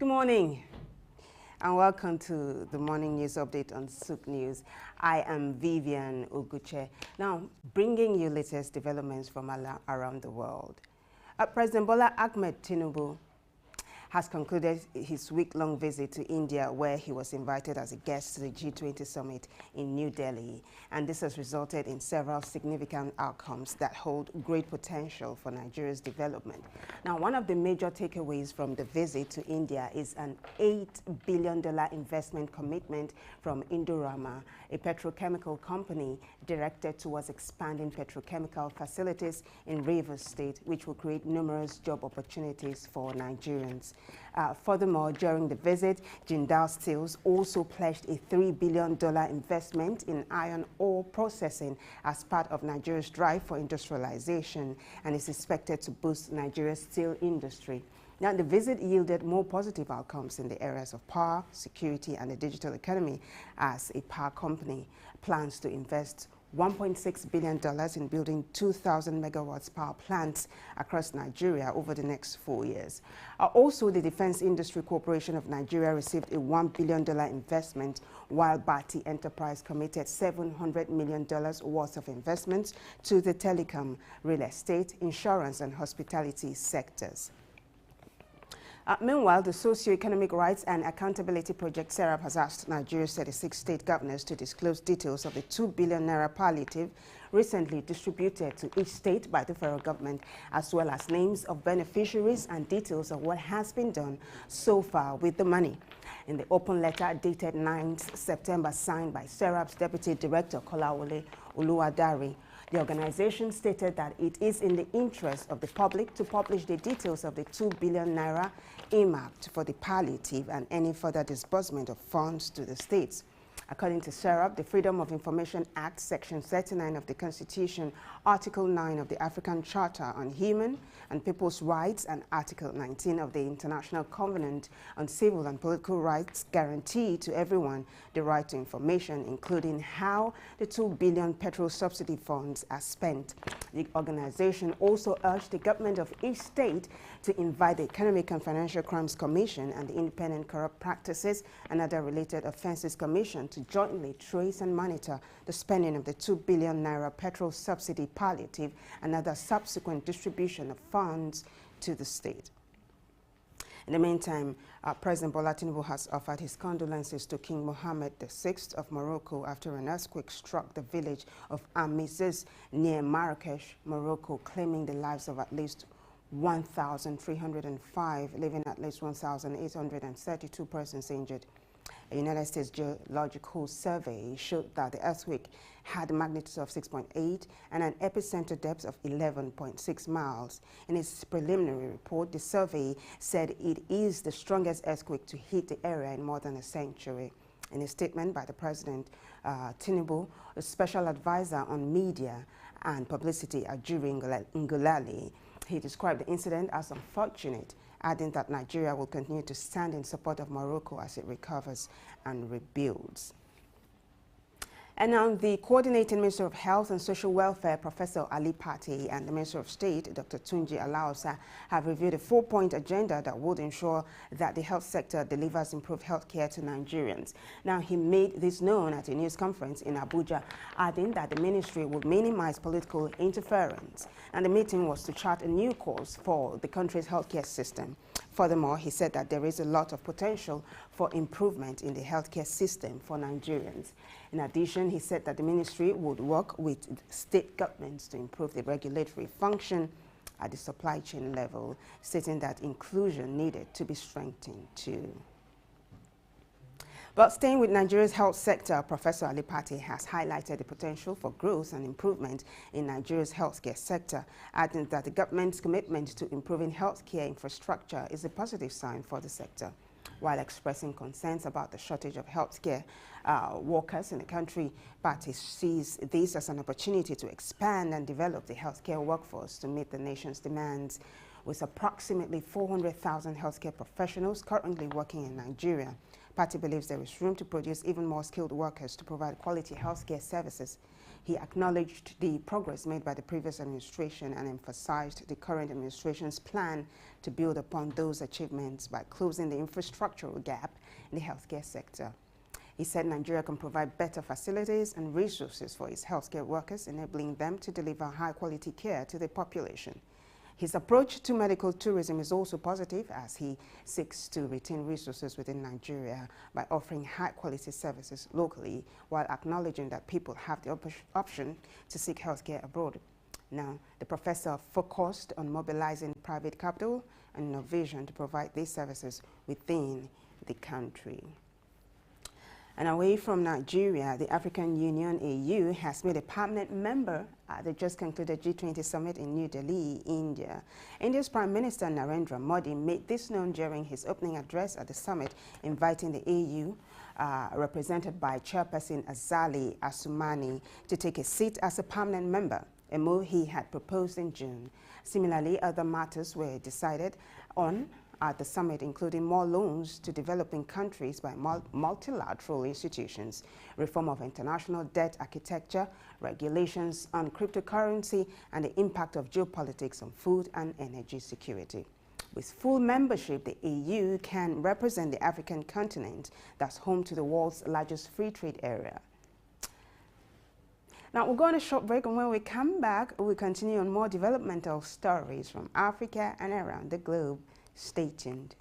Good morning and welcome to the morning news update on Souk News. I am Vivian Oguche, now bringing you latest developments from around the world. President Bola Ahmed Tinubu has concluded his week-long visit to India, where he was invited as a guest to the G20 summit in New Delhi. And this has resulted in several significant outcomes that hold great potential for Nigeria's development. Now, one of the major takeaways from the visit to India is an $8 billion investment commitment from Indorama, a petrochemical company directed towards expanding petrochemical facilities in Rivers State, which will create numerous job opportunities for Nigerians. Furthermore, during the visit, Jindal Steels also pledged a $3 billion investment in iron ore processing as part of Nigeria's drive for industrialization and is expected to boost Nigeria's steel industry. Now, the visit yielded more positive outcomes in the areas of power, security, and the digital economy, as a power company plans to invest $1.6 billion in building 2,000 megawatts power plants across Nigeria over the next 4 years. Also, the Defense Industry Corporation of Nigeria received a $1 billion investment, while Bati Enterprise committed $700 million worth of investments to the telecom, real estate, insurance, and hospitality sectors. Meanwhile, the Socio-Economic Rights and Accountability Project (SERAP) has asked Nigeria's 36 state governors to disclose details of the ₦2 billion palliative recently distributed to each state by the federal government, as well as names of beneficiaries and details of what has been done so far with the money. In the open letter dated 9th September, signed by SERAP's Deputy Director Kolawole Oluwadari, the organization stated that it is in the interest of the public to publish the details of the ₦2 billion earmarked for the palliative and any further disbursement of funds to the states. According to SERAP, the Freedom of Information Act, Section 39 of the Constitution, Article 9 of the African Charter on Human and People's Rights, and Article 19 of the International Covenant on Civil and Political Rights guarantee to everyone the right to information, including how the $2 billion petrol subsidy funds are spent. The organization also urged the government of each state to invite the Economic and Financial Crimes Commission and the Independent Corrupt Practices and Other Related Offences Commission to jointly trace and monitor the spending of the ₦2 billion petrol subsidy palliative and other subsequent distribution of funds to the state. In the meantime, President Bola Tinubu has offered his condolences to King Mohammed VI of Morocco after an earthquake struck the village of Amizes near Marrakesh, Morocco, claiming the lives of at least 1,305, leaving at least 1,832 persons injured. A United States Geological Survey showed that the earthquake had a magnitude of 6.8 and an epicenter depth of 11.6 miles. In its preliminary report, the survey said it is the strongest earthquake to hit the area in more than a century. In a statement by the President, Tinubu, a special advisor on media and publicity, Ajuri Ngulali, he described the incident as unfortunate, adding that Nigeria will continue to stand in support of Morocco as it recovers and rebuilds. And now the Coordinating Minister of Health and Social Welfare, Professor Ali Pate, and the Minister of State, Dr. Tunji Alaosa, have reviewed a 4-point agenda that would ensure that the health sector delivers improved health care to Nigerians. Now, he made this known at a news conference in Abuja, adding that the ministry would minimize political interference, and the meeting was to chart a new course for the country's healthcare system. Furthermore, he said that there is a lot of potential for improvement in the healthcare system for Nigerians. In addition, he said that the ministry would work with state governments to improve the regulatory function at the supply chain level, stating that inclusion needed to be strengthened too. But staying with Nigeria's health sector, Professor Ali Pate has highlighted the potential for growth and improvement in Nigeria's healthcare sector, adding that the government's commitment to improving healthcare infrastructure is a positive sign for the sector. While expressing concerns about the shortage of healthcare workers in the country, Pate sees this as an opportunity to expand and develop the healthcare workforce to meet the nation's demands. With approximately 400,000 healthcare professionals currently working in Nigeria, Pate believes there is room to produce even more skilled workers to provide quality healthcare services. He acknowledged the progress made by the previous administration and emphasized the current administration's plan to build upon those achievements by closing the infrastructural gap in the healthcare sector. He said Nigeria can provide better facilities and resources for its healthcare workers, enabling them to deliver high-quality care to the population. His approach to medical tourism is also positive as he seeks to retain resources within Nigeria by offering high-quality services locally while acknowledging that people have the option to seek healthcare abroad. Now, the professor focused on mobilizing private capital and innovation to provide these services within the country. And away from Nigeria, the African Union AU has made a permanent member at the just concluded G20 summit in New Delhi, India. India's Prime Minister Narendra Modi made this known during his opening address at the summit, inviting the AU, represented by Chairperson Azali Assoumani, to take a seat as a permanent member, a move he had proposed in June. Similarly, other matters were decided on at the summit, including more loans to developing countries by multilateral institutions, reform of international debt architecture, regulations on cryptocurrency, and the impact of geopolitics on food and energy security. With full membership, the EU can represent the African continent that's home to the world's largest free trade area. Now, we're going on a short break, and when we come back, we'll continue on more developmental stories from Africa and around the globe. Stay tuned.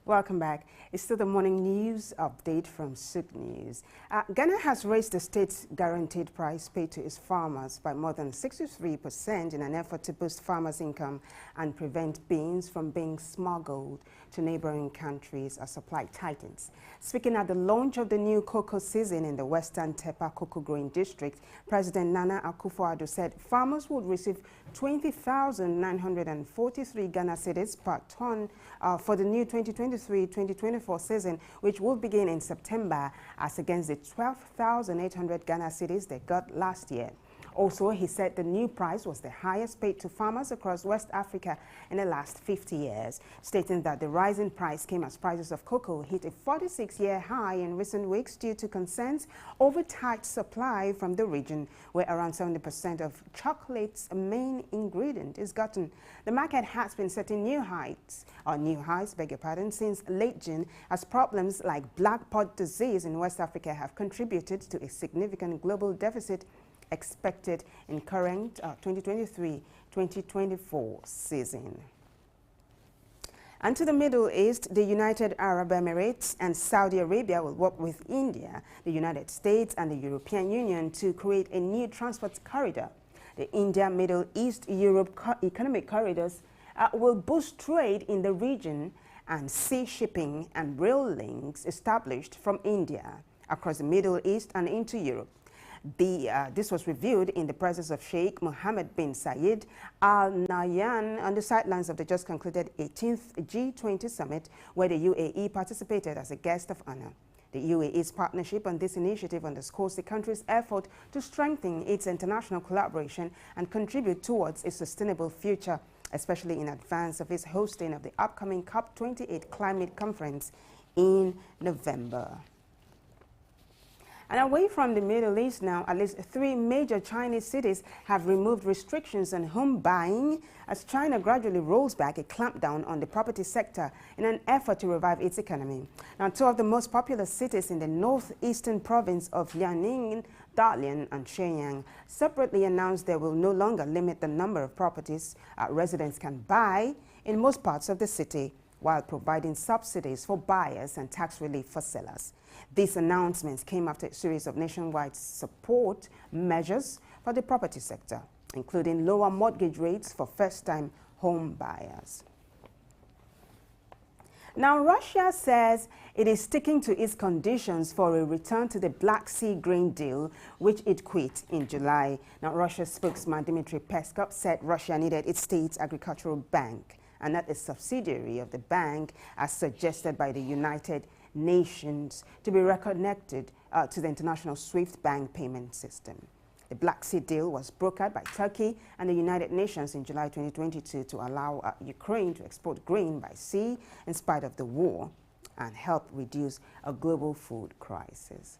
Welcome back. It's still the morning news update from Souk News. Ghana has raised the state's guaranteed price paid to its farmers by more than 63% in an effort to boost farmers' income and prevent beans from being smuggled to neighboring countries as supply tightens. Speaking at the launch of the new cocoa season in the Western Tepa Cocoa Growing District, President Nana Akufo-Addo said farmers would receive 20,943 Ghana cedis per ton for the new 2023-2024 season, which will begin in September, as against the 12,800 Ghana cedis they got last year. Also, he said the new price was the highest paid to farmers across West Africa in the last 50 years, stating that the rising price came as prices of cocoa hit a 46-year high in recent weeks due to concerns over tight supply from the region, where around 70% of chocolate's main ingredient is gotten. The market has been setting new highs, since late June, as problems like black pod disease in West Africa have contributed to a significant global deficit expected in current 2023-2024 season. And to the Middle East, the United Arab Emirates and Saudi Arabia will work with India, the United States and the European Union to create a new transport corridor. The India-Middle East-Europe economic corridors will boost trade in the region and sea shipping and rail links established from India across the Middle East and into Europe. This was revealed in the presence of Sheikh Mohammed bin Zayed Al Nahyan on the sidelines of the just concluded 18th G20 summit, where the UAE participated as a guest of honor. The UAE's partnership on this initiative underscores the country's effort to strengthen its international collaboration and contribute towards a sustainable future, especially in advance of its hosting of the upcoming COP28 climate conference in November. And away from the Middle East now, at least 3 major Chinese cities have removed restrictions on home buying as China gradually rolls back a clampdown on the property sector in an effort to revive its economy. Now, 2 of the most populous cities in the northeastern province of Liaoning, Dalian and Shenyang separately announced they will no longer limit the number of properties residents can buy in most parts of the city, while providing subsidies for buyers and tax relief for sellers. These announcements came after a series of nationwide support measures for the property sector, including lower mortgage rates for first-time home buyers. Now, Russia says it is sticking to its conditions for a return to the Black Sea grain deal, which it quit in July. Now, Russia's spokesman Dmitry Peskov said Russia needed its state's agricultural bank and not a subsidiary of the bank, as suggested by the United Nations, to be reconnected to the international SWIFT bank payment system. The Black Sea deal was brokered by Turkey and the United Nations in July 2022 to allow Ukraine to export grain by sea in spite of the war and help reduce a global food crisis.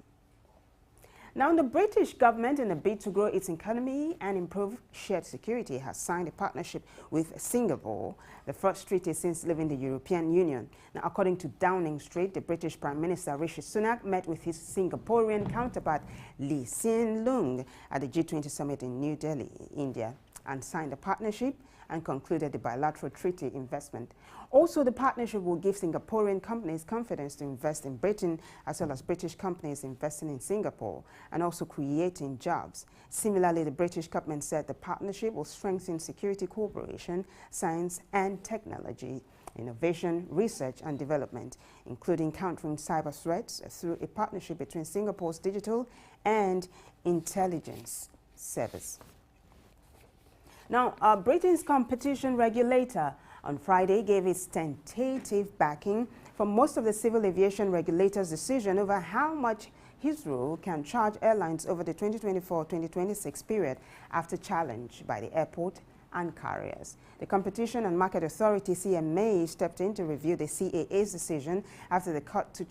Now, the British government, in a bid to grow its economy and improve shared security, has signed a partnership with Singapore, the first treaty since leaving the European Union. Now, according to Downing Street, the British Prime Minister Rishi Sunak met with his Singaporean counterpart Lee Hsien Loong at the G20 summit in New Delhi, India, and signed a partnership and concluded the bilateral treaty investment. Also, the partnership will give Singaporean companies confidence to invest in Britain, as well as British companies investing in Singapore and also creating jobs. Similarly, the British government said the partnership will strengthen security cooperation, science and technology, innovation, research and development, including countering cyber threats through a partnership between Singapore's digital and intelligence service. Now, Britain's competition regulator on Friday gave its tentative backing for most of the civil aviation regulator's decision over how much Heathrow can charge airlines over the 2024-2026 period after challenge by the airport and carriers. The Competition and Market Authority, CMA, stepped in to review the CAA's decision after the cut to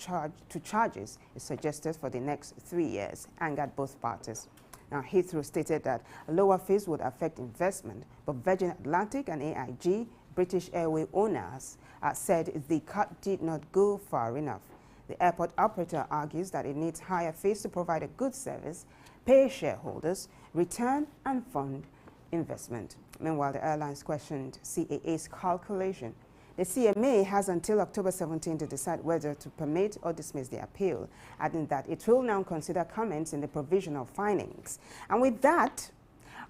charges is suggested for the next 3 years angered both parties. Now, Heathrow stated that lower fees would affect investment, but Virgin Atlantic and AIG, British Airway owners, said the cut did not go far enough. The airport operator argues that it needs higher fees to provide a good service, pay shareholders, return and fund investment. Meanwhile, the airlines questioned CAA's calculation. The CMA has until October 17 to decide whether to permit or dismiss the appeal, adding that it will now consider comments in the provisional findings. And with that,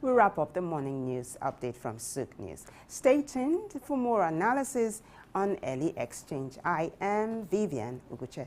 we wrap up the morning news update from Souk News. Stay tuned for more analysis on early exchange. I am Vivian Uguche.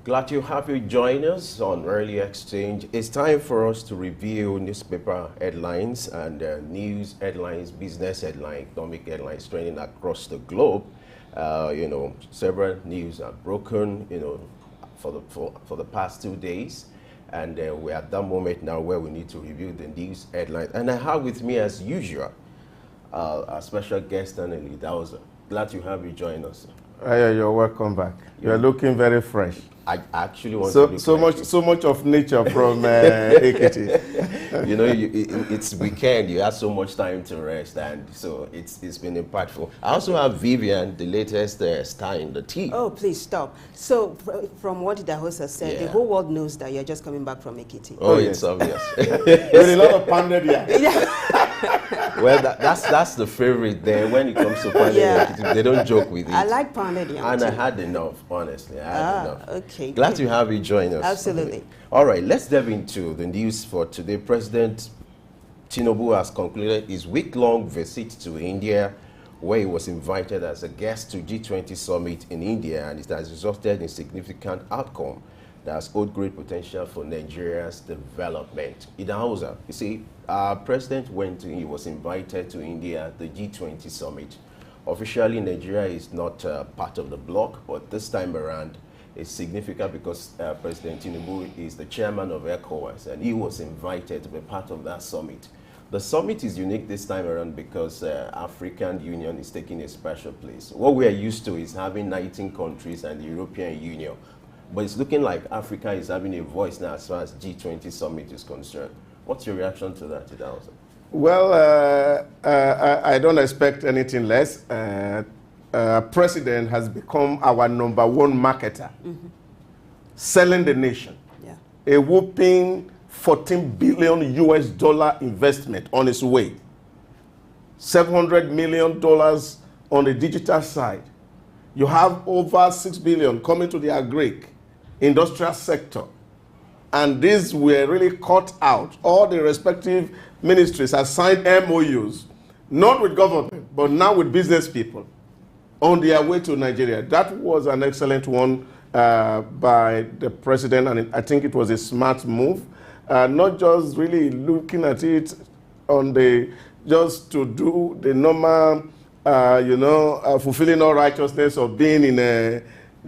Glad to have you join us on Early Exchange. It's time for us to review newspaper headlines and news headlines, business headlines, economic headlines trending across the globe. Several news are broken, for the past 2 days. And we're at that moment now where we need to review the news headlines. And I have with me, as usual, our special guest, Anneli Dowser. Glad to have you join us. You're welcome back. You're looking very fresh. I actually want to look so much of nature from Ekiti. It's weekend. You have so much time to rest, and so it's been impactful. I also have Vivian, the latest star in the team. Oh, please stop. So, from what the host has said, the whole world knows that you're just coming back from Ekiti. Oh, yes. It's obvious. There's a lot of pounded here. Well, that's the favorite there. When it comes to pounded, they don't joke with it. I like pounded yam. And I had enough, honestly. I had enough. Okay. Glad to have you join us. Absolutely. All right, let's delve into the news for today. President Tinubu has concluded his week-long visit to India, where he was invited as a guest to G20 summit in India, and it has resulted in significant outcome that has hold great potential for Nigeria's development. In Hausa, you see, our president he was invited to India, the G20 summit. Officially, Nigeria is not part of the bloc, but this time around, it's significant because President Tinubu is the chairman of ECOWAS, and he was invited to be part of that summit. The summit is unique this time around because African Union is taking a special place. What we are used to is having 19 countries and the European Union, but it's looking like Africa is having a voice now as far as G20 summit is concerned. What's your reaction to that, Idauza? Well, I don't expect anything less. President has become our #1 marketer, selling the nation. A whopping $14 billion US investment on its way. $700 million on the digital side. You have over $6 billion coming to the agric industrial sector. And these were really cut out. All the respective ministries have signed MOUs, not with government, but now with business people on their way to Nigeria. That was an excellent one by the president, and I think it was a smart move. Not just really looking at it on just to do the normal, fulfilling all righteousness of being in the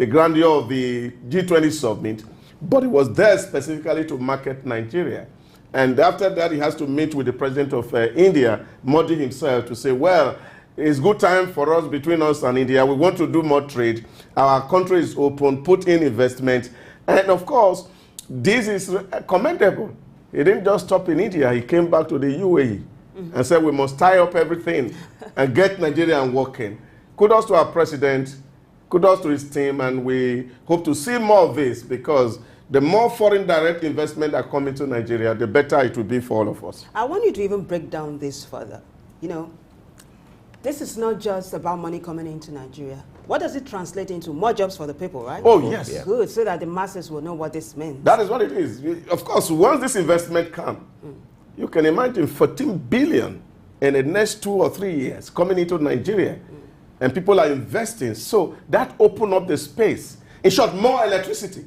grandeur of the G20 summit, but it was there specifically to market Nigeria. And after that, he has to meet with the president of India, Modi himself, to say, well, it's good time for us, between us and India. We want to do more trade. Our country is open, put in investment. And of course, this is commendable. He didn't just stop in India. He came back to the UAE and said, we must tie up everything and get Nigeria working. Kudos to our president. Kudos to his team, and we hope to see more of this, because the more foreign direct investment that come into Nigeria, the better it will be for all of us. I want you to even break down this further. This is not just about money coming into Nigeria. What does it translate into? More jobs for the people, right? Oh, yes. Yeah. Good, so that the masses will know what this means. That is what it is. Of course, once this investment comes, you can imagine 14 billion in the next 2 or 3 years coming into Nigeria. And people are investing. So that opened up the space. In short, more electricity.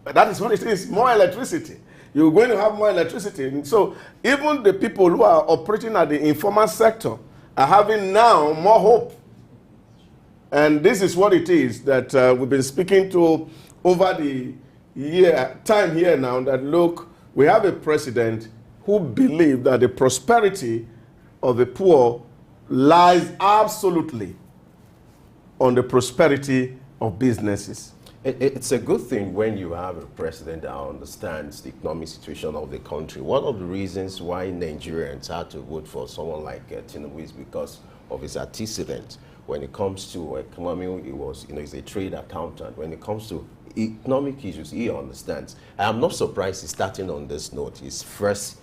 That is what it is, more electricity. You're going to have more electricity. And so even the people who are operating at the informal sector are having now more hope. And this is what it is that we've been speaking to over the time here now, that look, we have a president who believes that the prosperity of the poor lies absolutely on the prosperity of businesses. It's a good thing when you have a president that understands the economic situation of the country. One of the reasons why Nigerians had to vote for someone like Tinubu is because of his antecedents. When it comes to economy, he's a trade accountant. When it comes to economic issues, he understands. I'm not surprised he's starting on this note. His first,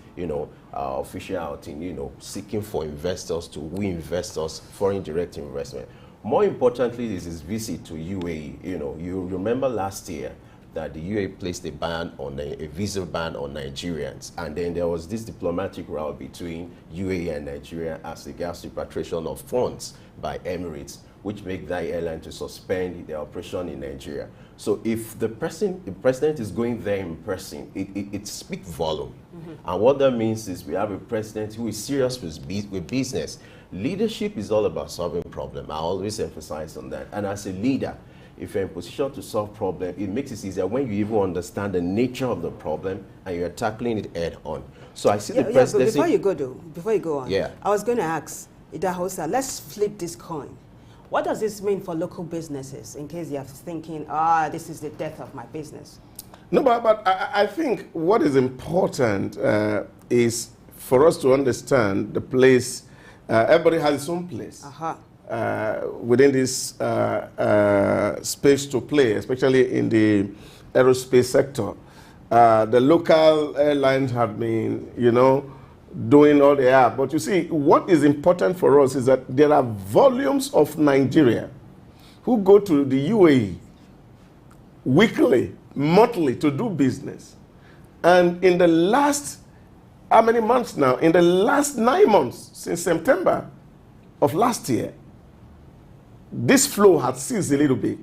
official outing, seeking for investors to win investors, foreign direct investment. More importantly is his visit to UAE. You remember last year that the UAE placed a ban on a visa ban on Nigerians, and then there was this diplomatic row between UAE and Nigeria as regards repatriation of funds by Emirates. which make that airline to suspend their operation in Nigeria. So if the president is going there in person, it speaks volume. And what that means is we have a president who is serious with business. Leadership is all about solving problems. I always emphasize on that. And as a leader, if you're in position to solve problems, it makes it easier when you even understand the nature of the problem and you're tackling it head on. So I see the presidency. But before you go on, I was going to ask Idahosa, let's flip this coin. What does this mean for local businesses in case you're thinking, this is the death of my business? No, but I think what is important is for us to understand the place. Everybody has its own place within this space to play, especially in the aerospace sector. The local airlines have been, doing all they are. But you see, what is important for us is that there are volumes of Nigeria who go to the UAE weekly, monthly to do business. And in the last, how many months now? In the last 9 months, since September of last year, this flow had ceased a little bit.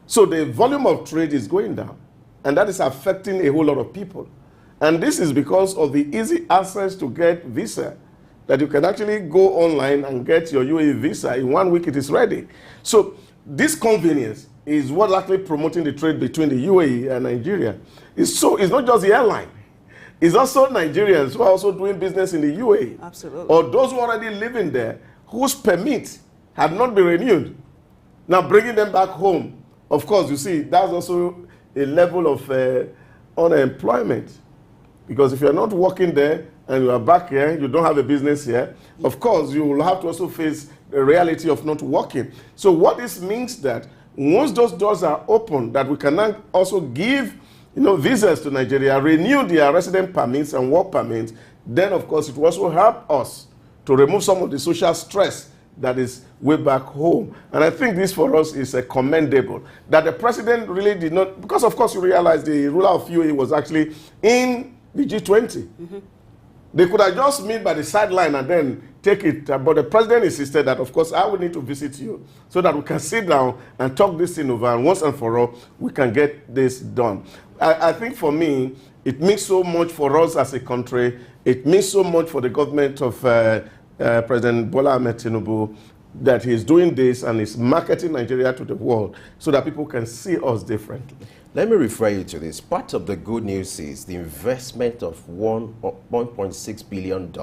So the volume of trade is going down. And that is affecting a whole lot of people. And this is because of the easy access to get visa, that you can actually go online and get your UAE visa. In 1 week, it is ready. So this convenience is what actually promoting the trade between the UAE and Nigeria. It's not just the airline. It's also Nigerians who are also doing business in the UAE. Absolutely. Or those who are already living there, whose permit had not been renewed. Now bringing them back home. Of course, you see, that's also a level of unemployment. Because if you're not working there and you are back here, you don't have a business here, of course, you will have to also face the reality of not working. So what this means that once those doors are open, that we can now also give visas to Nigeria, renew their resident permits and work permits, then of course it will also help us to remove some of the social stress that is way back home. And I think this for us is commendable. That the president really did not, because of course you realize the ruler of UAE was actually in the G20. They could have just meet by the sideline and then take it. But the president insisted that, of course, I will need to visit you so that we can sit down and talk this thing over. And once and for all, we can get this done. I think for me, it means so much for us as a country. It means so much for the government of President Bola Ahmed Tinubu that he's doing this and is marketing Nigeria to the world so that people can see us differently. Let me refer you to this. Part of the good news is the investment of $1.6 billion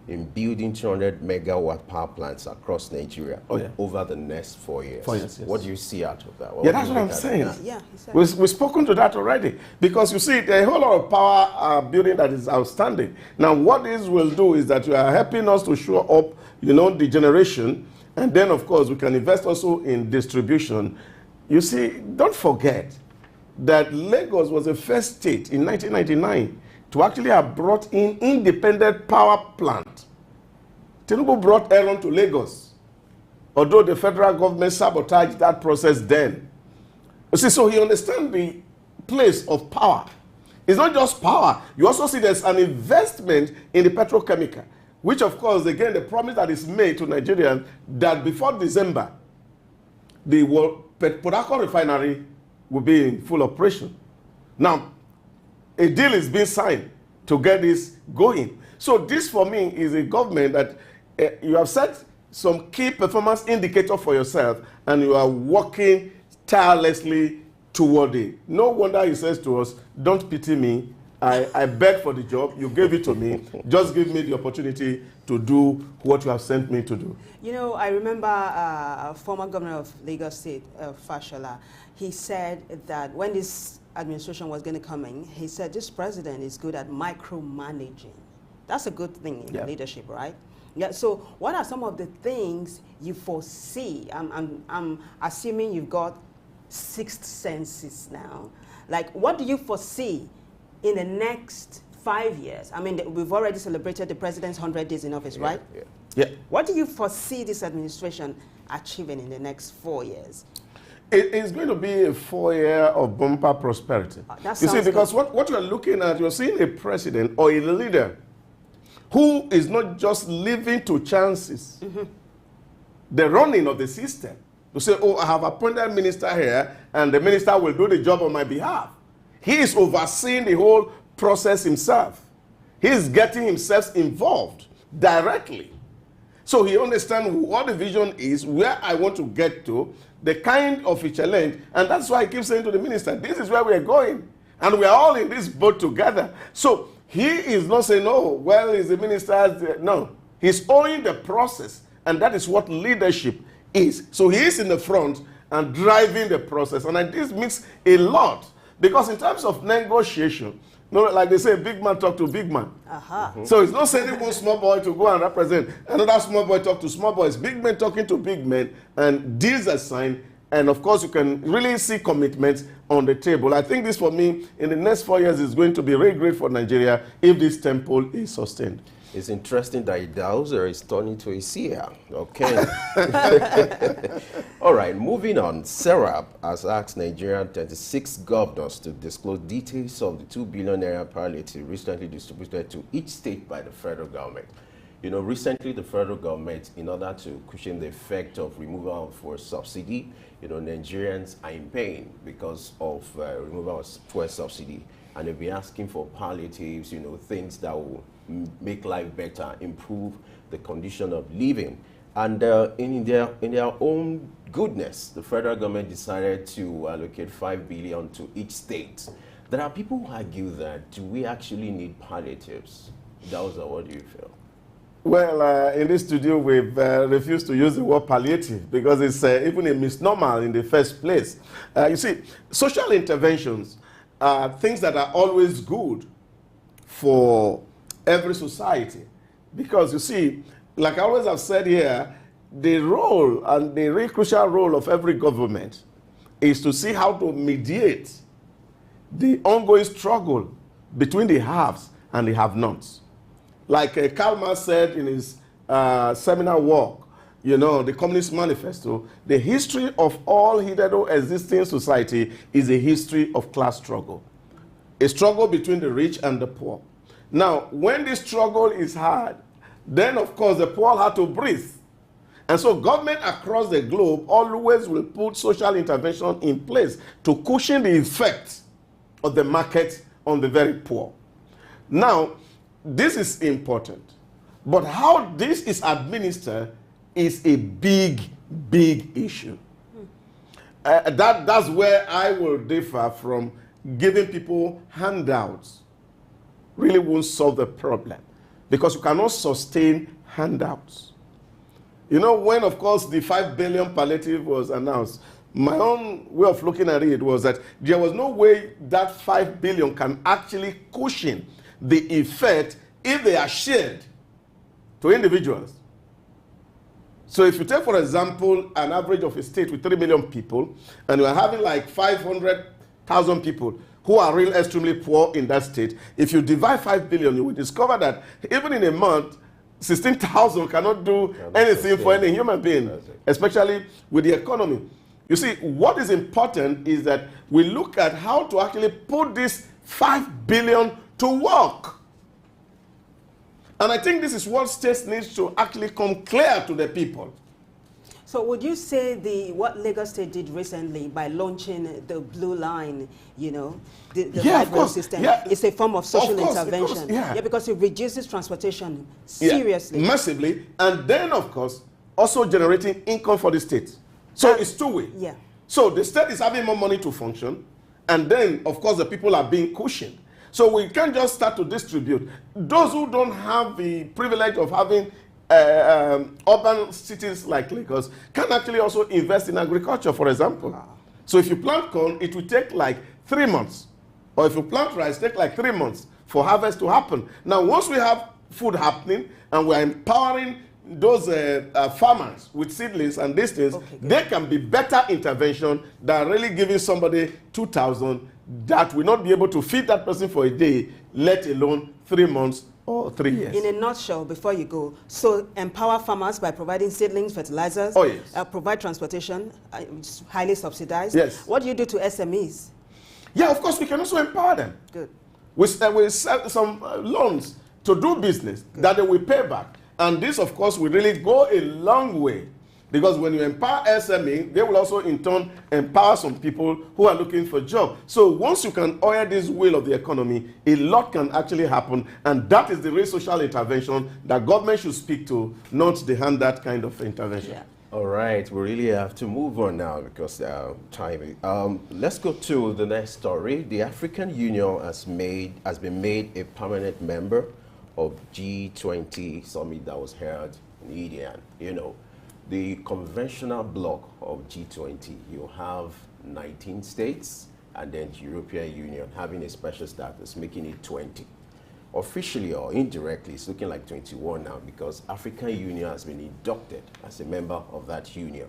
in building 200 megawatt power plants across Nigeria over the next 4 years. 4 years, yes. What do you see out of that? That's what I'm saying. We've spoken to that already. Because you see, there are a whole lot of power building that is outstanding. Now, what this will do is that you are helping us to show up, the generation. And then, of course, we can invest also in distribution. You see, don't forget that Lagos was the first state in 1999 to actually have brought in independent power plant. Tinubu brought Aaron to Lagos, although the federal government sabotaged that process then. You see, so he understands the place of power. It's not just power. You also see there's an investment in the petrochemical, which of course, again, the promise that is made to Nigerians that before December, the Port Harcourt refinery will be in full operation. Now, a deal is being signed to get this going. So this for me is a government that you have set some key performance indicator for yourself and you are working tirelessly toward it. No wonder he says to us, don't pity me. I beg for the job. You gave it to me. Just give me the opportunity to do what you have sent me to do. I remember former governor of Lagos State, Fashola, he said that when this administration was going to come in, he said this president is good at micromanaging. That's a good thing in leadership, right? Yeah. So what are some of the things you foresee? I'm assuming you've got sixth senses now. Like, what do you foresee in the next 5 years? I mean, we've already celebrated the president's 100 days in office, right? Yeah. What do you foresee this administration achieving in the next 4 years? It's going to be a 4-year of bumper prosperity. You see, because what you're looking at, you're seeing a president or a leader who is not just living to chances, the running of the system. To say, oh, I have appointed a minister here, and the minister will do the job on my behalf. He is overseeing the whole process himself. He is getting himself involved directly. So he understands what the vision is, where I want to get to, the kind of a challenge, and that's why I keep saying to the minister, this is where we are going, and we are all in this boat together. So he is not saying, oh, well, is the minister, no. He's owning the process, and that is what leadership is. So he is in the front and driving the process, and this means a lot, because in terms of negotiation, like they say, big man talk to big man. So it's not sending one small boy to go and represent another small boy talk to small boys. Big men talking to big men, and deals are signed. And of course, you can really see commitments on the table. I think this, for me, in the next 4 years, is going to be very great for Nigeria if this tempo is sustained. It's interesting that a dowser is turning to a seer. Okay. All right, moving on. Serap has asked Nigerian 36 governors to disclose details of the 2 billion naira palliative recently distributed to each state by the federal government. You know, recently the federal government, in order to cushion the effect of removal of fuel subsidy, you know, Nigerians are in pain because of removal of fuel subsidy. And they'll be asking for palliatives, you know, things that will make life better, improve the condition of living. And in their own goodness, the federal government decided to allocate 5 billion to each state. There are people who argue that, do we actually need palliatives? Dowser, what do you feel? Well, in this studio, we've refused to use the word palliative because it's even a misnomer in the first place. You see, social interventions are things that are always good for every society. Because you see, like I always have said here, the role and the really crucial role of every government is to see how to mediate the ongoing struggle between the haves and the have-nots. Like Karl Marx said in his seminal work, you know, the Communist Manifesto, the history of all hitherto existing society is a history of class struggle. A struggle between the rich and the poor. Now, when this struggle is hard, then of course the poor have to breathe. And so government across the globe always will put social intervention in place to cushion the effect of the market on the very poor. Now, this is important. But how this is administered is a big, big issue. That's where I will differ from giving people handouts. Really won't solve the problem, because you cannot sustain handouts. You know, when, of course, the 5 billion palliative was announced, my own way of looking at it was that there was no way that 5 billion can actually cushion the effect if they are shared to individuals. So if you take, for example, an average of a state with 3 million people, and you are having like 500,000 people who are really extremely poor in that state, if you divide 5 billion, you will discover that even in a month, 16,000 cannot do anything for any human being, especially with the economy. You see, what is important is that we look at how to actually put this 5 billion to work. And I think this is what states needs to actually come clear to the people. So would you say what Lagos State did recently by launching the Blue Line, you know, the vibrant system, is a form of social intervention? Yeah, because it reduces transportation seriously. Yeah, massively. And then, of course, also generating income for the state. So it's two-way. Yeah. So the state is having more money to function, and then, of course, the people are being cushioned. So we can't just start to distribute. Those who don't have the privilege of having urban cities like Lagos can actually also invest in agriculture, for example. So if you plant corn, it will take like 3 months. Or if you plant rice, it take like 3 months for harvest to happen. Now, once we have food happening and we're empowering those farmers with seedlings and these things, there can be better intervention than really giving somebody 2,000 that will not be able to feed that person for a day, let alone 3 months or 3 years. In a nutshell, before you go, so empower farmers by providing seedlings, fertilizers, provide transportation, highly subsidized. Yes. What do you do to SMEs? Yeah, of course, we can also empower them. Good. We set some loans to do business that they will pay back. And this, of course, will really go a long way Because when you empower SME, they will also in turn empower some people who are looking for jobs. So once you can oil this wheel of the economy, a lot can actually happen. And that is the real social intervention that government should speak to, not the hand that kind of intervention. Yeah. All right, we really have to move on now because time. Let's go to the next story. The African Union has been made a permanent member of G20 summit that was held in India. You know, the conventional bloc of G20, you have 19 states and then the European Union having a special status, making it 20. Officially or indirectly, it's looking like 21 now because African Union has been inducted as a member of that union.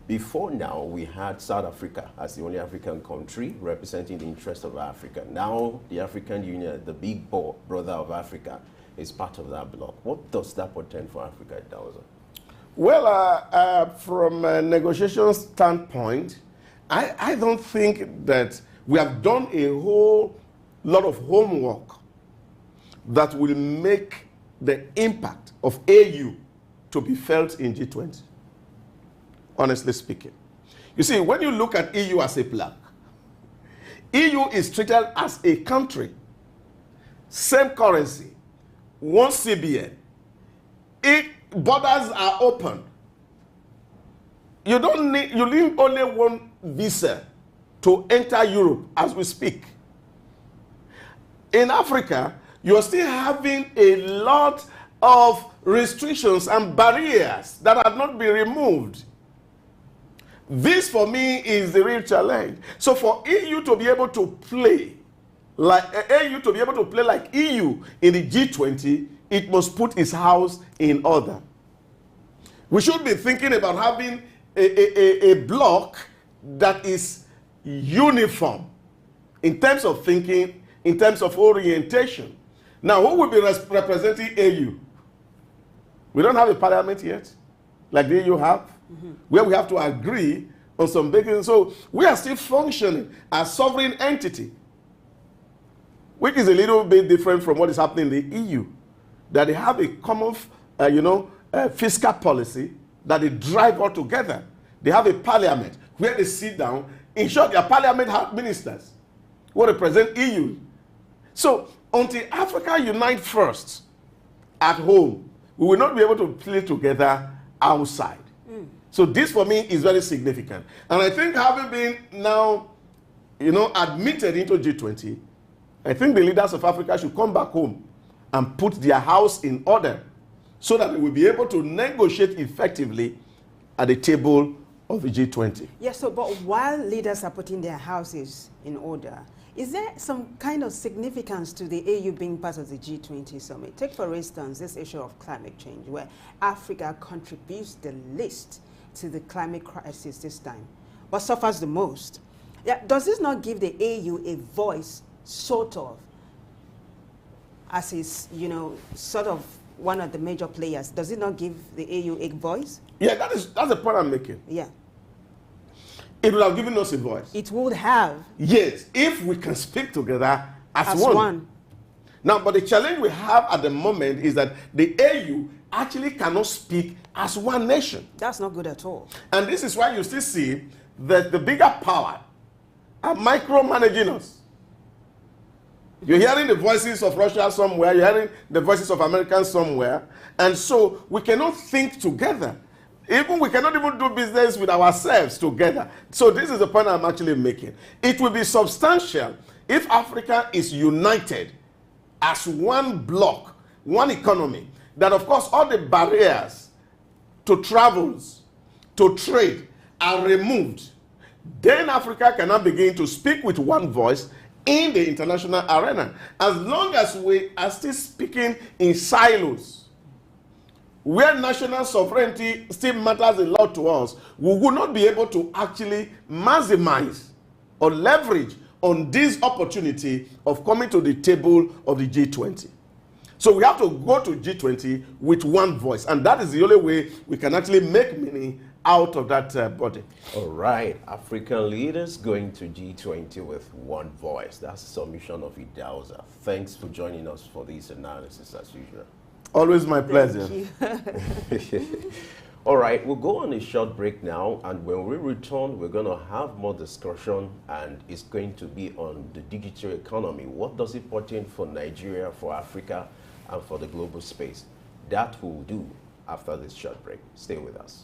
Before now, we had South Africa as the only African country representing the interest of Africa. Now, the African Union, the big brother of Africa, is part of that bloc. What does that portend for Africa, Dawson? Well, from a negotiation standpoint, I don't think that we have done a whole lot of homework that will make the impact of AU to be felt in G20, honestly speaking. You see, when you look at EU as a bloc, EU is treated as a country, same currency, one CBN. Borders are open. You need only one visa to enter Europe as we speak. In Africa, you're still having a lot of restrictions and barriers that have not been removed. This, for me, is the real challenge. So for EU to be able to play like EU in the G20, it must put its house in order. We should be thinking about having a bloc that is uniform in terms of thinking, in terms of orientation. Now, who will be representing AU? We don't have a parliament yet, like the EU have, where we have to agree on some big things. So we are still functioning as sovereign entity, which is a little bit different from what is happening in the EU, that they have a common, fiscal policy that they drive all together. They have a parliament where they sit down. In short, their parliament have ministers who represent EU. So until Africa unite first at home, we will not be able to play together outside. So this for me is very significant. And I think having been now, admitted into G20, I think the leaders of Africa should come back home and put their house in order so that we will be able to negotiate effectively at the table of the G20. Yes, but while leaders are putting their houses in order, is there some kind of significance to the AU being part of the G20 summit? Take, for instance, this issue of climate change, where Africa contributes the least to the climate crisis this time, but suffers the most. Yeah, does this not give the AU a voice, sort of, as is, sort of one of the major players? Does it not give the AU a voice? Yeah, that's the point I'm making. Yeah. It would have given us a voice. It would have. Yes, if we can speak together as one. Now, but the challenge we have at the moment is that the AU actually cannot speak as one nation. That's not good at all. And this is why you still see that the bigger power are micromanaging us. You're hearing the voices of Russia somewhere, you're hearing the voices of Americans somewhere, and so we cannot think together. We cannot even do business with ourselves together. So this is the point I'm actually making. It will be substantial if Africa is united as one bloc, one economy, that of course all the barriers to travels, to trade are removed. Then Africa cannot begin to speak with one voice in the international arena. As long as we are still speaking in silos, where national sovereignty still matters a lot to us, we will not be able to actually maximize or leverage on this opportunity of coming to the table of the G20. So we have to go to G20 with one voice, and that is the only way we can actually make money out of that body. All right, African leaders going to G20 with one voice. That's the submission of Idauza. Thanks for joining us for this analysis as usual. Always my pleasure. Thank you. All right, we'll go on a short break now, and when we return, we're going to have more discussion, and it's going to be on the digital economy. What does it portend for Nigeria, for Africa, and for the global space? That we'll do after this short break. Stay with us.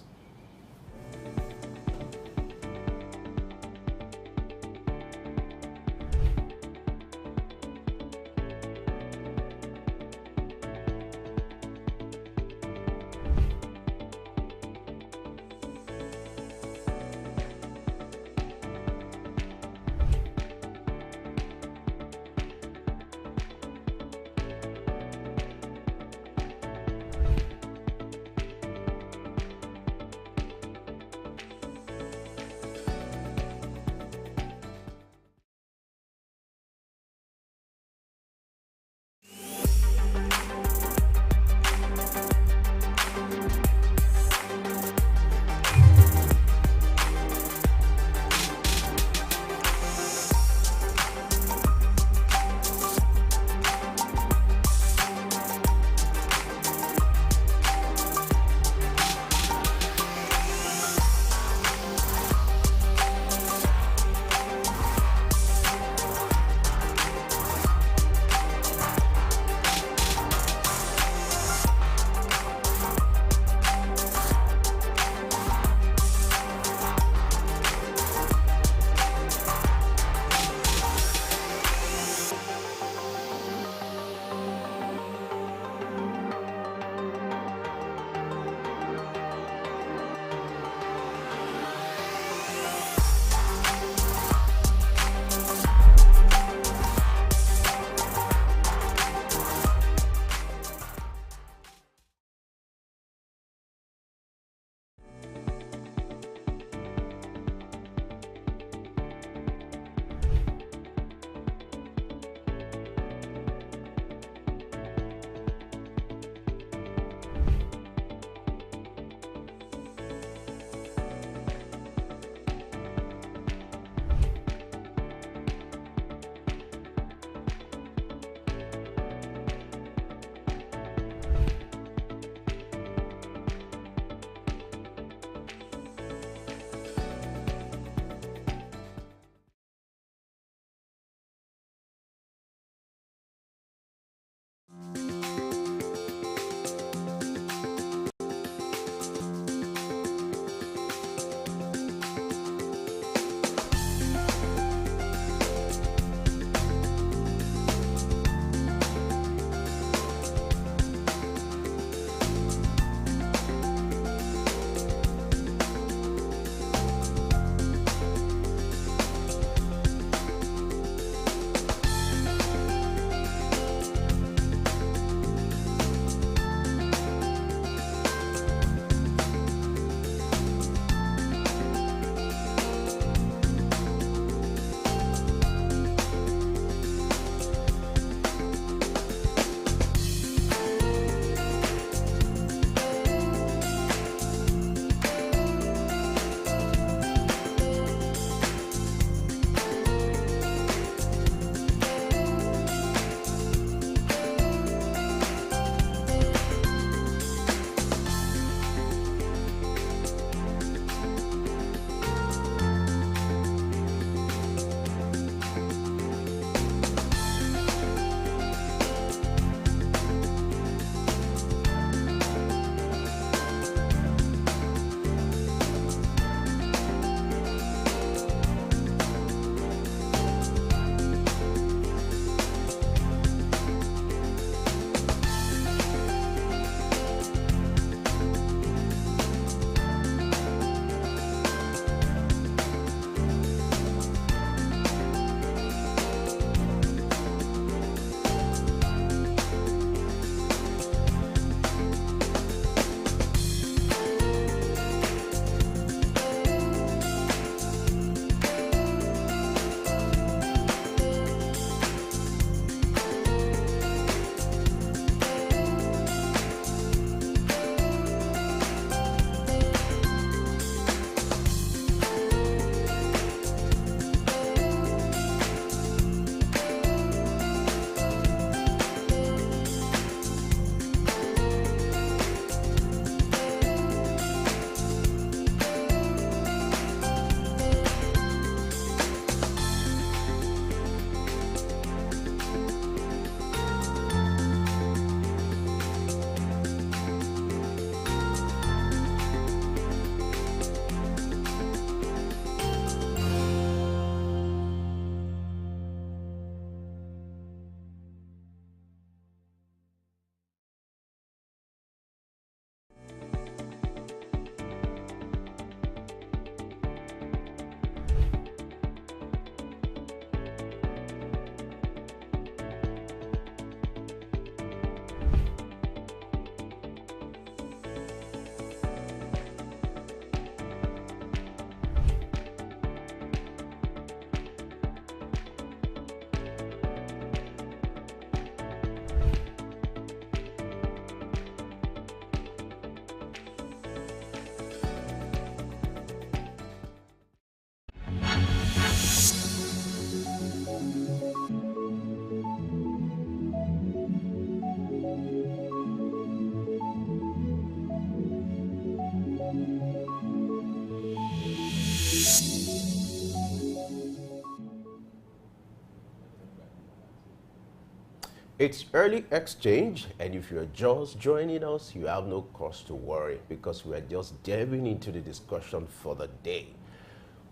It's early exchange, and if you're just joining us, you have no cause to worry because we're just delving into the discussion for the day.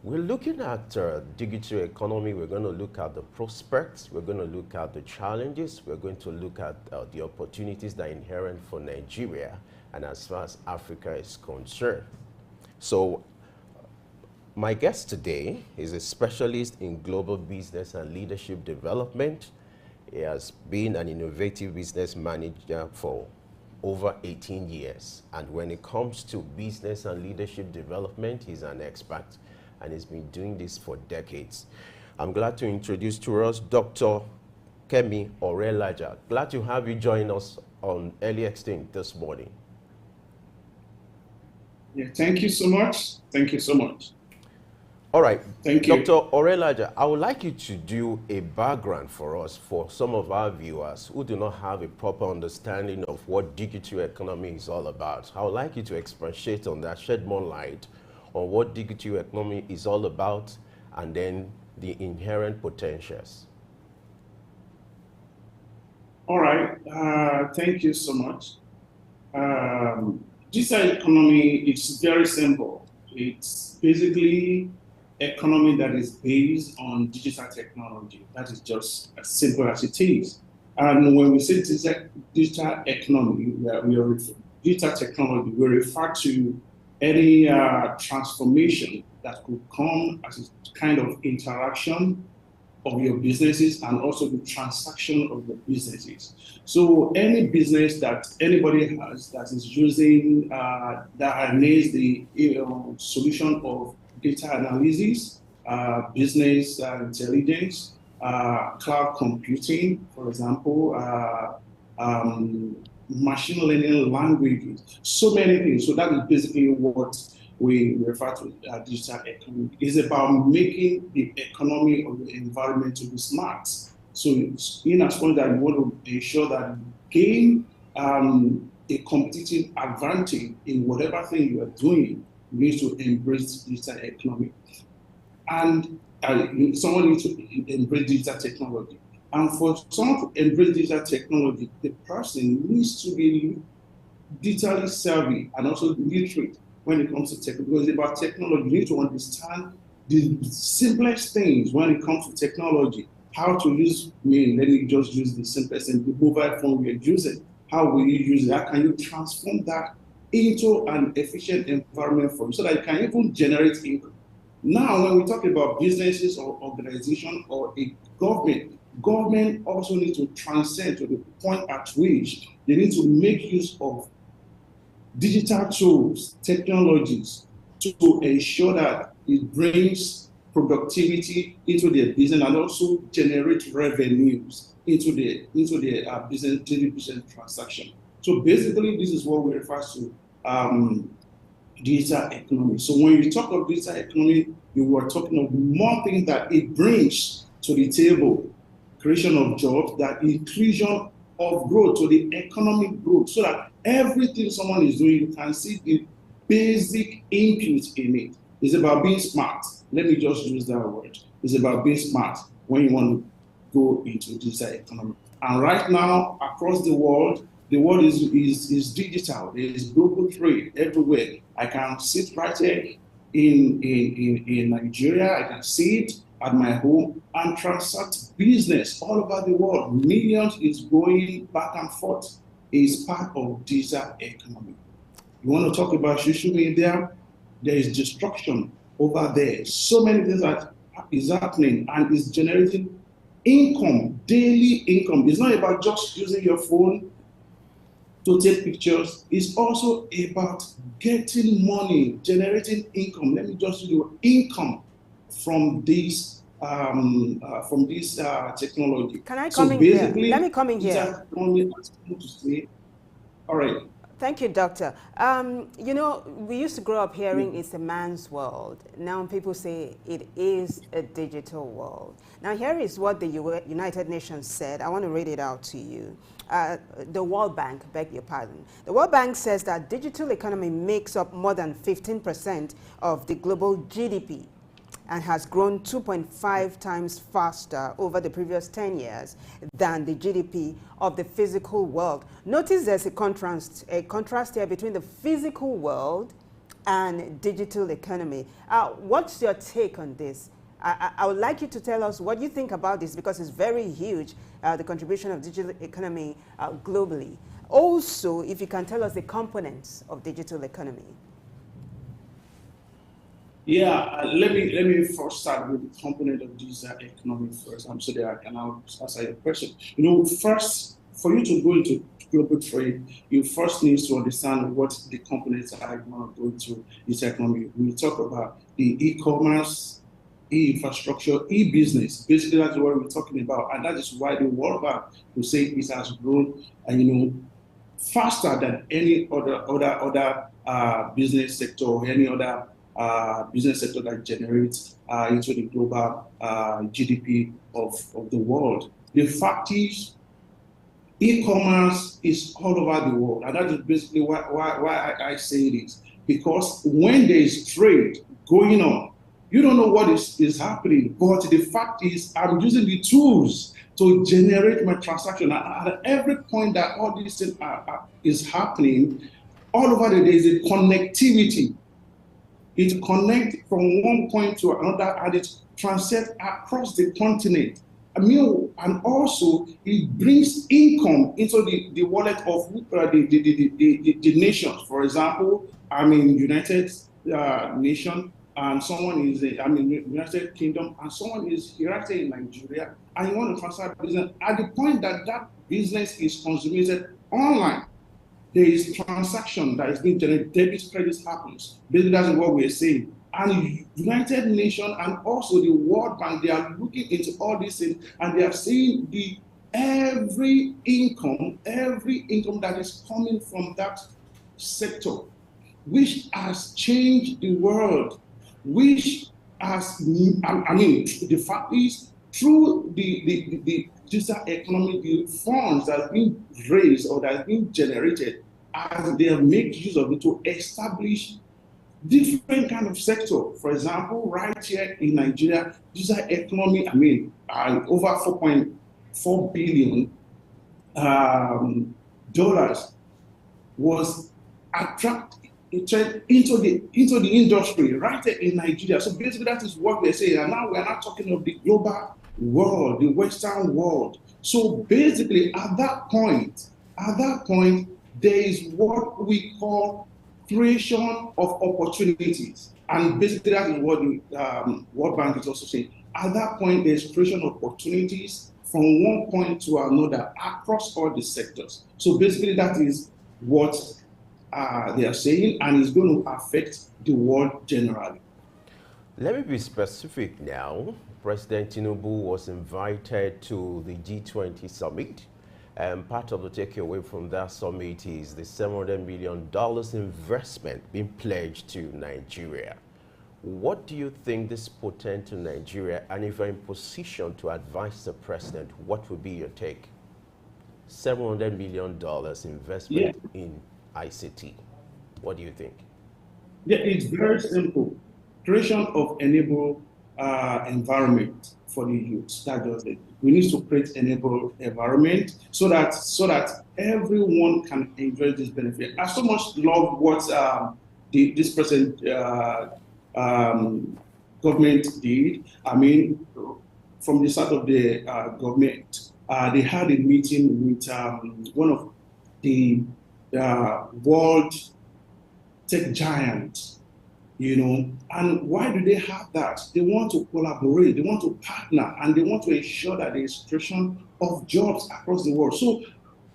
We're looking at digital economy. We're going to look at the prospects. We're going to look at the challenges. We're going to look at the opportunities that are inherent for Nigeria and as far as Africa is concerned. So my guest today is a specialist in global business and leadership development. He has been an innovative business manager for over 18 years. And when it comes to business and leadership development, he's an expert and he's been doing this for decades. I'm glad to introduce to us Dr. Kemi Orelaja. Glad to have you join us on Early Exchange this morning. Yeah, thank you so much. Thank you so much. All right, Thank you. Dr. Orelaja, I would like you to do a background for us, for some of our viewers who do not have a proper understanding of what digital economy is all about. I would like you to expatiate on that, shed more light on what digital economy is all about, and then the inherent potentials. All right, thank you so much. Digital economy is very simple. It's basically economy that is based on digital technology. That is just as simple as it is. And when we say digital economy, digital technology, we refer to any transformation that could come as a kind of interaction of your businesses and also the transaction of the businesses. So any business that anybody has that is using, that needs the solution of data analysis, business intelligence, cloud computing, for example, machine learning languages, so many things. So that is basically what we refer to digital economy. It's about making the economy of the environment to be smart. So in as much that you want to ensure that you gain a competitive advantage in whatever thing you are doing, you need to embrace digital economy. And someone needs to embrace digital technology. And for someone to embrace digital technology, the person needs to be digitally savvy and also literate when it comes to technology. Because it's about technology, you need to understand the simplest things when it comes to technology. How to use, let me just use the simplest thing, the mobile phone we are using. How will you use it? How can you transform that into an efficient environment for you so that you can even generate income? Now, when we talk about businesses or organization or a government also needs to transcend to the point at which they need to make use of digital tools, technologies to ensure that it brings productivity into their business and also generate revenues into the business, daily business transaction. So basically, this is what we refer to digital economy. So when you talk of digital economy, you were talking of more things that it brings to the table: creation of jobs, that inclusion of growth, to the economic growth, so that everything someone is doing, you can see the basic input in it. It's about being smart. Let me just use that word. It's about being smart when you want to go into digital economy. And right now, across the world is digital. There is global trade everywhere. I can sit right here in Nigeria. I can see it at my home and transact business all over the world. Millions is going back and forth. It's part of digital economy. You want to talk about social media? There is destruction over there. So many things that is happening and is generating income, daily income. It's not about just using your phone to take pictures. It's also about getting money, generating income. Let me just use your income from this technology. Can I come in here? Let me come in here. All right. Thank you, Doctor. You know, we used to grow up hearing it's a man's world. Now people say it is a digital world. Now here is what the United Nations said. I want to read it out to you. The World Bank, beg your pardon. The World Bank says that digital economy makes up more than 15% of the global GDP. and has grown 2.5 times faster over the previous 10 years than the GDP of the physical world. Notice there's a contrast here between the physical world and digital economy. What's your take on this? I would like you to tell us what you think about this, because it's very huge, the contribution of digital economy globally. Also, if you can tell us the components of digital economy. Yeah, let me first start with the component of digital economy first, so that I can now answer your question. First, for you to go into global trade, you first need to understand what the components are going to go into digital economy. We talk about the e-commerce, e-infrastructure, e-business. Basically, that's what we're talking about, and that is why the World Bank will say it has grown, faster than any other business sector or any other business sector that generates into the global GDP of the world. The fact is, e-commerce is all over the world, and that is basically why I say this. Because when there is trade going on, you don't know what is happening, but the fact is, I'm using the tools to generate my transaction. At every point that all these things is happening, all over there is a connectivity. It connects from one point to another, and it transcends across the continent. And also it brings income into the wallet of the nations. For example, United Nation, and someone is United Kingdom, and someone is here in Nigeria, and you want to transfer business. At the point that business is consummated online, there is transaction that is being generated, debit, credit happens. Basically, that's what we're saying. And United Nations and also the World Bank, they are looking into all these things, and they are saying every income that is coming from that sector, which has changed the world, which has, the fact is, through the digital economy, the funds that have been raised or that have been generated, as they have made use of it to establish different kind of sector. For example, right here in Nigeria, digital economy, over $4.4 billion dollars was attracted into the industry right here in Nigeria. So basically, that is what we're saying. And now we're not talking of the global world, the Western world. So basically, at that point, there is what we call creation of opportunities. And basically, that is what the World Bank is also saying. At that point, there's creation of opportunities from one point to another across all the sectors. So basically, that is what they are saying, and it's going to affect the world generally. Let me be specific now. President Tinubu was invited to the G20 summit, and part of the takeaway from that summit is the $700 million investment being pledged to Nigeria. What do you think this portends to Nigeria, and if you're in position to advise the president, what would be your take? $700 million investment in ICT. What do you think? Yeah, it's very simple. Creation of enable environment for the youth. That does it. We need to create enable environment so that everyone can enjoy this benefit. I so much love what this present government did. From the start of the government, they had a meeting with one of the world tech giants, and why do they have that? They want to collaborate, they want to partner, and they want to ensure that there is creation of jobs across the world. So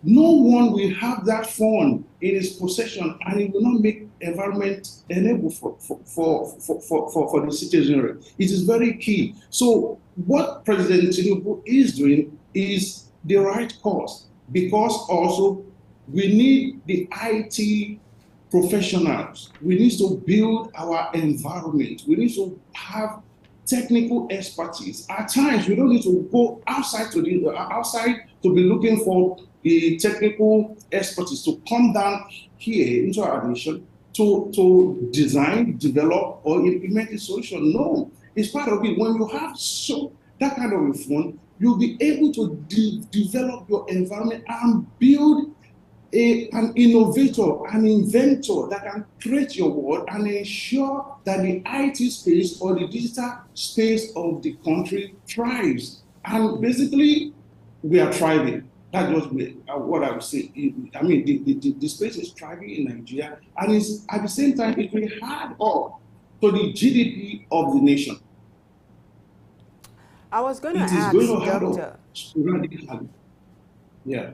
no one will have that fund in his possession, and it will not make environment enable for the citizenry. It is very key. So what President Tinubu is doing is the right course, because also we need the IT professionals. We need to build our environment. We need to have technical expertise. At times, we don't need to go outside to be looking for the technical expertise to come down here into our nation to design, develop, or implement a solution. No, It's part of it. When you have that kind of a fund, you'll be able to develop your environment and build an innovator, an inventor that can create your world and ensure that the IT space or the digital space of the country thrives. And basically, we are thriving. That's just what I would say. I mean, the space is thriving in Nigeria, and it's, at the same time, it will add up to the GDP of the nation. I was going to It is ask, going to add Doctor. up radically. Yeah.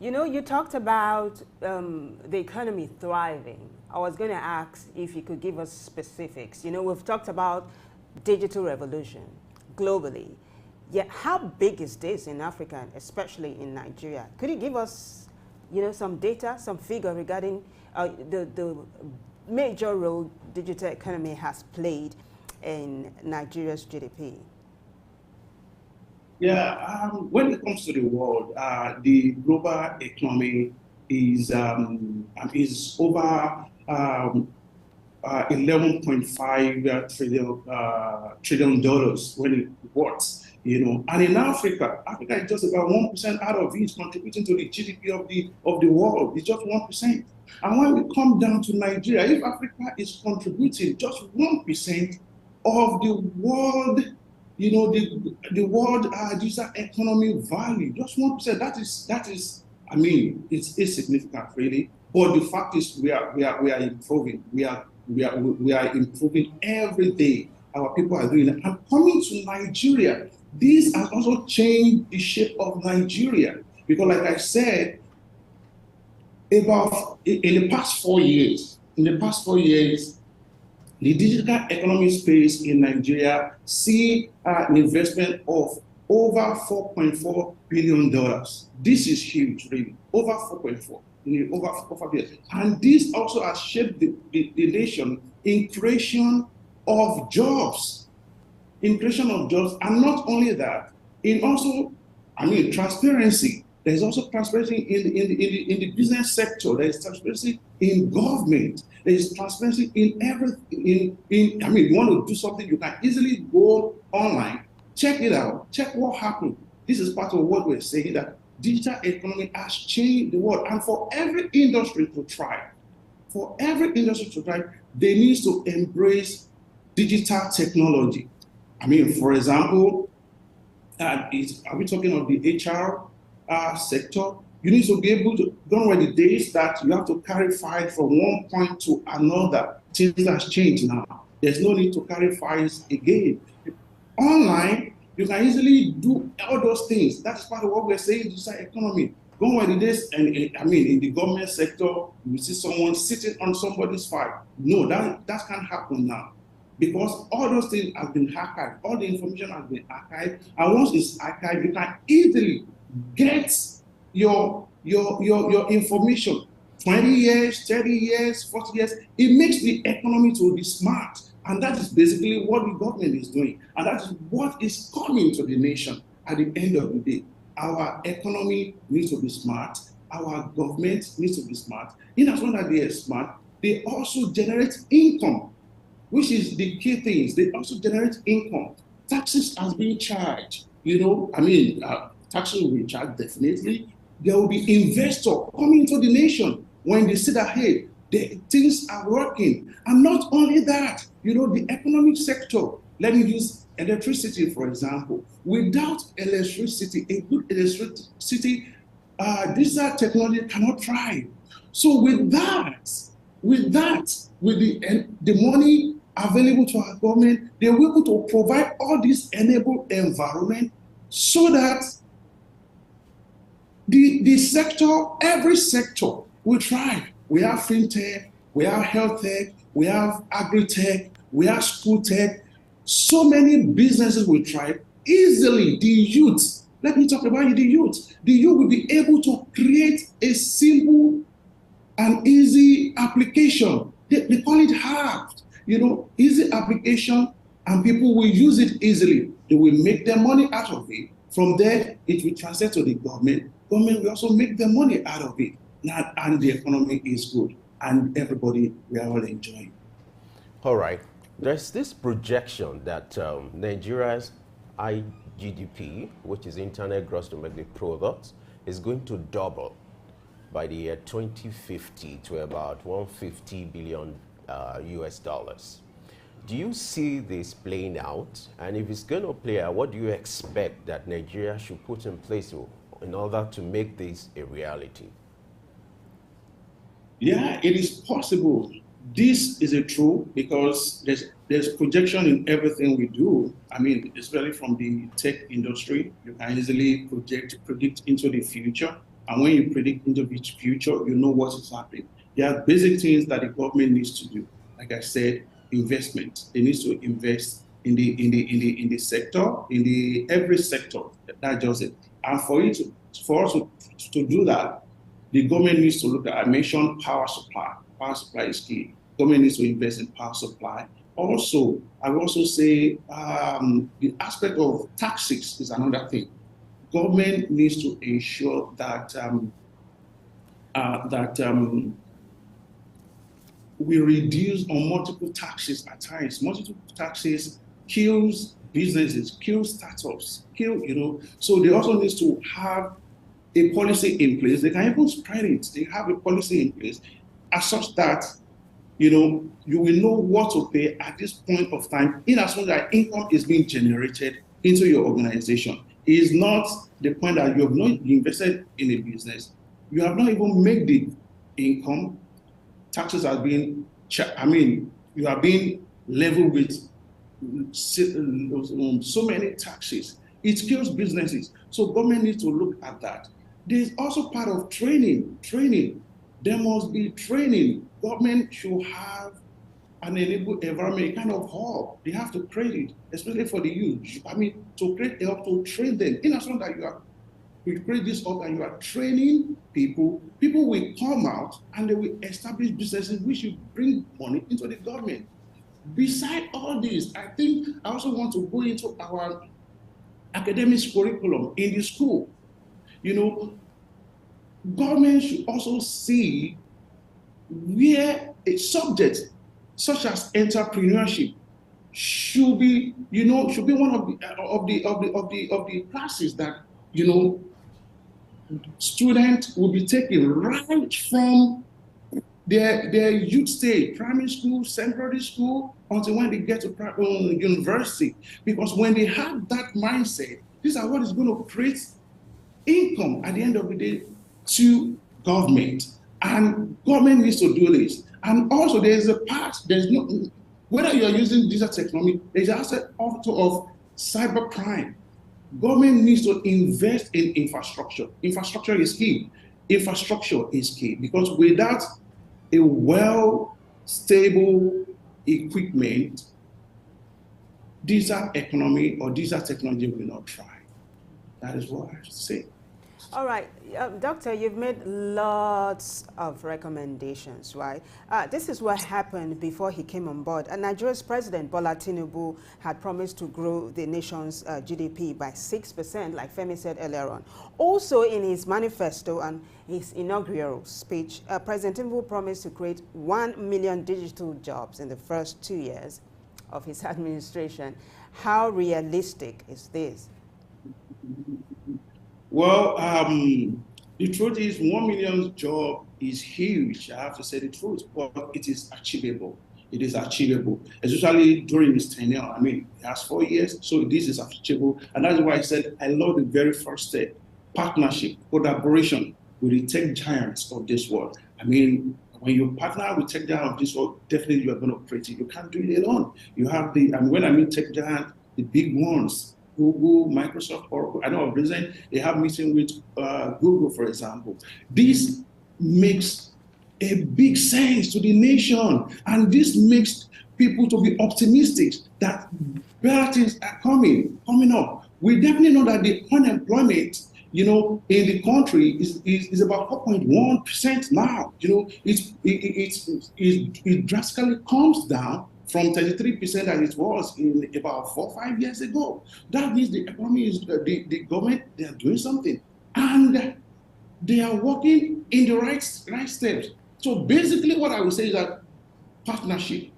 You know, you talked about the economy thriving. I was going to ask if you could give us specifics. You know, we've talked about digital revolution globally. Yet, how big is this in Africa, especially in Nigeria? Could you give us, you know, some data, some figure regarding the major role digital economy has played in Nigeria's GDP? Yeah, when it comes to the world, the global economy is over 11.5 trillion dollars when it works, you know. And in Africa is just about 1% out of it contributing to the GDP of the world. It's just 1%. And when we come down to Nigeria, if Africa is contributing just 1% of the world, you know, the world digital economy value, just 1%. That is, I mean, it's insignificant really. But the fact is, we are improving. We are improving every day. Our people are doing it. And coming to Nigeria, this has also changed the shape of Nigeria, because, like I said, in the past 4 years, the digital economy space in Nigeria see an investment of over $4.4 billion. This is huge, really. Over 4.4. Over 5 years. And this also has shaped the nation in creation of jobs. And not only that, in also, I mean, transparency. There's also transparency in the business sector. There's transparency in government. There's transparency in everything. I mean, you want to do something, you can easily go online, check it out, check what happened. This is part of what we're saying, that digital economy has changed the world. And for every industry to thrive, they need to embrace digital technology. I mean, for example, are we talking of the HR sector? You need to be able to, don't worry, the days that you have to carry files from one point to another, things has changed now. There's no need to carry files again. Online, you can easily do all those things. That's part of what we're saying, digital economy. Don't worry, this, and I mean, in the government sector, you see someone sitting on somebody's file. No, that can't happen now, because all those things have been archived. All the information has been archived, and once it's archived, you can easily get your information 20 years, 30 years, 40 years. It makes the economy to be smart. And that is basically what the government is doing. And that is what is coming to the nation at the end of the day. Our economy needs to be smart. Our government needs to be smart. In as long as they are smart, they also generate income, which is the key things. They also generate income. Taxes are being charged. You know, I mean, taxes will be charged definitely. There will be investors coming into the nation when they see that, hey, things are working. And not only that, you know, the economic sector, let me use electricity, for example. Without electricity, a good electricity, digital technology cannot thrive. So with the money available to our government, they will be able to provide all this enabled environment so that the sector, every sector will thrive. We have fintech, we have health tech, we have agri-tech, we have school tech. So many businesses will thrive easily. The youth, let me talk about the youth. The youth will be able to create a simple and easy application. They call it hard, you know, easy application, and people will use it easily. They will make their money out of it. From there, it will transfer to the government. Government will also make their money out of it. And the economy is good, and everybody, we are all enjoying. All right. There's this projection that Nigeria's IGDP, which is Internet Gross Domestic Product, is going to double by the year 2050 to about 150 billion US dollars. Do you see this playing out? And if it's going to play out, what do you expect that Nigeria should put in place in order to make this a reality? Yeah, it is possible. This is a true because there's projection in everything we do. I mean, especially from the tech industry, you can easily predict into the future. And when you predict into the future, you know what is happening. There are basic things that the government needs to do. Like I said, investment. They need to invest in the sector, every sector. That's just it. And for us to do that, the government needs to look at, I mentioned power supply. Power supply is key. Government needs to invest in power supply. Also, I will also say the aspect of taxes is another thing. Government needs to ensure that we reduce on multiple taxes at times. Multiple taxes kills businesses, kills startups, So they also need to have a policy in place. They can even spread it. They have a policy in place as such that you will know what to pay at this point of time, in as much as income is being generated into your organization. It is not the point that you have not invested in a business. You have not even made the income. Taxes are being, you are being leveled with so many taxes. It kills businesses. So government needs to look at that. There's also part of training. There must be training. Government should have an enabled environment, a kind of hub. They have to create it, especially for the youth. To create a hub to train them. In as long that you create this hub and you are training people will come out and they will establish businesses which will bring money into the government. Beside all this, I think I also want to go into our academic curriculum in the school. Government should also see where a subject such as entrepreneurship should be one of the classes that students will be taking right from their youth stage, primary school, secondary school, until when they get to university. Because when they have that mindset, these are what is going to create income at the end of the day to government. And government needs to do this. And also there's a part, whether you are using digital technology, there's aspect also of cybercrime. Government needs to invest in infrastructure. Infrastructure is key. Infrastructure is key because without a stable equipment, digital economy or digital technology will not thrive. That is what I have to say. All right, Doctor, you've made lots of recommendations, right? This is what happened before he came on board. And Nigeria's President Bola Tinubu had promised to grow the nation's GDP by 6%, like Femi said earlier on. Also, in his manifesto and his inaugural speech, President Tinubu promised to create 1 million digital jobs in the first 2 years of his administration. How realistic is this? Well, the truth is 1 million job is huge. I have to say the truth, but it is achievable. It is achievable, especially during his tenure. He has 4 years, so this is achievable. And that's why I said I love the very first step, partnership, collaboration with the tech giants of this world. When you partner with tech giants of this world, definitely you are going to create it. You can't do it alone. You have and when I mean tech giants, the big ones, Google, Microsoft, Oracle. I know recently they have meeting with Google, for example. This makes a big sense to the nation, and this makes people to be optimistic that better things are coming up. We definitely know that the unemployment, in the country is about 4.1% now. It drastically comes down from 33% that it was in about 4 or 5 years ago. That means the economy the government, they are doing something. And they are working in the right steps. So basically what I would say is that partnership,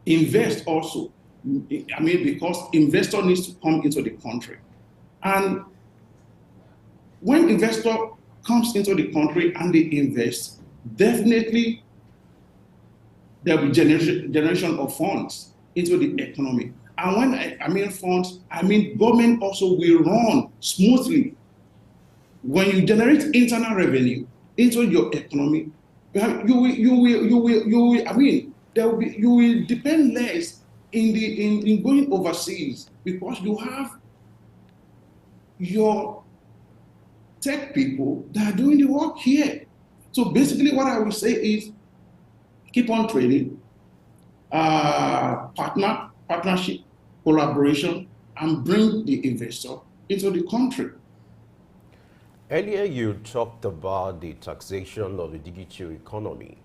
invest also. I mean, because investor needs to come into the country. And when investor comes into the country and they invest, definitely there'll be generation of funds into the economy. And when I mean funds, I mean government also will run smoothly. When you generate internal revenue into your economy, I mean, there will be, you will depend less in going overseas because you have your tech people that are doing the work here. So basically, what I will say is keep on trading, partnership, collaboration, and bring the investor into the country. Earlier, you talked about the taxation of the digital economy.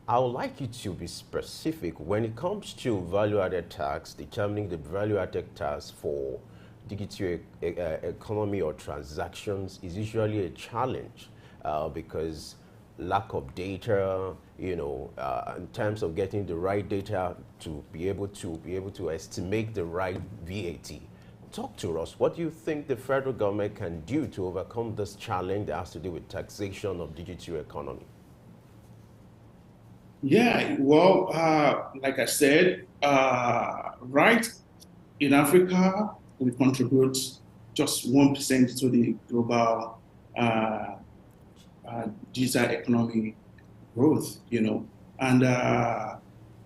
I would like you to be specific when it comes to value-added tax, determining the value-added tax for digital economy or transactions is usually a challenge because lack of data, in terms of getting the right data to be able to estimate the right VAT. Talk to us. What do you think the federal government can do to overcome this challenge that has to do with taxation of digital economy? Yeah, well, like I said, right in Africa, we contribute just 1% to the global uh, digital economy growth, And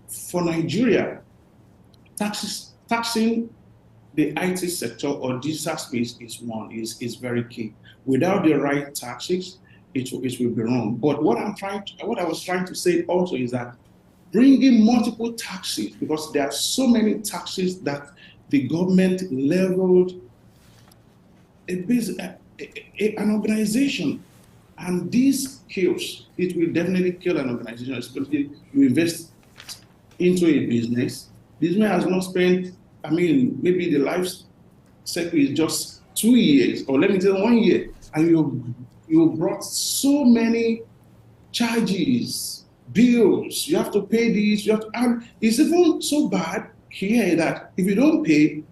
for Nigeria, taxing the IT sector or digital space is very key. Without the right taxes, it will be wrong. But what I was trying to say also is that bringing multiple taxes, because there are so many taxes that the government leveled an organization, and this kills. It will definitely kill an organization, especially you invest into a business. This man has not spent, I mean, maybe the life cycle is just 2 years, or let me tell you 1 year, and you brought so many charges, bills, you have to pay this, and it's even so bad here that if you don't pay,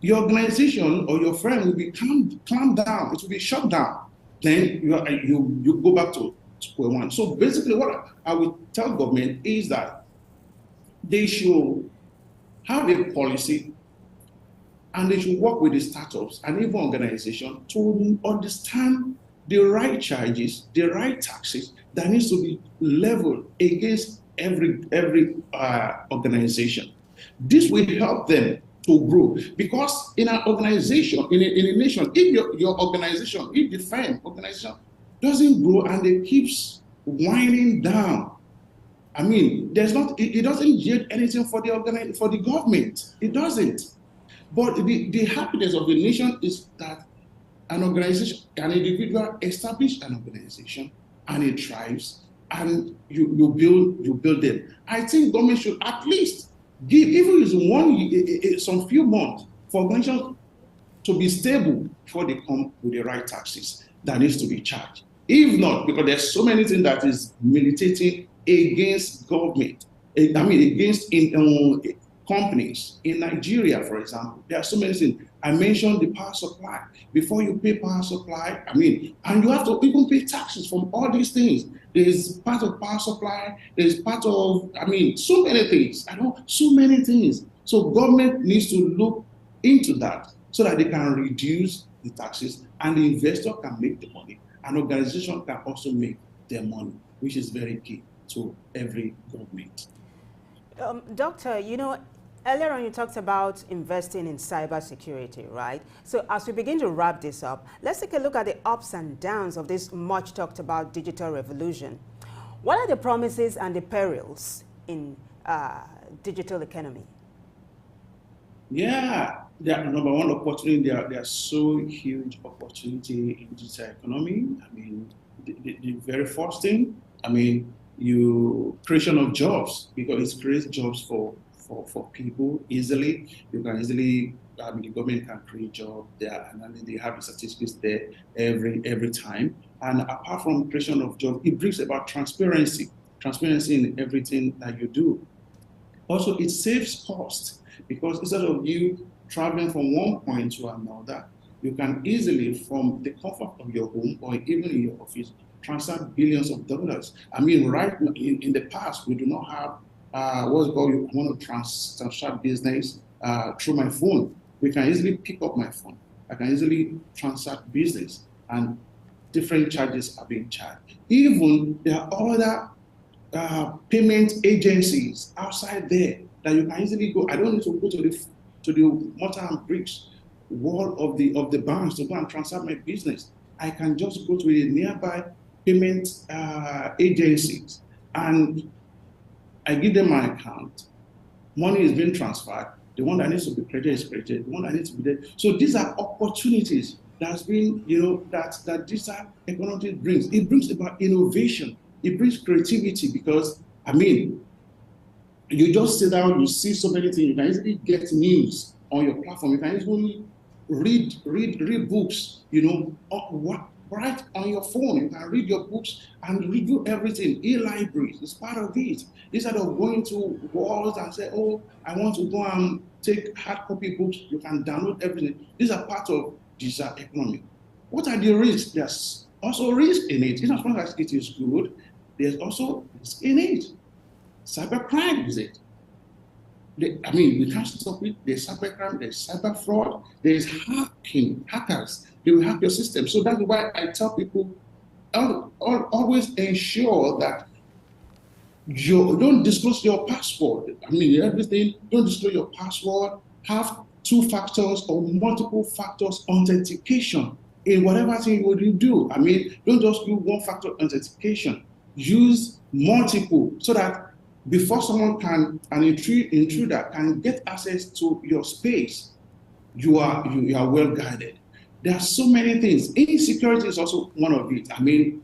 your organization or your firm will be clamped down, it will be shut down. Then you go back to square one. So basically what I would tell government is that they should have a policy and they should work with the startups and even organizations to understand the right charges, the right taxes that needs to be leveled against every organization. This will help them to grow, because in an organization, in a nation, if your organization, if the firm organization doesn't grow and it keeps winding down, I mean, it doesn't yield anything for the government. It doesn't. But the happiness of the nation is that an organization, an individual establish an organization and it thrives, and you build them. I think government should at least give, even if it's some few months, for organizations to be stable before they come with the right taxes that needs to be charged. If not, because there's so many things that is militating against government, I mean against companies. In Nigeria, for example, there are so many things. I mentioned the power supply. Before you pay power supply, I mean, and you have to even pay taxes from all these things. There's part of power supply, there's part of, I mean, so many things. So many things. So government needs to look into that so that they can reduce the taxes and the investor can make the money. An organization can also make their money, which is very key to every government. Doctor, earlier on you talked about investing in cybersecurity, right? So as we begin to wrap this up, let's take a look at the ups and downs of this much talked about digital revolution. What are the promises and the perils in digital economy? Yeah, number one opportunity, there are so huge opportunity in digital economy. I mean, the very first thing, I mean, creation of jobs, because it creates jobs for people easily. You can easily, the government can create jobs there, and they have the statistics there every time. And apart from creation of jobs, it brings about transparency in everything that you do. Also, it saves cost because instead of you traveling from one point to another, you can easily, from the comfort of your home or even in your office, transfer billions of dollars. I mean, right in the past, we do not have what's called, you want to transfer business through my phone. We can easily pick up my phone. I can easily transact business, and different charges are being charged. Even there are other payment agencies outside there that you can easily go. I don't need to go to the mortar and bricks wall of the banks to go and transfer my business. I can just go to a nearby payment agencies, and I give them my account. Money is being transferred. The one that needs to be credited is credited. The one that needs to be there. So these are opportunities that's been, that digital economy brings. It brings about innovation. It brings creativity because, I mean, you just sit down, you see so many things. You can easily get news on your platform. You can easily read books, right on your phone. You can read your books and review everything. E-libraries is part of it. Instead of going to walls and say, oh, I want to go and take hard copy books, you can download everything. These are part of digital economy. What are the risks? There's also risk in it. In as much as it is good, there's also risk in it. Cybercrime is it. We can't stop it. There's cybercrime, there's cyber fraud, there's hackers. They will hack your system. So that's why I tell people, always ensure that you don't disclose your password. Everything, don't disclose your password. Have 2 factors or multiple factors authentication in whatever thing you do. Don't just do 1-factor authentication. Use multiple so that before an intruder can get access to your space, you are well guarded. There are so many things. Insecurity is also one of it. We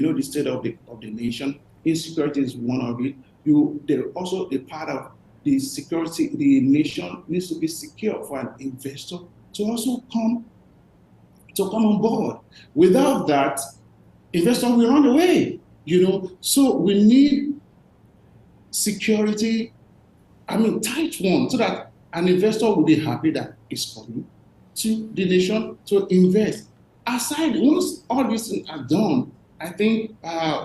know the state of the nation. Insecurity is one of it. They're also a part of the security. The nation needs to be secure for an investor to also come on board. Without that, investor will run away. So we need security, tight one, so that an investor will be happy that it's coming to the nation to invest. Once all these things are done, I think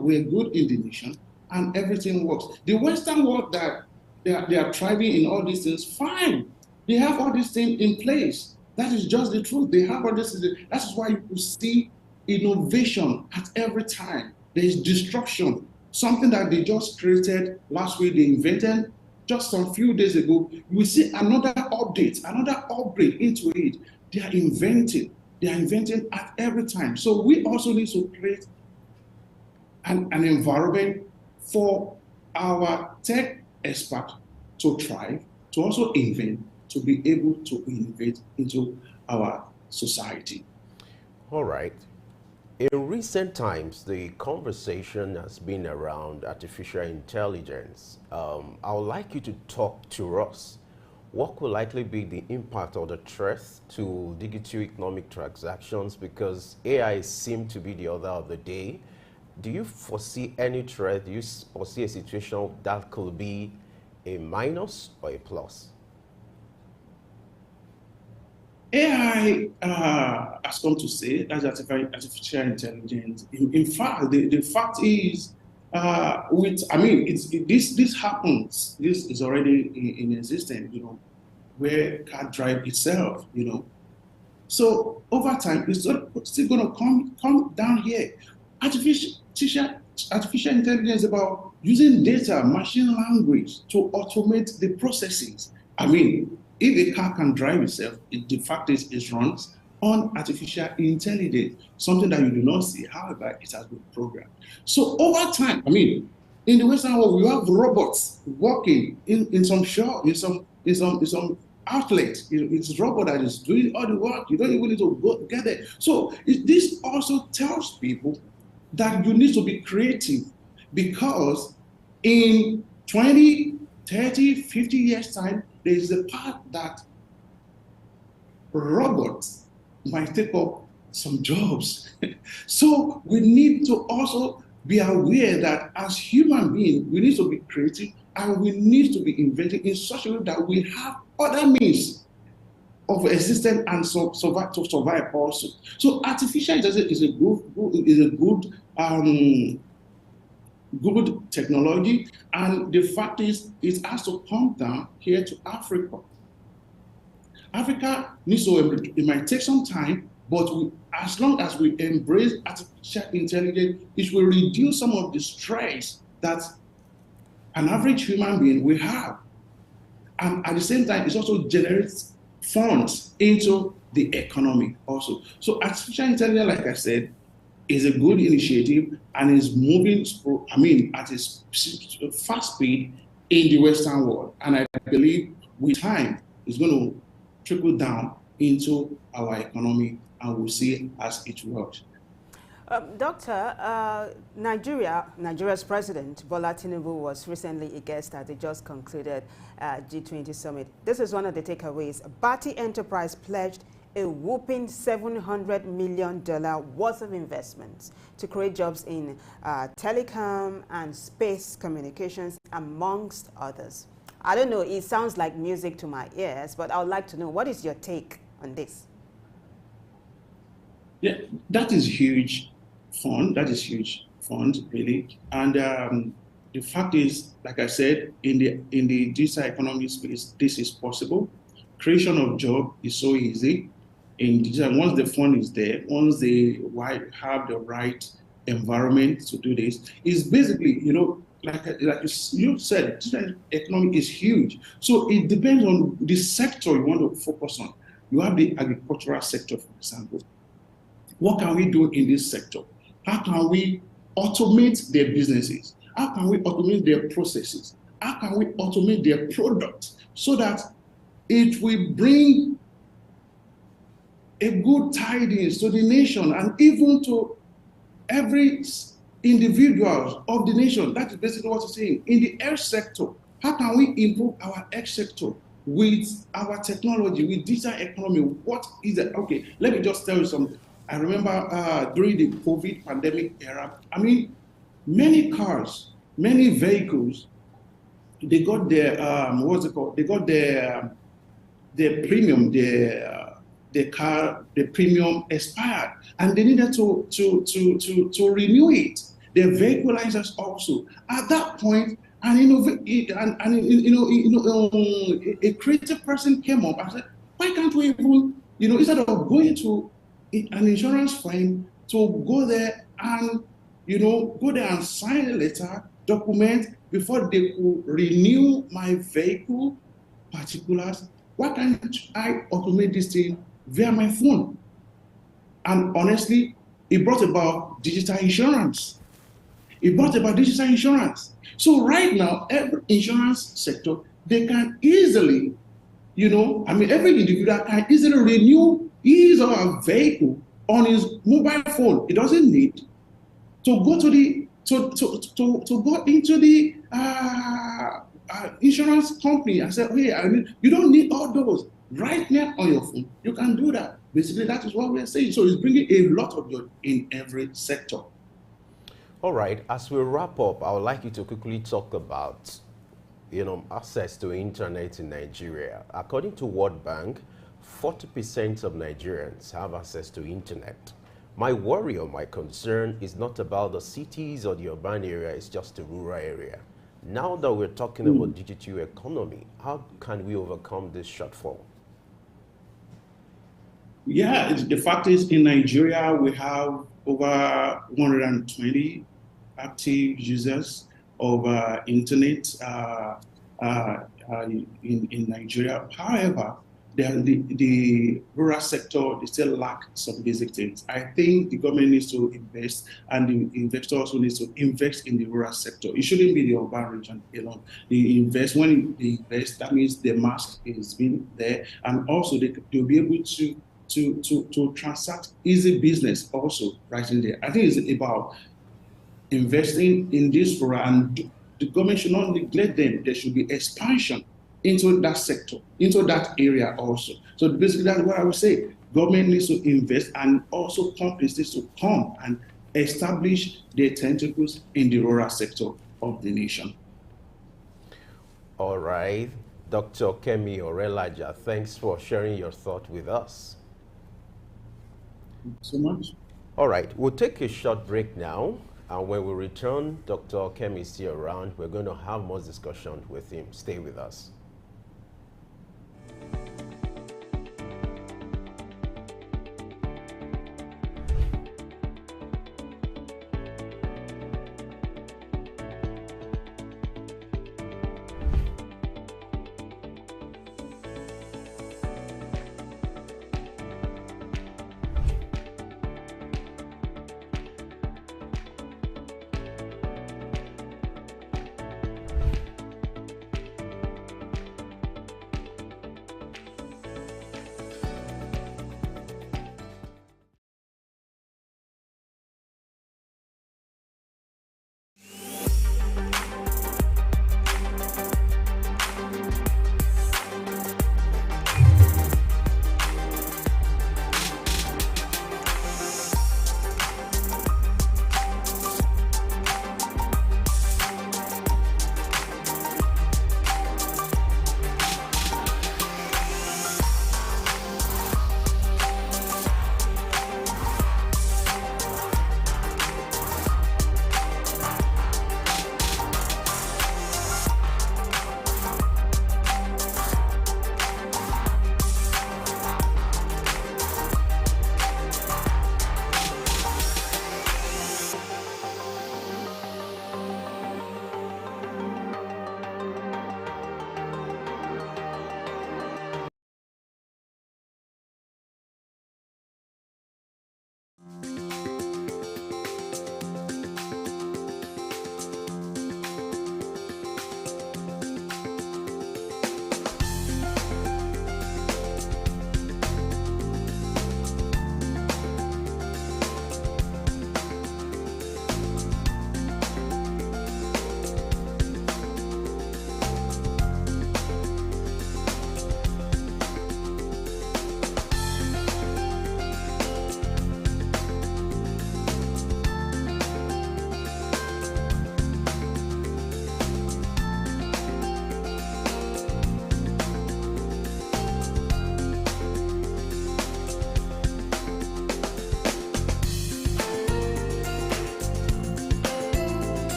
we're good in the nation and everything works. The Western world that they are thriving in all these things, fine. They have all these things in place. That is just the truth. They have all this. That's why you could see innovation at every time. There is disruption. Something that they just created last week, they invented just some few days ago. You will see another update, another upgrade into it. They are inventing at every time. So we also need to create an environment for our tech experts to thrive, to also invent, to be able to innovate into our society. All right. In recent times, the conversation has been around artificial intelligence. I would like you to talk to us. What could likely be the impact or the threat to digital economic transactions? Because AI seems to be the order of the day. Do you foresee any threat? Do you foresee a situation that could be a minus or a plus? AI has come to say that's artificial intelligence. In fact, the fact is, this happens. This is already in existence. Where car drive itself. So over time, it's still going to come down here. Artificial intelligence is about using data, machine language to automate the processes. If a car can drive itself, the fact is it runs on artificial intelligence, something that you do not see. However, it has been programmed. So over time, in the Western world, we have robots working in some shop, in some outlets. It's a robot that is doing all the work. You don't even need to go get it. So this also tells people that you need to be creative, because in 20, 30, 50 years' time, there is a part that robots might take up some jobs. So we need to also be aware that as human beings, we need to be creative And we need to be inventing in such a way that we have other means of existence and survive to survive also. So artificial intelligence is a good technology, and the fact is it has to come down here to Africa. Africa needs to, it might take some time, but as long as we embrace artificial intelligence, it will reduce some of the stress that an average human being will have. And at the same time, it also generates funds into the economy also. So artificial intelligence, like I said, is a good initiative and is moving, at a fast speed in the Western world. And I believe with time, it's going to trickle down into our economy, and we'll see as it works. Doctor, Nigeria's President Bola Tinubu was recently a guest at the just concluded G20 summit. This is one of the takeaways. Bati Enterprise pledged a whopping $700 million worth of investments to create jobs in telecom and space communications, amongst others. I don't know, it sounds like music to my ears, but I would like to know, what is your take on this? Yeah, that is huge fund. That is huge fund, really. And the fact is, like I said, in the digital economy space, this is possible. Creation of job is so easy. In digital, once the fund is there, once they have the right environment to do this, is basically, like you said, digital economy is huge. So it depends on the sector you want to focus on. You have the agricultural sector, for example. What can we do in this sector? How can we automate their businesses? How can we automate their processes? How can we automate their products so that it will bring a good tidings to the nation and even to every individual of the nation? That is basically what it's saying. In the health sector, how can we improve our health sector with our technology, with digital economy? What is it? Okay, let me just tell you something. I remember during the COVID pandemic era, many cars, many vehicles, they got their, what's it called? They got their premium, the premium expired, and they needed to renew it. Their vehiculizers also. At that point, a creative person came up and said, why can't we even, instead of going to an insurance firm to go there and sign a letter, document before they could renew my vehicle particulars, why can't I automate this thing via my phone? And honestly, it brought about digital insurance. So right now, every insurance sector, they can easily, every individual can easily renew his or her vehicle on his mobile phone. It doesn't need to go to go into the insurance company and say, hey, you don't need all those. Right now on your phone, you can do that. Basically, that is what we're saying. So it's bringing a lot of joy in every sector. All right, as we wrap up, I would like you to quickly talk about, access to internet in Nigeria. According to World Bank, 40% of Nigerians have access to internet. My worry or my concern is not about the cities or the urban area, it's just the rural area. Now that we're talking about digital economy, how can we overcome this shortfall? Yeah, the fact is, in Nigeria, we have over 120 active users of internet in Nigeria. However, the rural sector, they still lack some basic things. I think the government needs to invest, and the investor also needs to invest in the rural sector. It shouldn't be the urban region alone. When they invest, that means the mask is being there, and also they'll be able to transact easy business also right in there. I think it's about investing in this rural, and the government should not neglect them. There should be expansion into that sector, into that area also. So basically, that's what I would say. Government needs to invest, and also companies need to come and establish their tentacles in the rural sector of the nation. All right. Dr. Kemi Orelaja, thanks for sharing your thought with us. Thank you so much. All right, we'll take a short break now. And when we return, Dr. Kemi is still around. We're going to have more discussion with him. Stay with us.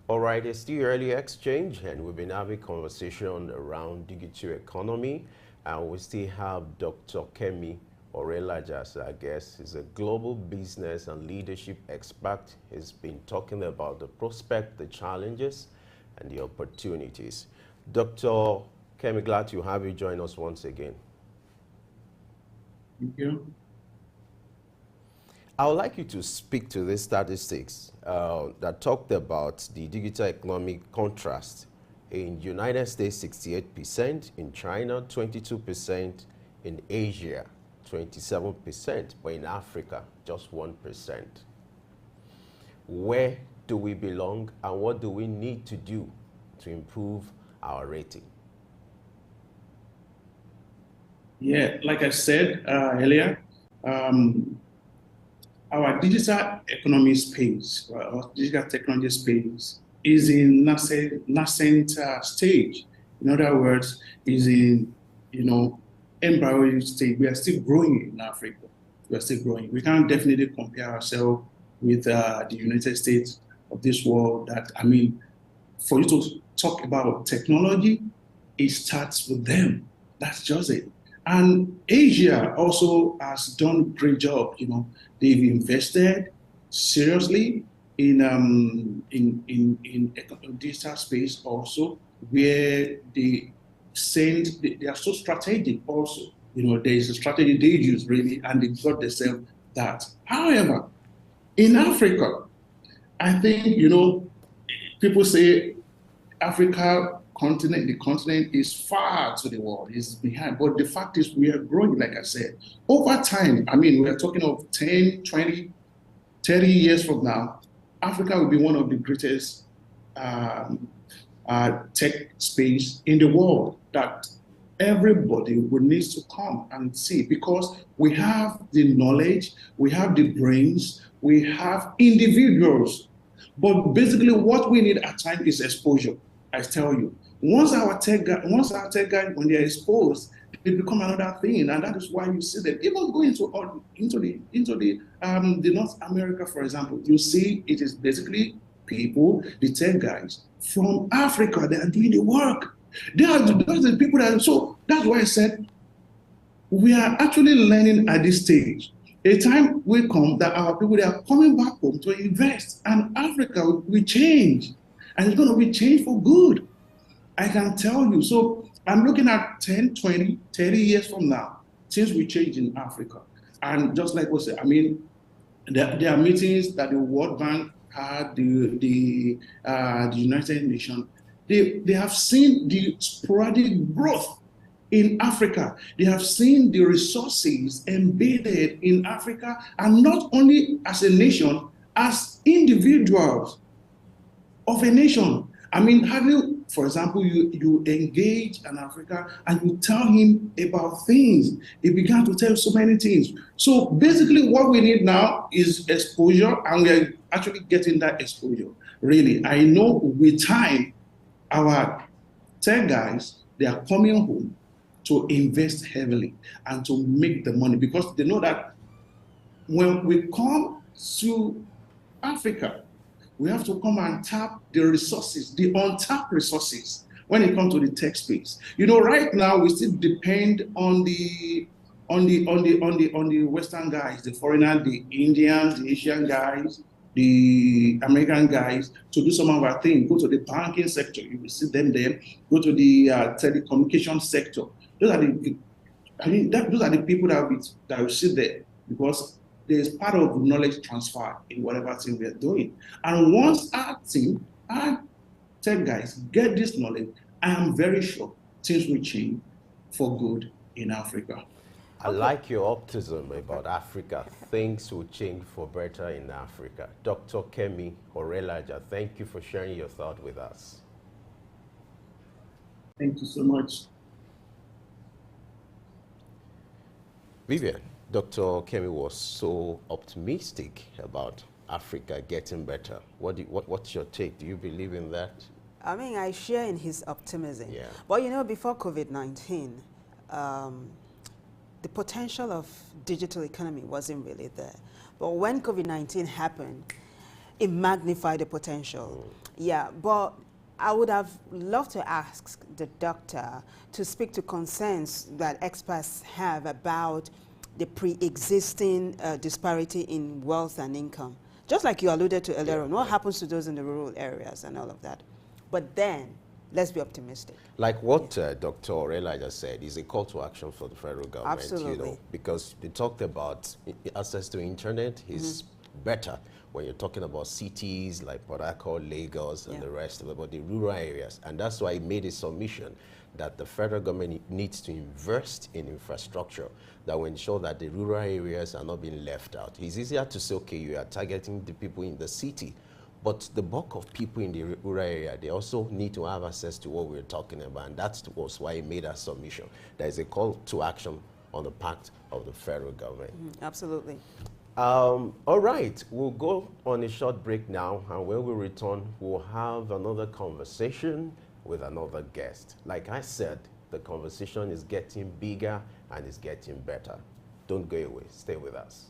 All right, it's the early exchange, and we've been having conversation around digital economy, and we still have Dr. Kemi Orelaja as our guest. He's a global business and leadership expert. He's been talking about the prospect, the challenges, and the opportunities. Dr. Kemi, glad to have you join us once again. Thank you. I would like you to speak to the statistics that talked about the digital economic contrast. In United States, 68%, in China, 22%, in Asia, 27%, but in Africa, just 1%. Where do we belong, and what do we need to do to improve our rating? Yeah, like I said earlier, our digital economy space, our digital technology space, is in nascent stage. In other words, is in embryo stage. We are still growing in Africa. We are still growing. We can't definitely compare ourselves with the United States of this world. That I mean, for you to talk about technology, it starts with them. That's just it. And Asia also has done a great job. They've invested seriously in digital space also, where they are so strategic also. There is a strategy they use really, and they got themselves that. However, in Africa, I think, people say Africa the continent is far to the world, is behind. But the fact is we are growing, like I said. Over time, I mean, we are talking of 10, 20, 30 years from now, Africa will be one of the greatest tech space in the world that everybody will need to come and see, because we have the knowledge, we have the brains, we have individuals. But basically what we need at times is exposure. I tell you, once our tech guys, when they're exposed, they become another thing, and that is why you see them even go into the North America, for example. You see, it is basically people, the tech guys from Africa, they are doing the work. Those are the people that. So that's why I said we are actually learning at this stage. A time will come that our people, they are coming back home to invest, and Africa will change. And it's going to be changed for good. I can tell you. So I'm looking at 10, 20, 30 years from now, things will change in Africa. And just like we said, I mean, there are meetings that the World Bank had, the United Nations. They have seen the sporadic growth in Africa. They have seen the resources embedded in Africa, and not only as a nation, as individuals of a nation. I mean, for example, you engage an African and you tell him about things. He began to tell you so many things. So basically what we need now is exposure, and we are actually getting that exposure. Really, I know with time, our tech guys, they are coming home to invest heavily and to make the money, because they know that when we come to Africa, we have to come and tap the resources, the untapped resources, when it comes to the tech space. Right now we still depend on the Western guys, the foreigners, the Indians, the Asian guys, the American guys, to do some of our things. Go to the banking sector, you will see them there. Go to the telecommunication sector. Those are the people that will sit there, because there's part of knowledge transfer in whatever thing we are doing. And once our tech guys get this knowledge, I am very sure things will change for good in Africa. I like your optimism about Africa. Things will change for better in Africa. Dr. Kemi Orelaja, thank you for sharing your thought with us. Thank you so much. Vivian, Dr. Kemi was so optimistic about Africa getting better. What's your take? Do you believe in that? I mean, I share in his optimism. Yeah. But before COVID-19, the potential of digital economy wasn't really there. But when COVID-19 happened, it magnified the potential. Yeah, but I would have loved to ask the doctor to speak to concerns that experts have about the pre-existing disparity in wealth and income. Just like you alluded to earlier on, what happens to those in the rural areas and all of that? But then, let's be optimistic. Like what Dr. Orelaja said is a call to action for the federal government. Absolutely. Because they talked about access to internet. He's better when you're talking about cities like Port Harcourt, Lagos, and the rest of the rural areas. And that's why he made a submission that the federal government needs to invest in infrastructure that will ensure that the rural areas are not being left out. It's easier to say, okay, you are targeting the people in the city, but the bulk of people in the rural area, they also need to have access to what we're talking about, and that was why he made a submission. There is a call to action on the part of the federal government. Absolutely. All right, we'll go on a short break now, and when we return, we'll have another conversation with another guest. Like I said, the conversation is getting bigger and it's getting better. Don't go away, stay with us.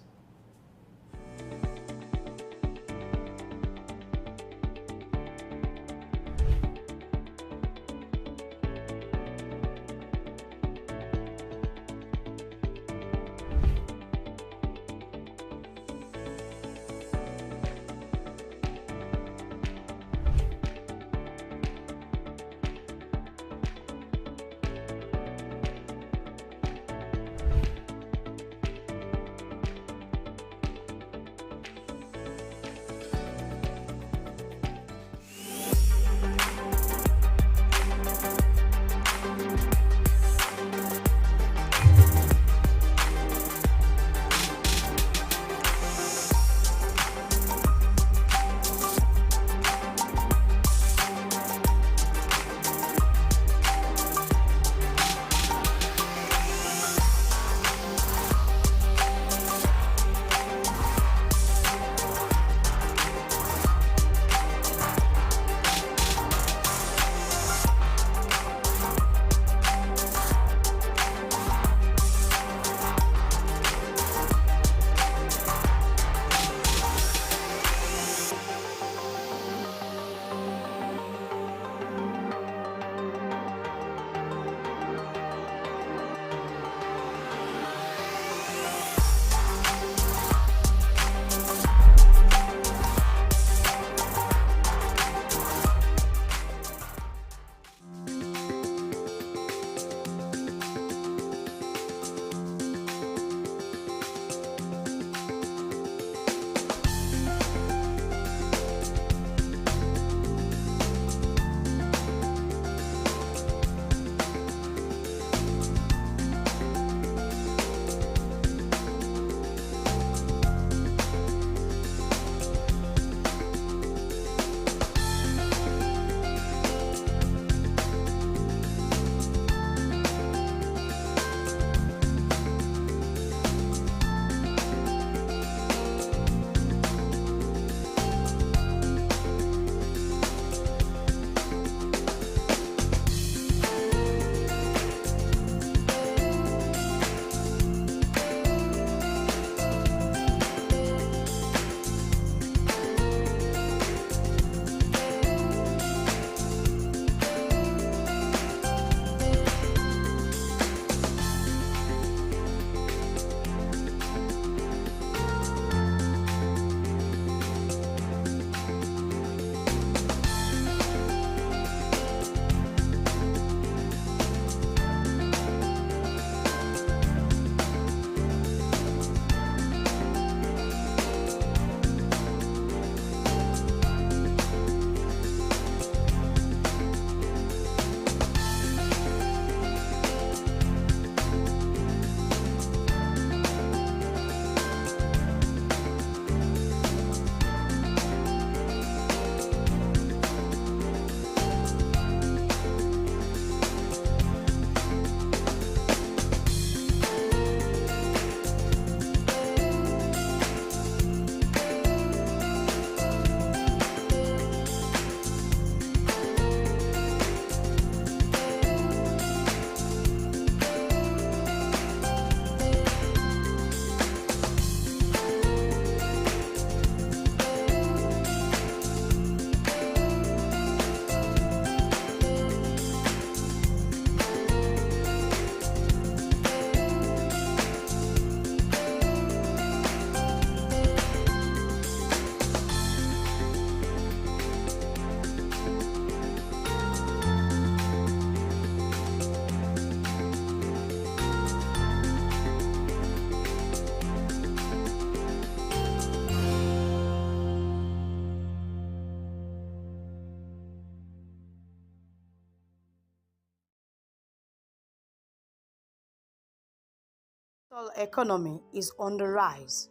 Digital economy is on the rise,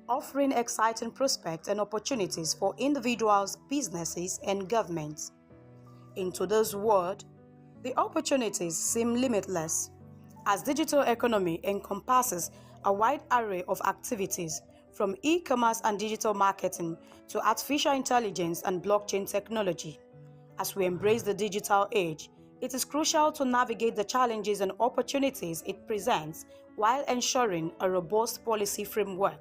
offering exciting prospects and opportunities for individuals, businesses, and governments. In today's world, the opportunities seem limitless, as digital economy encompasses a wide array of activities from e-commerce and digital marketing to artificial intelligence and blockchain technology. As we embrace the digital age, it is crucial to navigate the challenges and opportunities it presents while ensuring a robust policy framework.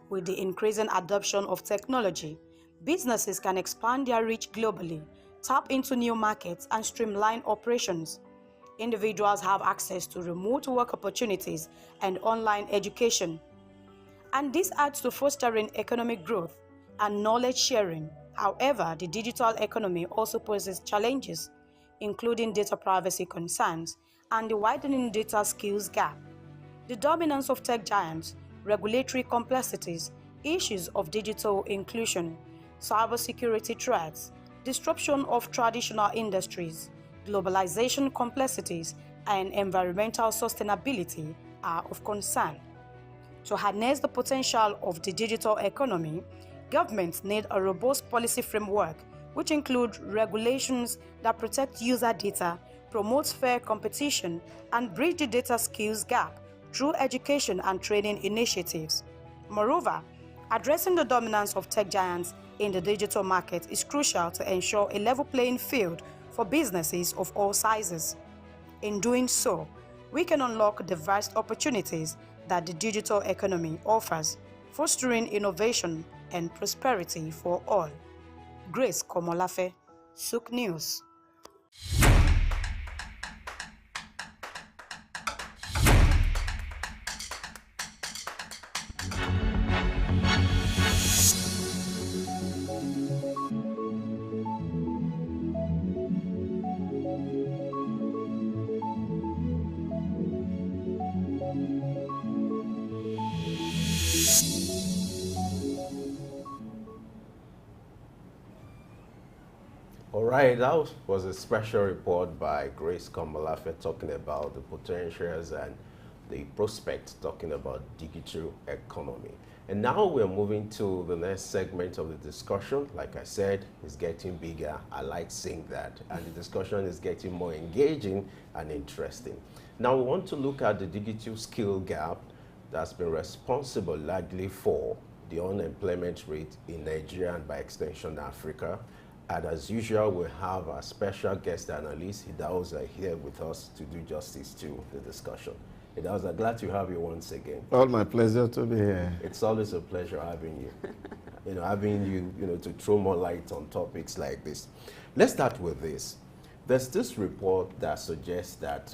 With the increasing adoption of technology, businesses can expand their reach globally, tap into new markets, and streamline operations. Individuals have access to remote work opportunities and online education, and this adds to fostering economic growth and knowledge sharing. However, the digital economy also poses challenges, including data privacy concerns and the widening data skills gap. The dominance of tech giants, regulatory complexities, issues of digital inclusion, cybersecurity threats, disruption of traditional industries, globalization complexities, and environmental sustainability are of concern. To harness the potential of the digital economy, governments need a robust policy framework which include regulations that protect user data, promote fair competition, and bridge the data skills gap through education and training initiatives. Moreover, addressing the dominance of tech giants in the digital market is crucial to ensure a level playing field for businesses of all sizes. In doing so, we can unlock the vast opportunities that the digital economy offers, fostering innovation and prosperity for all. Grace Komolafe, Souk News. All right, that was a special report by Grace Komalafe talking about the potentials and the prospects, talking about digital economy. And now we're moving to the next segment of the discussion. Like I said, it's getting bigger. I like seeing that. And the discussion is getting more engaging and interesting. Now we want to look at the digital skill gap that's been responsible largely for the unemployment rate in Nigeria and by extension Africa. And as usual, we have our special guest analyst, Idauza, here with us to do justice to the discussion. Idauza, glad to have you once again. All my pleasure to be here. It's always a pleasure having you. Having you, to throw more light on topics like this. Let's start with this. There's this report that suggests that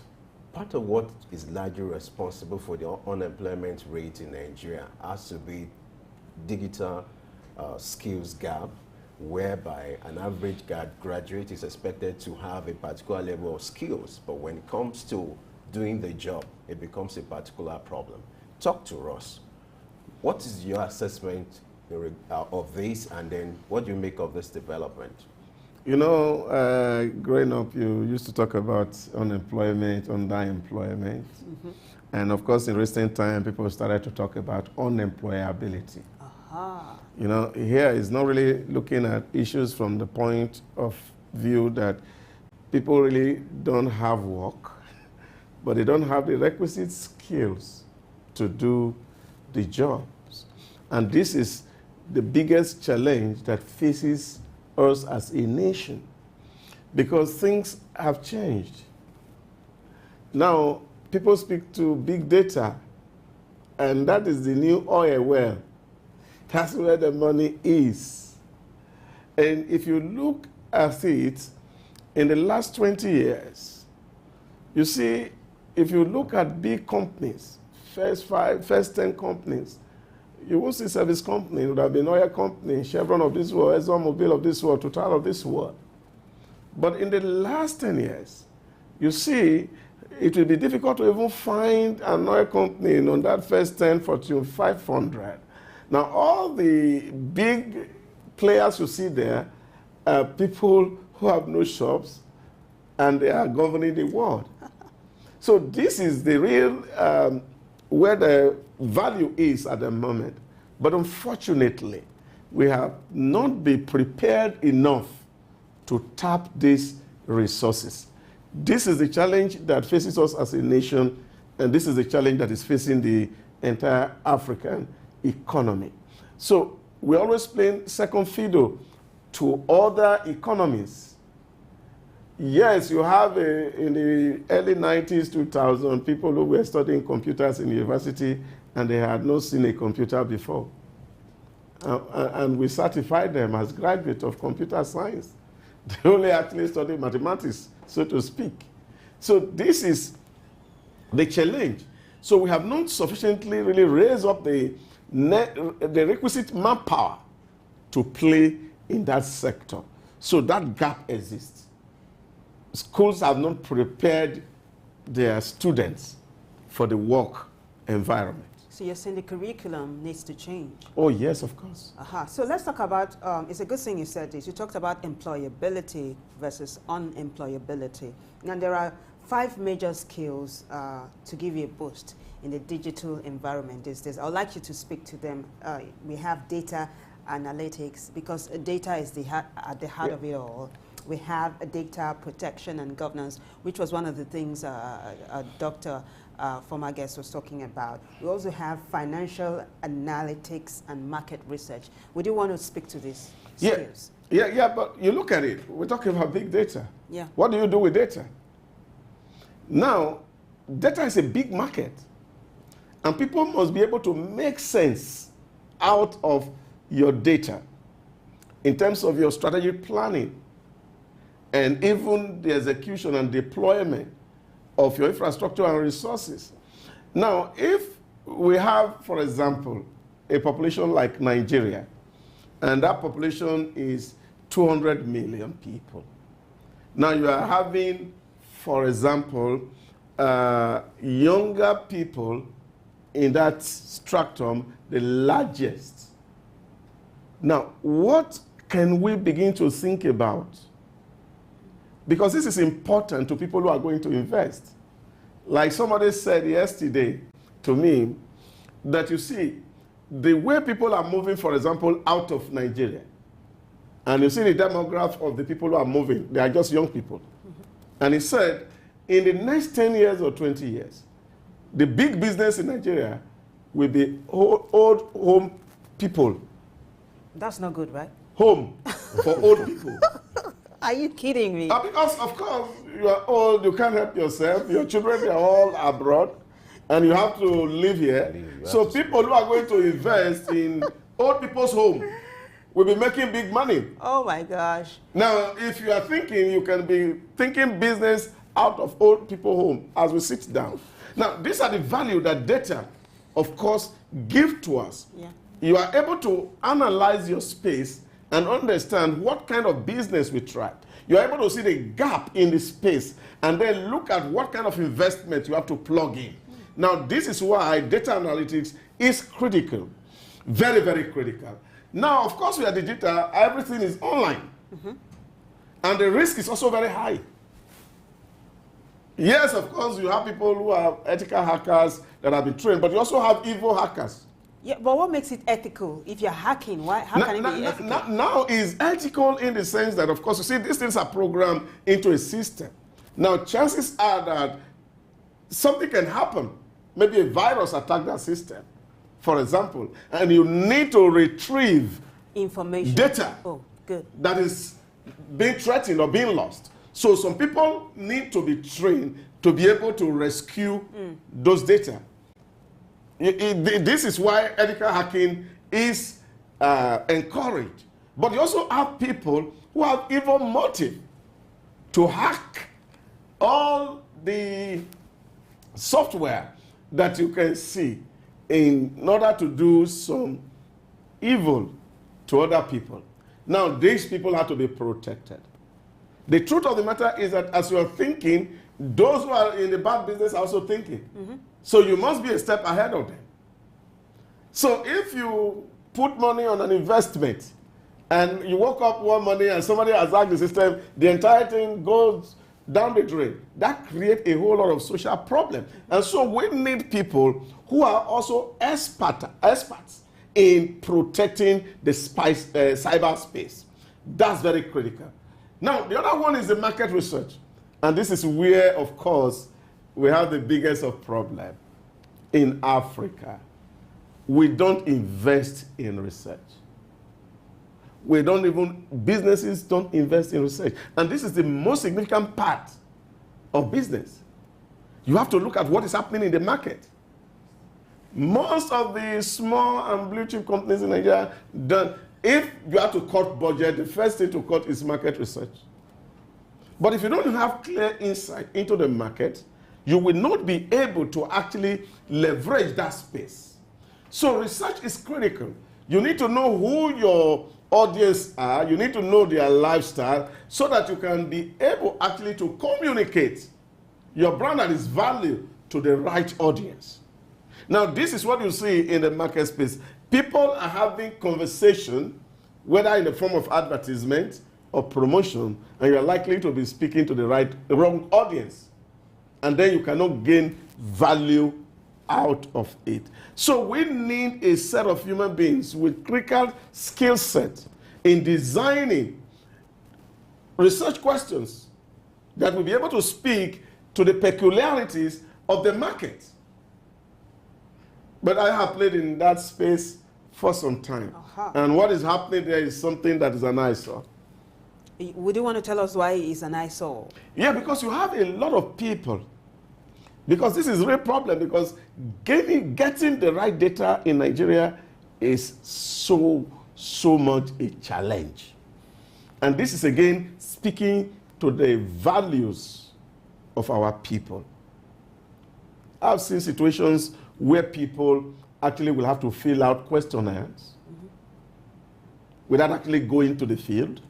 part of what is largely responsible for the unemployment rate in Nigeria has to be digital skills gap, whereby an average graduate is expected to have a particular level of skills, but when it comes to doing the job, it becomes a particular problem. Talk to us. What is your assessment of this, and then what do you make of this development? Growing up, you used to talk about unemployment, underemployment. Mm-hmm. And of course, in recent time, people started to talk about unemployability. Here is not really looking at issues from the point of view that people really don't have work, but they don't have the requisite skills to do the jobs. And this is the biggest challenge that faces us as a nation, because things have changed. Now, people speak to big data, and that is the new oil well. That's where the money is. And if you look at it, in the last 20 years, you see, if you look at big companies, first 10 companies, you will see service companies. It would have been oil company, Chevron of this world, ExxonMobil of this world, Total of this world. But in the last 10 years, you see, it will be difficult to even find an oil company on that first 10 Fortune 500. Now, all the big players you see there are people who have no shops, and they are governing the world. So this is the real where the value is at the moment. But unfortunately, we have not been prepared enough to tap these resources. This is the challenge that faces us as a nation, and this is the challenge that is facing the entire African economy. So we're always playing second fiddle to other economies. Yes, you have in the early 90s, 2000, people who were studying computers in university and they had not seen a computer before. And we certified them as graduates of computer science. They only actually studied mathematics, so to speak. So this is the challenge. So we have not sufficiently really raised up the requisite manpower to play in that sector. So that gap exists. Schools have not prepared their students for the work environment. So you're saying the curriculum needs to change? Oh, yes, of course. So let's talk about, it's a good thing you said this. You talked about employability versus unemployability. Now, there are 5 major skills to give you a boost in the digital environment these days. I would like you to speak to them. We have data analytics, because data is at the heart of it all. We have data protection and governance, which was one of the things Dr. Former guest was talking about. We also have financial analytics and market research. Would you want to speak to these skills? Yeah, but you look at it. We're talking about big data. Yeah. What do you do with data? Now, data is a big market, and people must be able to make sense out of your data in terms of your strategic planning and even the execution and deployment of your infrastructure and resources. Now, if we have, for example, a population like Nigeria, and that population is 200 million people. Now you are having, for example, younger people in that stratum, the largest. Now, what can we begin to think about? Because this is important to people who are going to invest. Like somebody said yesterday to me, that you see, the way people are moving, for example, out of Nigeria, and you see the demographic of the people who are moving, they are just young people. And he said, in the next 10 years or 20 years, the big business in Nigeria will be old home people. That's not good, right? Home for old people. Are you kidding me? Because, of course, you are old, you can't help yourself, your children are all abroad, and you have to live here. So people who are going to invest in old people's home will be making big money. Oh my gosh. Now, if you are thinking, you can be thinking business out of old people's home as we sit down. Now, these are the value that data, of course, give to us. Yeah. You are able to analyze your space and understand what kind of business we track. You are able to see the gap in the space and then look at what kind of investment you have to plug in. Now, this is why data analytics is critical, very, very critical. Now, of course, we are digital, everything is online. And the risk is also very high. Yes, of course, you have people who are ethical hackers that have been trained, but you also have evil hackers. Yeah, but what makes it ethical? If you're hacking, how can it be ethical? Now is ethical in the sense that, of course, you see, these things are programmed into a system. Now, chances are that something can happen. Maybe a virus attack that system, for example, and you need to retrieve information, data that is being threatened or being lost. So some people need to be trained to be able to rescue those data. This is why ethical hacking is encouraged. But you also have people who have evil motive to hack all the software that you can see in order to do some evil to other people. Now, these people have to be protected. The truth of the matter is that as you are thinking, those who are in the bad business are also thinking. So you must be a step ahead of them. So if you put money on an investment and you woke up one morning and somebody has hacked the system, the entire thing goes down the drain. That creates a whole lot of social problem. And so we need people who are also experts in protecting the cyberspace. That's very critical. Now, the other one is the market research. And this is where, of course, we have the biggest of problem. In Africa, we don't invest in research. Businesses don't invest in research. And this is the most significant part of business. You have to look at what is happening in the market. Most of the small and blue chip companies in Nigeria, if you have to cut budget, the first thing to cut is market research. But if you don't have clear insight into the market, you will not be able to actually leverage that space. So research is critical. You need to know who your audience are. You need to know their lifestyle so that you can be able actually to communicate your brand and its value to the right audience. Now, this is what you see in the market space. People are having conversation, whether in the form of advertisement or promotion, and you're likely to be speaking to the wrong audience. And then you cannot gain value out of it. So we need a set of human beings with critical skill set in designing research questions that will be able to speak to the peculiarities of the market. But I have played in that space for some time. And what is happening there is something that is an eyesore. Would you want to tell us why it's an eyesore? Yeah, because you have a lot of people. Because this is a real problem, because getting the right data in Nigeria is so much a challenge. And this is again speaking to the values of our people. I've seen situations where people actually will have to fill out questionnaires without actually going to the field,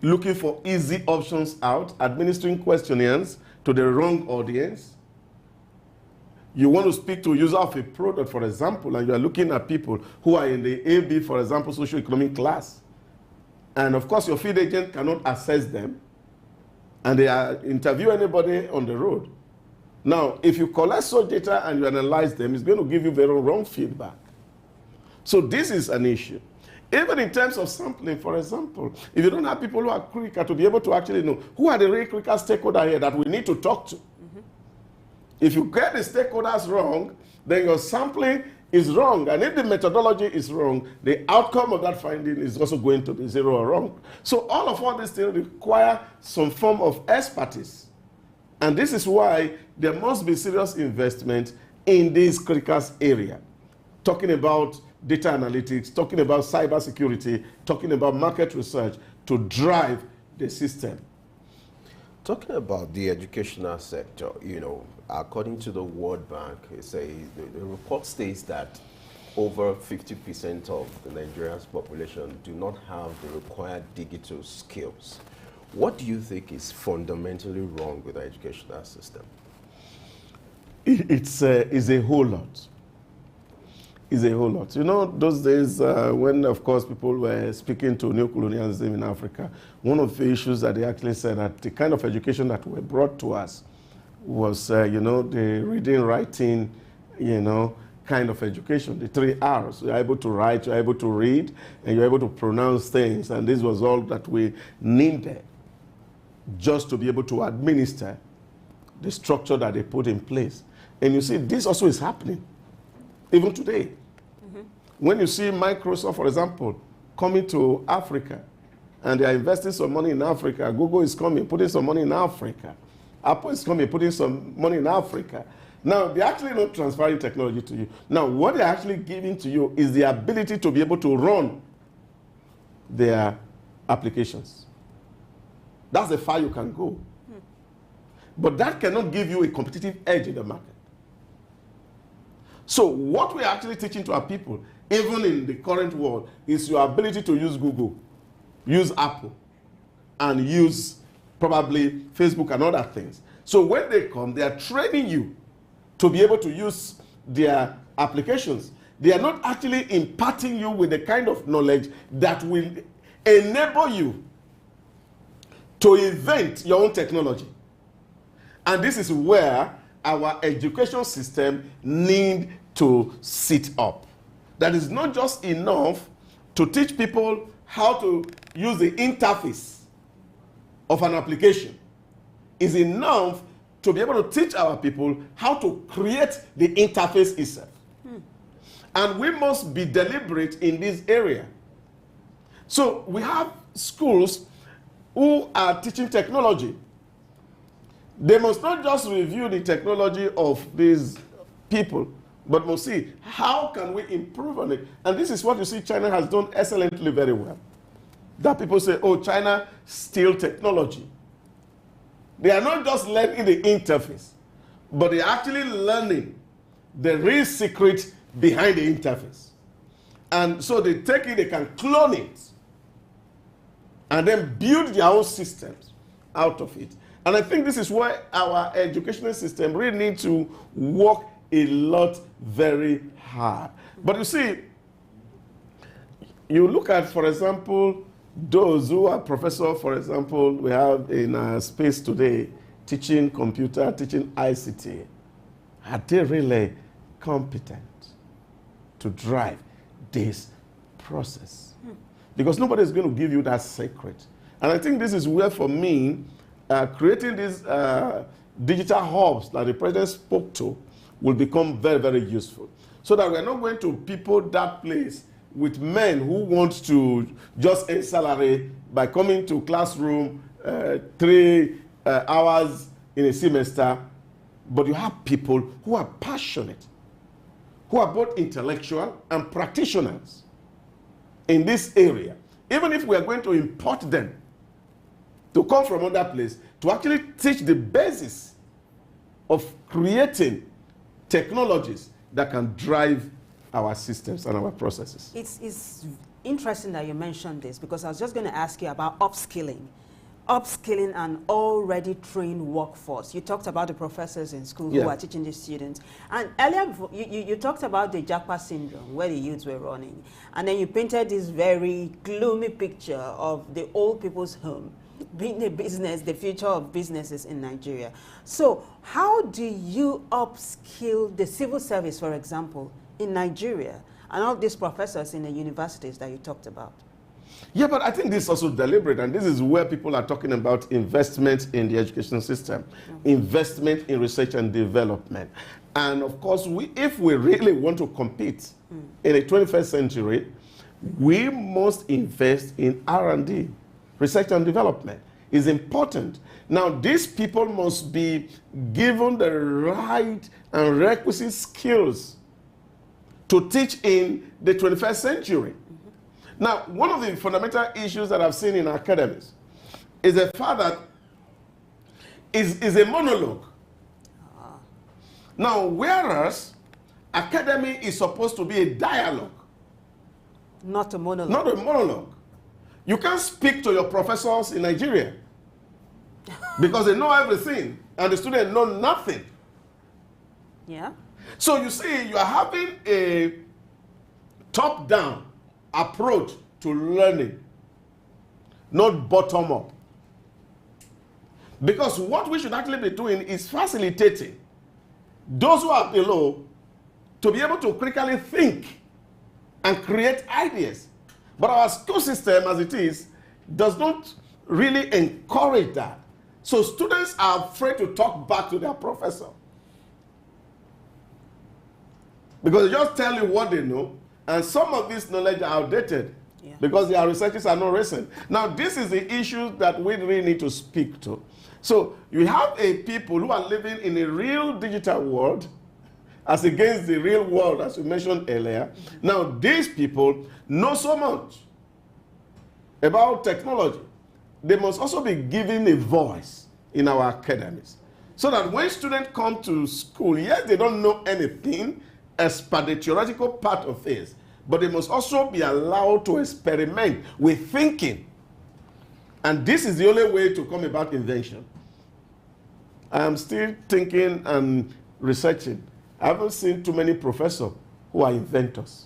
looking for easy options out, administering questionnaires to the wrong audience. You want to speak to a user of a product, for example, and you are looking at people who are in the AB, for example, socioeconomic class. And of course, your field agent cannot assess them, and they are interview anybody on the road. Now, if you collect such data and you analyze them, it's going to give you very wrong feedback. So this is an issue. Even in terms of sampling, for example, if you don't have people who are critical to be able to actually know who are the real critical stakeholders here that we need to talk to. If you get the stakeholders wrong, then your sampling is wrong. And if the methodology is wrong, the outcome of that finding is also going to be zero or wrong. So all these things require some form of expertise. And this is why there must be serious investment in this critical area. Talking about data analytics, talking about cybersecurity, talking about market research to drive the system. Talking about the educational sector, according to the World Bank, the report states that over 50% of the Nigerian population do not have the required digital skills. What do you think is fundamentally wrong with the educational system? It's a whole lot. It's a whole lot. Those days when, of course, people were speaking to neocolonialism in Africa, one of the issues that they actually said that the kind of education that were brought to us was, the reading, writing, kind of education, the 3 R's. You're able to write, you're able to read, and you're able to pronounce things. And this was all that we needed just to be able to administer the structure that they put in place. And you see, this also is happening. Even today, when you see Microsoft, for example, coming to Africa, and they are investing some money in Africa, Google is coming, putting some money in Africa, Apple is coming, putting some money in Africa. Now, they're actually not transferring technology to you. Now, what they're actually giving to you is the ability to be able to run their applications. That's the far you can go. But that cannot give you a competitive edge in the market. So what we're actually teaching to our people, even in the current world, is your ability to use Google, use Apple, and use probably Facebook and other things. So when they come, they are training you to be able to use their applications. They are not actually imparting you with the kind of knowledge that will enable you to invent your own technology. And this is where our education system need to sit up. That is not just enough to teach people how to use the interface of an application. It's enough to be able to teach our people how to create the interface itself. And we must be deliberate in this area. So we have schools who are teaching technology. They must not just review the technology of these people, but must see how can we improve on it. And this is what you see China has done excellently very well. That people say, oh, China steal technology. They are not just learning the interface, but they are actually learning the real secret behind the interface. And so they take it, they can clone it, and then build their own systems out of it. And I think this is why our educational system really needs to work a lot very hard. But you see, you look at, for example, those who are professors, for example, we have in our space today, teaching computer, teaching ICT. Are they really competent to drive this process? Because nobody is going to give you that secret. And I think this is where, for me, creating these digital hubs that the president spoke to will become very, very useful. So that we're not going to people that place with men who want to just earn salary by coming to classroom 3 hours in a semester, but you have people who are passionate, who are both intellectual and practitioners in this area. Even if we are going to import them to come from another place, to actually teach the basis of creating technologies that can drive our systems and our processes. It's interesting that you mentioned this, because I was just going to ask you about upskilling an already trained workforce. You talked about the professors in school who are teaching the students. And earlier, you talked about the Japa syndrome, where the youths were running. And then you painted this very gloomy picture of the old people's home being a business, the future of businesses in Nigeria. So how do you upskill the civil service, for example, in Nigeria, and all these professors in the universities that you talked about? Yeah, but I think this is also deliberate, and this is where people are talking about investment in the education system, investment in research and development. And of course, if we really want to compete in the 21st century, we must invest in R&D, research and development. Is important. Now, these people must be given the right and requisite skills to teach in the 21st century. Now, one of the fundamental issues that I've seen in academies is the fact that is a monologue. Now, whereas academy is supposed to be a dialogue. Not a monologue. Not a monologue. You can't speak to your professors in Nigeria because they know everything and the students know nothing. Yeah. So you see, you are having a top-down approach to learning, not bottom-up. Because what we should actually be doing is facilitating those who are below to be able to critically think and create ideas. But our school system, as it is, does not really encourage that. So students are afraid to talk back to their professor. Because they just tell you what they know, and some of this knowledge are outdated because their researches are not recent. Now, this is the issue that we really need to speak to. So you have a people who are living in a real digital world as against the real world, as you mentioned earlier. Now, these people know so much about technology. They must also be given a voice in our academies. So that when students come to school, yes, they don't know anything as per the theoretical part of things, but they must also be allowed to experiment with thinking. And this is the only way to come about invention. I am still thinking and researching. I haven't seen too many professors who are inventors.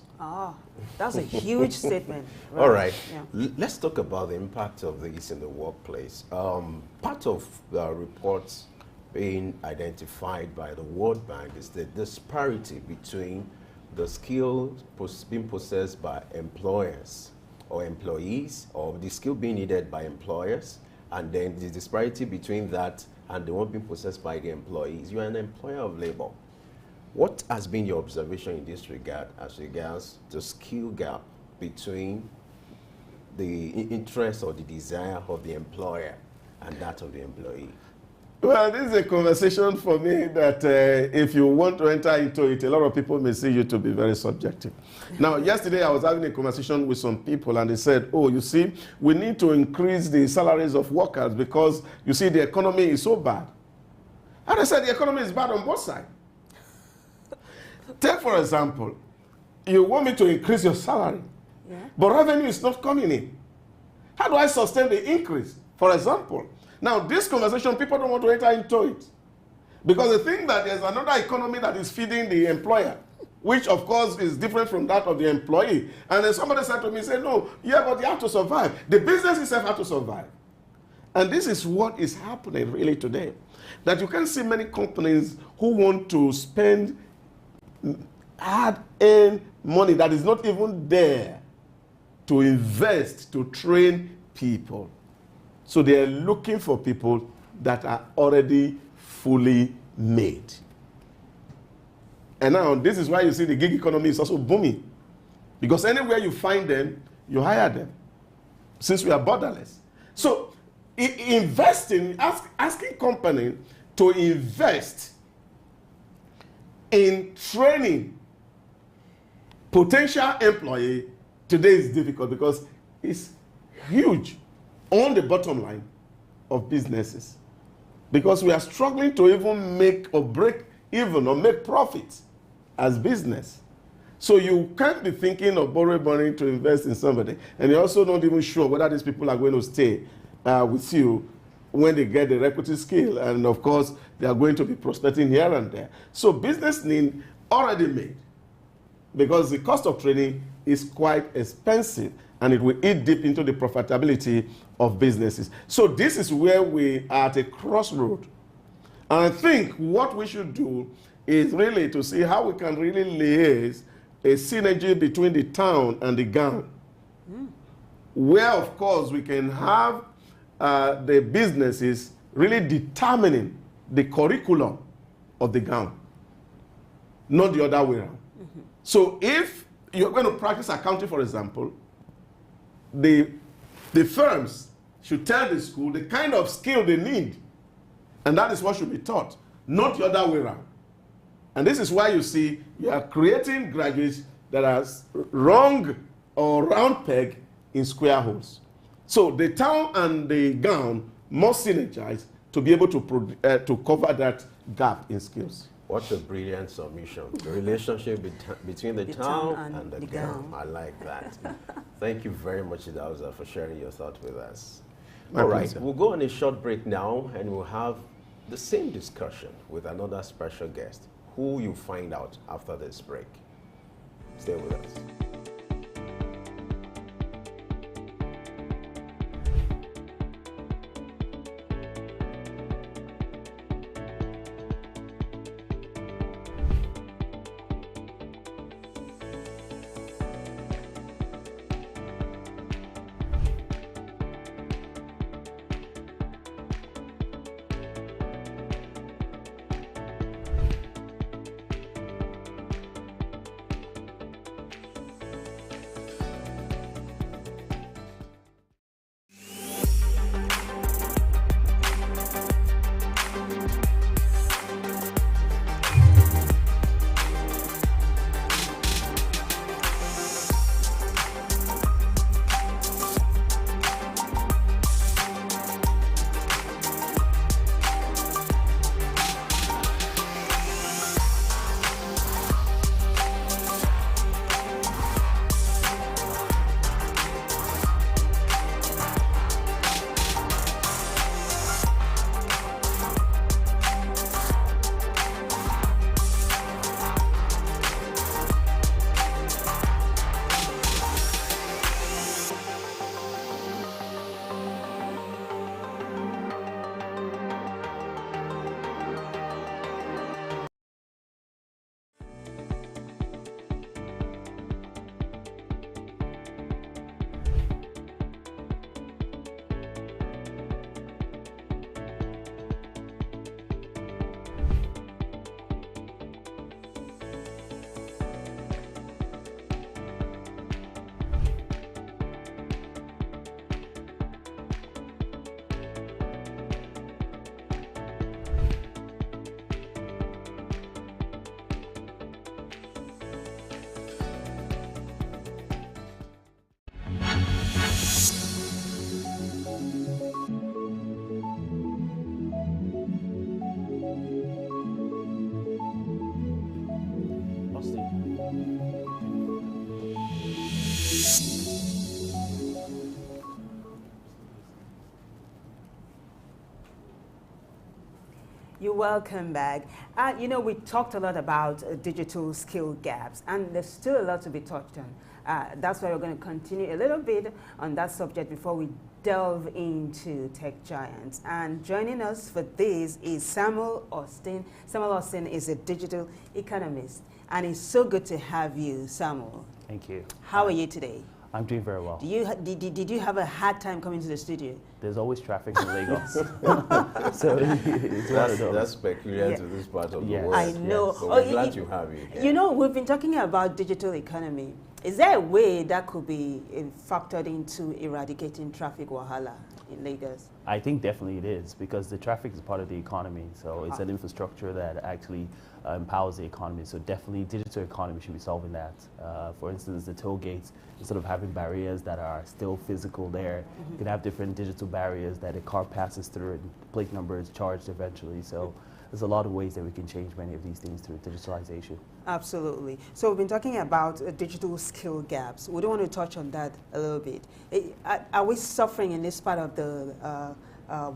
That's a huge statement. All right. Yeah. Let's talk about the impact of this in the workplace. Part of the reports being identified by the World Bank is the disparity between the skills being possessed by employers or employees, or the skill being needed by employers, and then the disparity between that and the one being possessed by the employees. You are an employer of labor. What has been your observation in this regard as regards the skill gap between the interest or the desire of the employer and that of the employee? Well, this is a conversation for me that if you want to enter into it, a lot of people may see you to be very subjective. Now, yesterday I was having a conversation with some people and they said, oh, you see, we need to increase the salaries of workers because, you see, the economy is so bad. And I said, the economy is bad on both sides. Take, for example, you want me to increase your salary, but revenue is not coming in. How do I sustain the increase, for example? Now, this conversation, people don't want to enter into it. Because they think that there's another economy that is feeding the employer, which, of course, is different from that of the employee. And then somebody said to me, say, no, yeah, but you have to survive. The business itself has to survive. And this is what is happening really today. That you can see many companies who want to spend hard-earned money that is not even there to invest, to train people. So they are looking for people that are already fully made. And now this is why you see the gig economy is also booming. Because anywhere you find them, you hire them. Since we are borderless. So investing, asking companies to invest in training potential employee today is difficult because it's huge on the bottom line of businesses. Because we are struggling to even make or break even or make profits as business. So you can't be thinking of borrowing money to invest in somebody, and you're also not even sure whether these people are going to stay with you when they get the requisite skill. And of course, they are going to be prospecting here and there. So business need already made, because the cost of training is quite expensive and it will eat deep into the profitability of businesses. So this is where we are at a crossroad. And I think what we should do is really to see how we can really liaise a synergy between the town and the gown. Where, of course, we can have the businesses really determining the curriculum of the gown, not the other way around. So if you're going to practice accounting, for example, the firms should tell the school the kind of skill they need, and that is what should be taught, not the other way around. And this is why you see you are creating graduates that are wrong or round peg in square holes. So the town and the gown must synergize to be able to cover that gap in skills. What a brilliant submission. The relationship between the town and the gown. I like that. Thank you very much, Idauza, for sharing your thoughts with us. My All right, pleasure. we'll go on a short break now, and we'll have the same discussion with another special guest, who you find out after this break. Stay with us. You're welcome back. You know, we talked a lot about digital skill gaps, and there's still a lot to be touched on. That's why we're going to continue a little bit on that subject before we delve into tech giants. And joining us for this is Samuel Austin. Samuel Austin is a digital economist, and it's so good to have you, Samuel. Thank you. How are you today? I'm doing very well. Did you have a hard time coming to the studio? There's always traffic in Lagos. So it's one of those. That's peculiar to this part of the world. I know. Yes. So we're glad you have you here. You know, we've been talking about digital economy. Is there a way that could be factored into eradicating traffic wahala in Lagos? I think definitely it is, because the traffic is part of the economy. So it's an infrastructure that actually empowers the economy. So definitely digital economy should be solving that. For instance, the toll gates, instead of having barriers that are still physical there, you can have different digital barriers that a car passes through and the plate number is charged eventually. So there's a lot of ways that we can change many of these things through digitalization. Absolutely. So we've been talking about digital skill gaps. We don't want to touch on that a little bit. Are we suffering in this part of the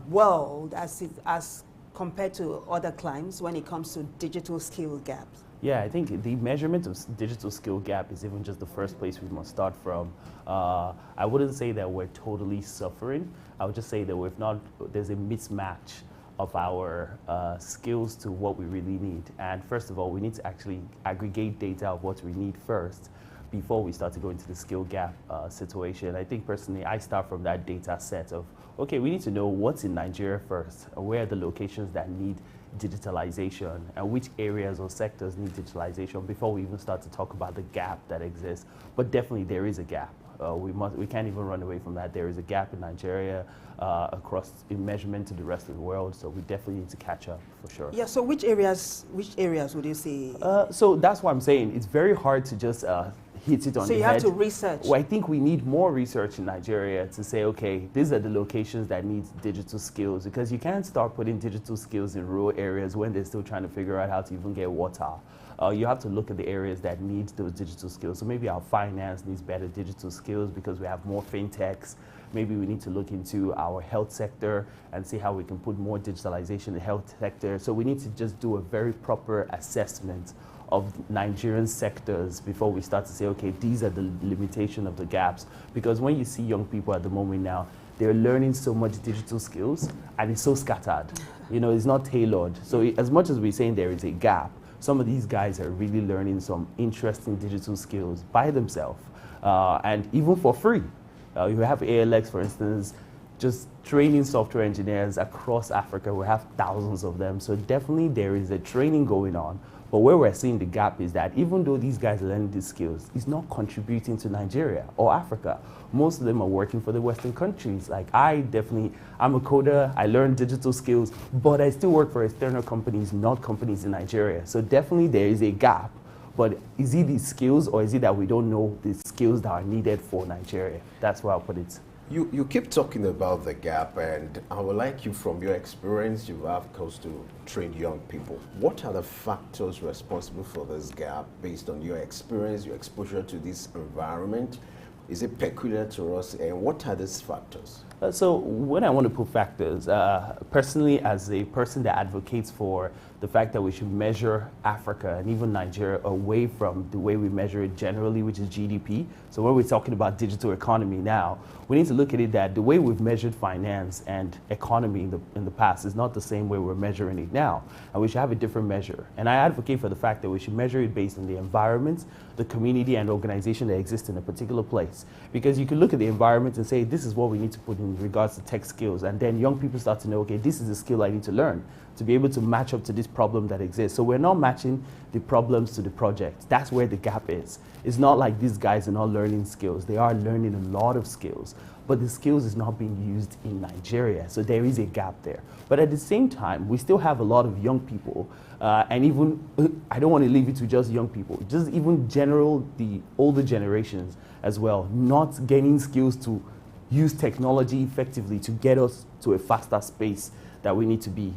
world as compared to other climes when it comes to digital skill gaps? Yeah, I think the measurement of digital skill gap is even just the first place we must start from. I wouldn't say that we're totally suffering. I would just say that there's a mismatch of our skills to what we really need. And first of all, we need to actually aggregate data of what we need first before we start to go into the skill gap situation. I think personally, I start from that data set of, okay, we need to know what's in Nigeria first, and where are the locations that need digitalization, and which areas or sectors need digitalization before we even start to talk about the gap that exists. But definitely there is a gap. We can't even run away from that. There is a gap in Nigeria in measurement to the rest of the world, so we definitely need to catch up for sure. Yeah, so which areas would you say? So that's what I'm saying. It's very hard to just hit it on the head. So you have to research. Well, I think we need more research in Nigeria to say, okay, these are the locations that need digital skills, because you can't start putting digital skills in rural areas when they're still trying to figure out how to even get water. You have to look at the areas that need those digital skills. So maybe our finance needs better digital skills because we have more fintechs. Maybe we need to look into our health sector and see how we can put more digitalization in the health sector. So we need to just do a very proper assessment of Nigerian sectors before we start to say, okay, these are the limitation of the gaps. Because when you see young people at the moment now, they're learning so much digital skills and it's so scattered. You know, it's not tailored. So as much as we're saying there is a gap, some of these guys are really learning some interesting digital skills by themselves, and even for free. You have ALX, for instance, just training software engineers across Africa. We have thousands of them. So definitely there is a training going on. But where we're seeing the gap is that even though these guys are learning these skills, it's not contributing to Nigeria or Africa. Most of them are working for the Western countries. Like I'm a coder, I learned digital skills, but I still work for external companies, not companies in Nigeria. So definitely there is a gap. But is it the skills, or is it that we don't know the skills that are needed for Nigeria? That's where I'll put it. You keep talking about the gap, and I would like you, from your experience, you have close to trained young people. What are the factors responsible for this gap based on your experience, your exposure to this environment? Is it peculiar to us, and what are these factors? So when I want to put factors, personally, as a person that advocates for the fact that we should measure Africa and even Nigeria away from the way we measure it generally, which is GDP. So when we're talking about digital economy now, we need to look at it that the way we've measured finance and economy in the past is not the same way we're measuring it now. And we should have a different measure. And I advocate for the fact that we should measure it based on the environment, the community and organization that exists in a particular place. Because you can look at the environment and say, this is what we need to put in regards to tech skills. And then young people start to know, okay, this is the skill I need to learn to be able to match up to this problem that exists. So we're not matching the problems to the project. That's where the gap is. It's not like these guys are not learning skills. They are learning a lot of skills, but the skills is not being used in Nigeria. So there is a gap there. But at the same time, we still have a lot of young people, and even, I don't want to leave it to just young people, just even the older generations as well, not gaining skills to use technology effectively to get us to a faster space that we need to be.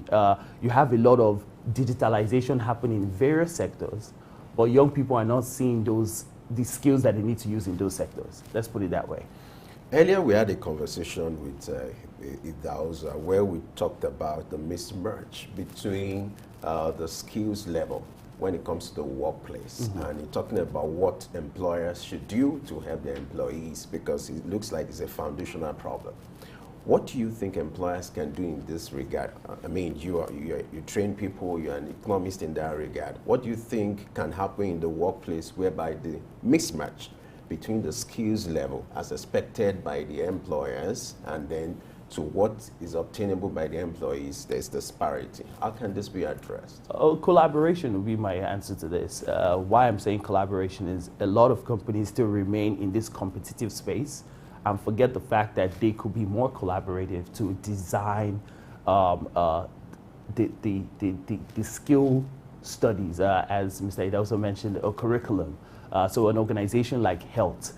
You have a lot of digitalization happening in various sectors, but young people are not seeing the skills that they need to use in those sectors. Let's put it that way. Earlier, we had a conversation with Idauza where we talked about the mismatch between the skills level when it comes to the workplace. And you're talking about what employers should do to help their employees, because it looks like it's a foundational problem. What do you think employers can do in this regard? I mean, you train people, you're an economist in that regard. What do you think can happen in the workplace whereby the mismatch between the skills level as expected by the employers and then to what is obtainable by the employees, there's disparity? How can this be addressed? Collaboration would be my answer to this. Why I'm saying collaboration is a lot of companies still remain in this competitive space and forget the fact that they could be more collaborative to design the skill studies, as Mr. Ida also mentioned, a curriculum. So an organization like health,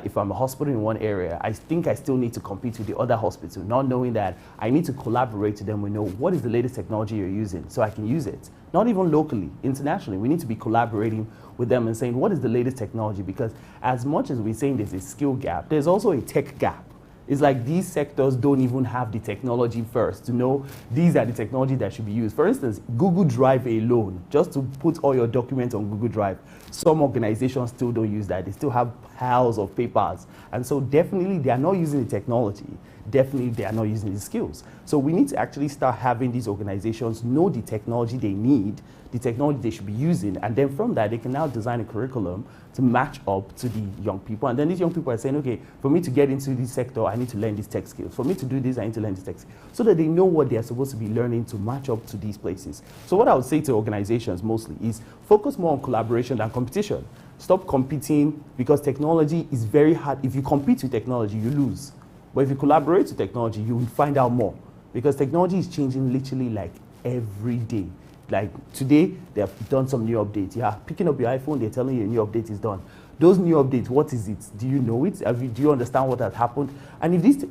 if I'm a hospital in one area, I think I still need to compete with the other hospital, not knowing that I need to collaborate to them. We know what is the latest technology you're using so I can use it. Not even locally, internationally. We need to be collaborating with them and saying, what is the latest technology? Because as much as we're saying there's a skill gap, there's also a tech gap. It's like these sectors don't even have the technology first to know these are the technology that should be used. For instance, Google Drive alone, just to put all your documents on Google Drive, some organizations still don't use that. They still have piles of papers. And so definitely they are not using the technology. Definitely they are not using the skills. So we need to actually start having these organizations know the technology they need, the technology they should be using, and then from that they can now design a curriculum to match up to the young people. And then these young people are saying, okay, for me to get into this sector, I need to learn these tech skills. For me to do this, I need to learn these tech skills. So that they know what they are supposed to be learning to match up to these places. So what I would say to organizations mostly is focus more on collaboration than competition. Stop competing, because technology is very hard. If you compete with technology, you lose. But if you collaborate with technology, you will find out more. Because technology is changing literally like every day. Like today, they have done some new updates. Yeah, picking up your iPhone, they're telling you a new update is done. Those new updates, what is it? Do you know it? Do you understand what has happened? And if these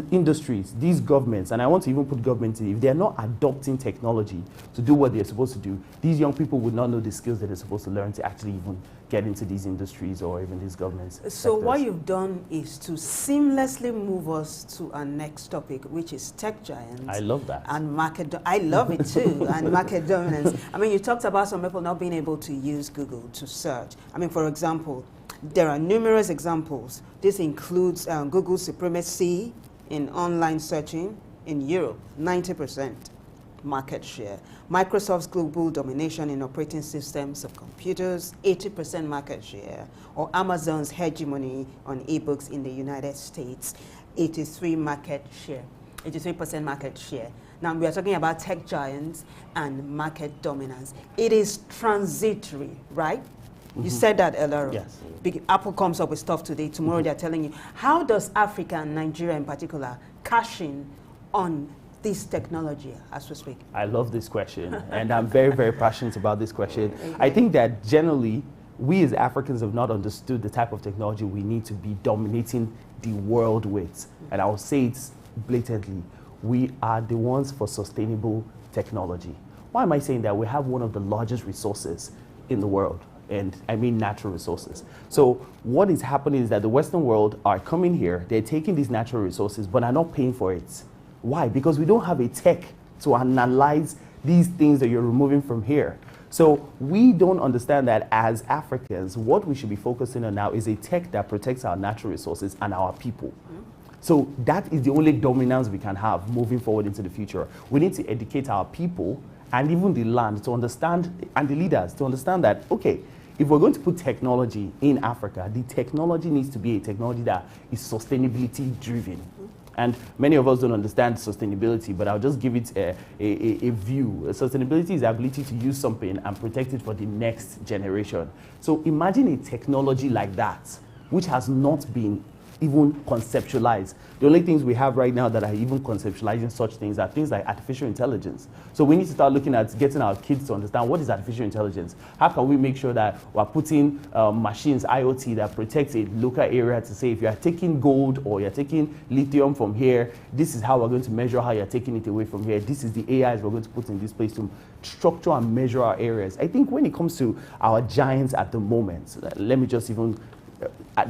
industries, these governments, and I want to even put government in, if they're not adopting technology to do what they're supposed to do, these young people would not know the skills that they're supposed to learn to actually even get into these industries or even these governments. So sectors. what you've done is to seamlessly move us to our next topic, which is tech giants. I love that. And market, I love it too, and market dominance. I mean, you talked about some people not being able to use Google to search. I mean, for example, there are numerous examples. This includes Google's supremacy in online searching in Europe, 90% market share. Microsoft's global domination in operating systems of computers, 80% market share. Or Amazon's hegemony on ebooks in the United States, 83% market share. Now we are talking about tech giants and market dominance. It is transitory, right? You said that earlier. Yes. Apple comes up with stuff today, tomorrow they're telling you. How does Africa and Nigeria in particular cash in on this technology as we speak? I love this question, and I'm very, very passionate about this question. I think that generally, we as Africans have not understood the type of technology we need to be dominating the world with. And I'll say it blatantly, we are the ones for sustainable technology. Why am I saying that? We have one of the largest resources in the world. And I mean natural resources. So what is happening is that the Western world are coming here, they're taking these natural resources, but are not paying for it. Why? Because we don't have a tech to analyze these things that you're removing from here. So we don't understand that as Africans, what we should be focusing on now is a tech that protects our natural resources and our people. So that is the only dominance we can have moving forward into the future. We need to educate our people and even the land to understand, and the leaders to understand that, okay, if we're going to put technology in Africa, the technology needs to be a technology that is sustainability driven. And many of us don't understand sustainability, but I'll just give it a view. Sustainability is the ability to use something and protect it for the next generation. So imagine a technology like that, which has not been even conceptualized. The only things we have right now that are even conceptualizing such things are things like artificial intelligence. So we need to start looking at getting our kids to understand what is artificial intelligence. How can we make sure that we're putting machines, IoT, that protects a local area to say if you're taking gold or you're taking lithium from here, this is how we're going to measure how you're taking it away from here. This is the AIs we're going to put in this place to structure and measure our areas. I think when it comes to our giants at the moment, let me just even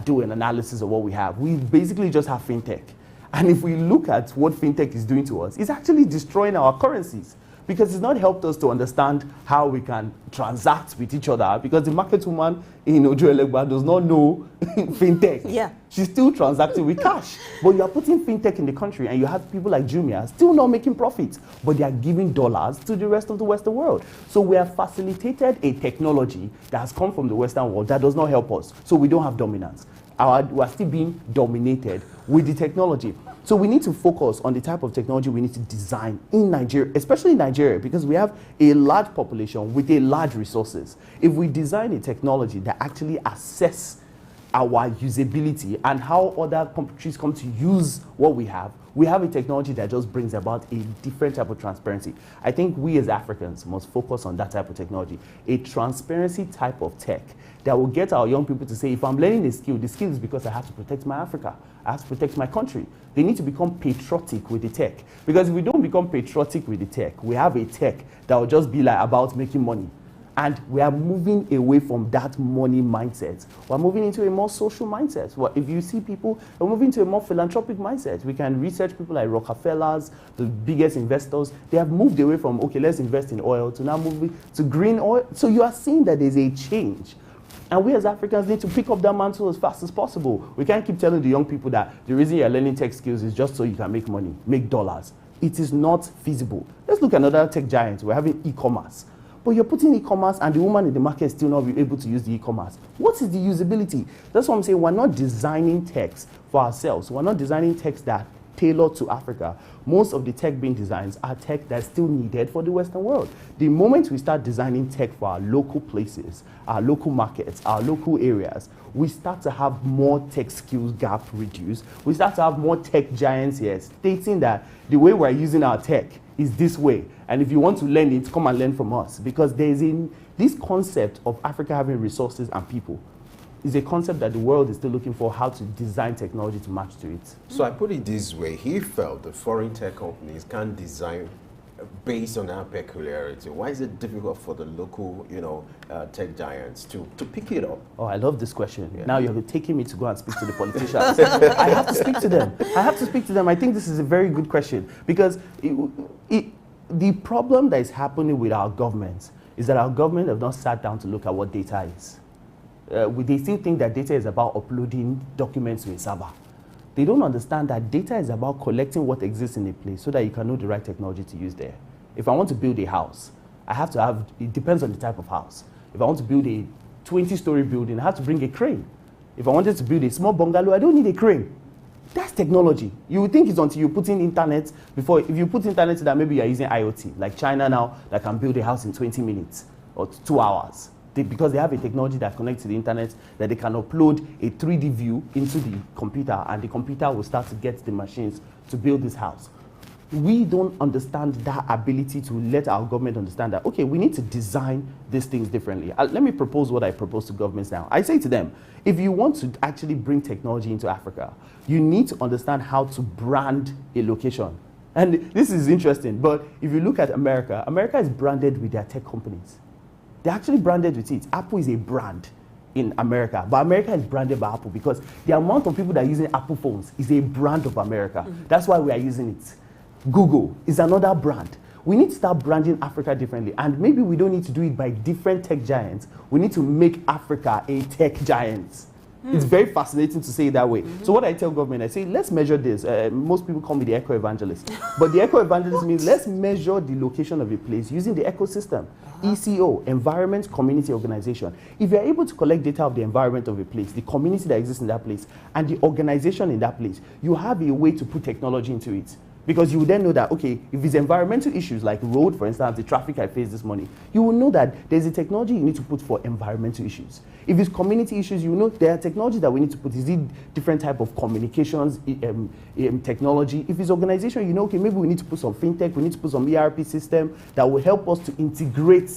do an analysis of what we have. We basically just have fintech. And if we look at what fintech is doing to us, it's actually destroying our currencies, because it's not helped us to understand how we can transact with each other, because the market woman in Ojo Elegba does not know fintech. Yeah. She's still transacting with cash. But you are putting fintech in the country, and you have people like Jumia still not making profits, but they are giving dollars to the rest of the Western world. So we have facilitated a technology that has come from the Western world that does not help us. So we don't have dominance. We are still being dominated with the technology. So we need to focus on the type of technology we need to design in Nigeria, especially in Nigeria, because we have a large population with a large resources. If we design a technology that actually assess our usability and how other countries come to use what we have a technology that just brings about a different type of transparency. I think we as Africans must focus on that type of technology, a transparency type of tech that will get our young people to say, if I'm learning a skill, the skill is because I have to protect my Africa, I have to protect my country. They need to become patriotic with the tech. Because if we don't become patriotic with the tech, we have a tech that will just be like about making money. And we are moving away from that money mindset. We're moving into a more social mindset. Well, if you see people, we're moving to a more philanthropic mindset. We can research people like Rockefellers, the biggest investors. They have moved away from, okay, let's invest in oil, to now moving to green oil. So you are seeing that there's a change. And we as Africans need to pick up that mantle as fast as possible. We can't keep telling the young people that the reason you're learning tech skills is just so you can make money, make dollars. It is not feasible. Let's look at another tech giant. We're having e-commerce. But you're putting e-commerce and the woman in the market still not be able to use the e-commerce. What is the usability? That's what I'm saying. We're not designing techs for ourselves. We're not designing techs that tailor to Africa. Most of the tech being designed are tech that's still needed for the Western world. The moment we start designing tech for our local places, our local markets, our local areas, we start to have more tech skills gap reduced. We start to have more tech giants here stating that the way we're using our tech is this way. And if you want to learn it, come and learn from us. Because there's this concept of Africa having resources and people is a concept that the world is still looking for how to design technology to match to it. So I put it this way, he felt the foreign tech companies can't design based on our peculiarity. Why is it difficult for the local, tech giants to pick it up? Oh, I love this question. Yeah. Now you're taking me to go and speak to the politicians. I have to speak to them. I think this is a very good question, because the problem that is happening with our government is that our government have not sat down to look at what data is. They still think that data is about uploading documents to a server. They don't understand that data is about collecting what exists in a place so that you can know the right technology to use there. If I want to build a house, I have to have, it depends on the type of house. If I want to build a 20-story building, I have to bring a crane. If I wanted to build a small bungalow, I don't need a crane. That's technology. You would think it's until you put in internet before. If you put internet, that maybe you're using IoT, like China now, that can build a house in 20 minutes or 2 hours. Because they have a technology that connects to the internet, that they can upload a 3D view into the computer, and the computer will start to get the machines to build this house. We don't understand that ability to let our government understand that, okay, we need to design these things differently. Let me propose what I propose to governments now. I say to them, if you want to actually bring technology into Africa, you need to understand how to brand a location. And this is interesting, but if you look at America, America is branded with their tech companies. They're actually branded with it. Apple is a brand in America, but America is branded by Apple because the amount of people that are using Apple phones is a brand of America. That's why we are using it. Google is another brand. We need to start branding Africa differently, and maybe we don't need to do it by different tech giants. We need to make Africa a tech giant. It's very fascinating to say it that way. So what I tell government, I say, let's measure this. Most people call me the eco-evangelist. But the eco-evangelist means let's measure the location of a place using the ecosystem. ECO, Environment Community Organization. If you're able to collect data of the environment of a place, the community that exists in that place, and the organization in that place, you have a way to put technology into it. Because you will then know that, okay, if it's environmental issues like road, for instance, the traffic I faced this morning, you will know that there's a technology you need to put for environmental issues. If it's community issues, you will know there are technology that we need to put. Is it different type of communications technology? If it's organization, you know, okay, maybe we need to put some fintech, we need to put some ERP system that will help us to integrate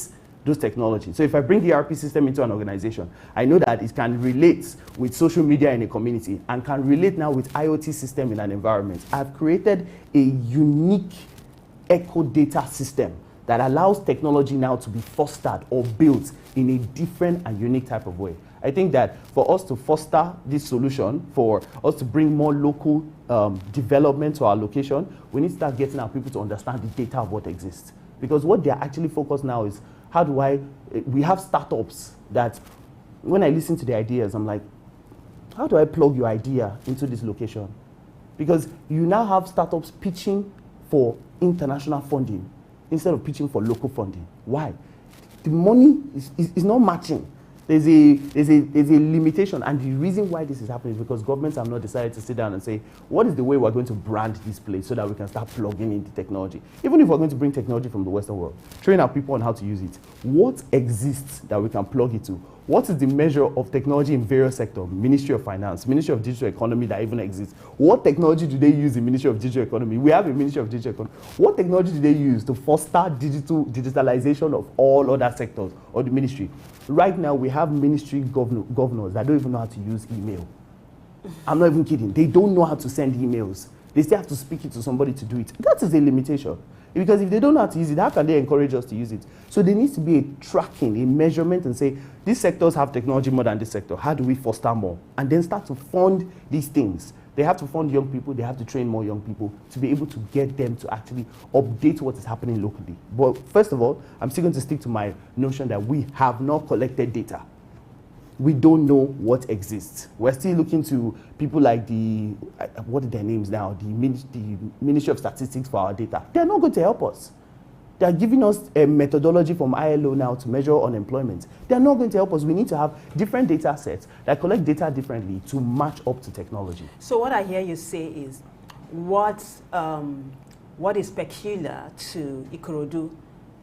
those technologies. So if I bring the ERP system into an organization, I know that it can relate with social media in a community and can relate now with IoT system in an environment. I've created a unique eco data system that allows technology now to be fostered or built in a different and unique type of way. I think that for us to foster this solution, for us to bring more local development to our location, we need to start getting our people to understand the data of what exists. Because what they're actually focused now is, we have startups that, when I listen to the ideas, I'm like, how do I plug your idea into this location? Because you now have startups pitching for international funding instead of pitching for local funding. Why? The money is not matching. There's a limitation, and the reason why this is happening is because governments have not decided to sit down and say, what is the way we're going to brand this place so that we can start plugging in the technology? Even if we're going to bring technology from the Western world, train our people on how to use it. What exists that we can plug it to? What is the measure of technology in various sectors? Ministry of Finance, Ministry of Digital Economy that even exists. What technology do they use in Ministry of Digital Economy? We have a Ministry of Digital Economy. What technology do they use to foster digitalization of all other sectors or the ministry? Right now, we have ministry governors that don't even know how to use email. I'm not even kidding. They don't know how to send emails. They still have to speak it to somebody to do it. That is a limitation. Because if they don't know how to use it, how can they encourage us to use it? So there needs to be a tracking, a measurement, and say, these sectors have technology more than this sector. How do we foster more? And then start to fund these things. They have to fund young people. They have to train more young people to be able to get them to actually update what is happening locally. But first of all, I'm still going to stick to my notion that we have not collected data. We don't know what exists. We're still looking to people like what are their names now? The Ministry of Statistics for our data. They're not going to help us. They're giving us a methodology from ILO now to measure unemployment. They're not going to help us. We need to have different data sets that collect data differently to match up to technology. So what I hear you say is, what is peculiar to Ikorodu,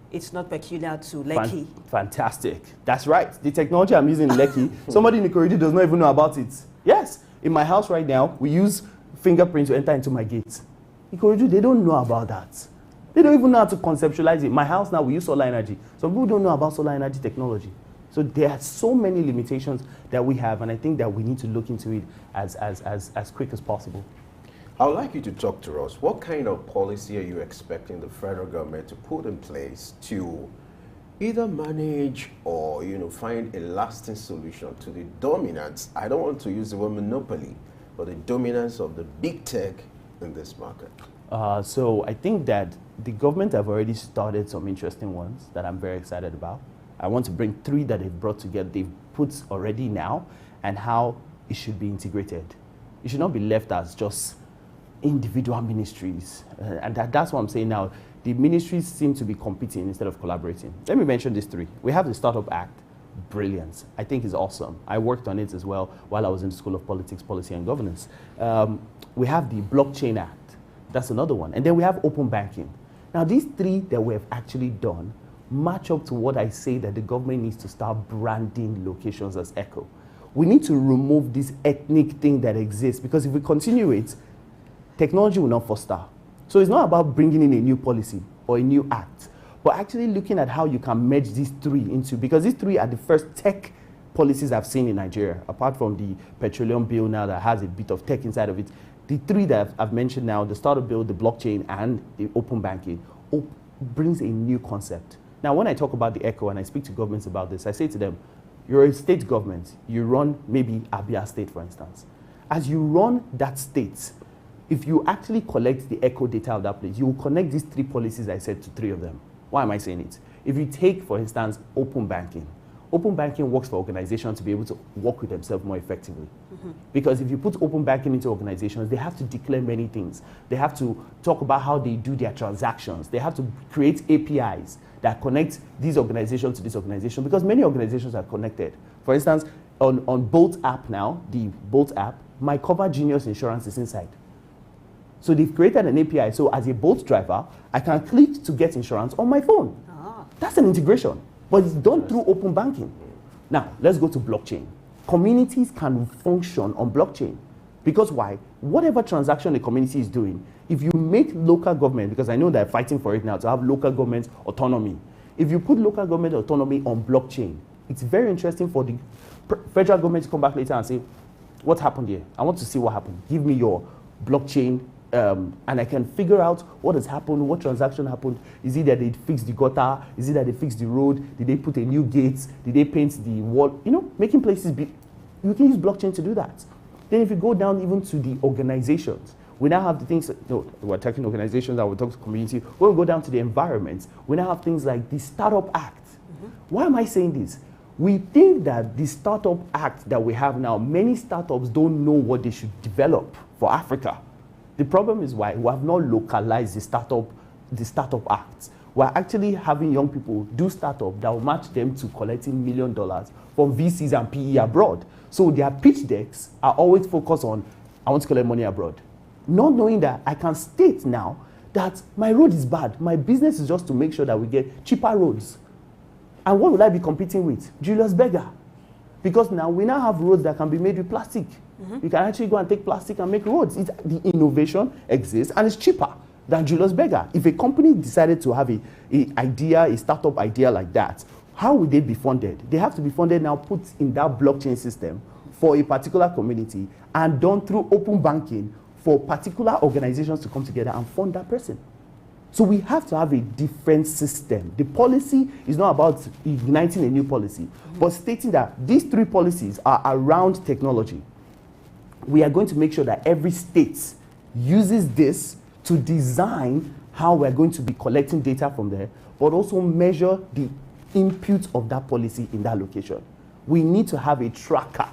it's not peculiar to Lekki. Fantastic. That's right. The technology I'm using in Lekki, somebody in Ikorodu does not even know about it. Yes. In my house right now, we use fingerprint to enter into my gate. Ikorodu, they don't know about that. They don't even know how to conceptualize it. My house now, we use solar energy. Some people don't know about solar energy technology. So there are so many limitations that we have, and I think that we need to look into it as quick as possible. I would like you to talk to us. What kind of policy are you expecting the federal government to put in place to either manage or, find a lasting solution to the dominance, I don't want to use the word monopoly, but the dominance of the big tech in this market? So I think that the government have already started some interesting ones that I'm very excited about. I want to bring 3 that they've brought together, they've put already now, and how it should be integrated. It should not be left as just individual ministries. And that's what I'm saying now. The ministries seem to be competing instead of collaborating. Let me mention these 3. We have the Startup Act. Brilliant. I think it's awesome. I worked on it as well while I was in the School of Politics, Policy and Governance. We have the Blockchain Act. That's another one. And then we have open banking. Now, these 3 that we have actually done match up to what I say that the government needs to start branding locations as eco. We need to remove this ethnic thing that exists, because if we continue it, technology will not foster. So it's not about bringing in a new policy or a new act, but actually looking at how you can merge these 3 into, because these 3 are the first tech policies I've seen in Nigeria, apart from the petroleum bill now that has a bit of tech inside of it. The 3 that I've mentioned now, the startup bill, the blockchain, and the open banking, brings a new concept. Now, when I talk about the echo and I speak to governments about this, I say to them, you're a state government. You run maybe Abia State, for instance. As you run that state, if you actually collect the echo data of that place, you will connect these 3 policies I said to 3 of them. Why am I saying it? If you take, for instance, open banking works for organizations to be able to work with themselves more effectively. Mm-hmm. Because if you put open banking into organizations, they have to declare many things. They have to talk about how they do their transactions. They have to create APIs that connect these organizations to this organization, because many organizations are connected. For instance, on Bolt app now, the Bolt app, my Cover Genius insurance is inside. So they've created an API. So as a Bolt driver, I can click to get insurance on my phone. That's an integration. But it's done through open banking. Now, let's go to blockchain. Communities can function on blockchain. Because why? Whatever transaction the community is doing, if you make local government, because I know they're fighting for it now, to have local government autonomy. If you put local government autonomy on blockchain, it's very interesting for the federal government to come back later and say, what happened here? I want to see what happened. Give me your blockchain and I can figure out what has happened, what transaction happened. Is it that they fixed the gutter? Is it that they fixed the road? Did they put a new gate? Did they paint the wall? You know, making places be. You can use blockchain to do that. Then if you go down even to the organizations, we now have the things, no, we're talking organizations, I will talk to community. When we go down to the environment, we now have things like the Startup Act. Why am I saying this? We think that the Startup Act that we have now, many startups don't know what they should develop for Africa. The problem is why we have not localized the Startup Act. We're actually having young people do startup that will match them to collecting $1 million from VCs and PE abroad. So their pitch decks are always focused on, I want to collect money abroad. Not knowing that I can state now that my road is bad. My business is just to make sure that we get cheaper roads. And what will I be competing with? Julius Berger. Because now we now have roads that can be made with plastic. You can actually go and take plastic and make roads. The innovation exists and it's cheaper than Julius Berger. If a company decided to have a startup idea like that, how would they be funded? They have to be funded now, put in that blockchain system for a particular community and done through open banking for particular organizations to come together and fund that person. So we have to have a different system. The policy is not about igniting a new policy, but stating that these 3 policies are around technology. We are going to make sure that every state uses this to design how we're going to be collecting data from there, but also measure the input of that policy in that location. We need to have a tracker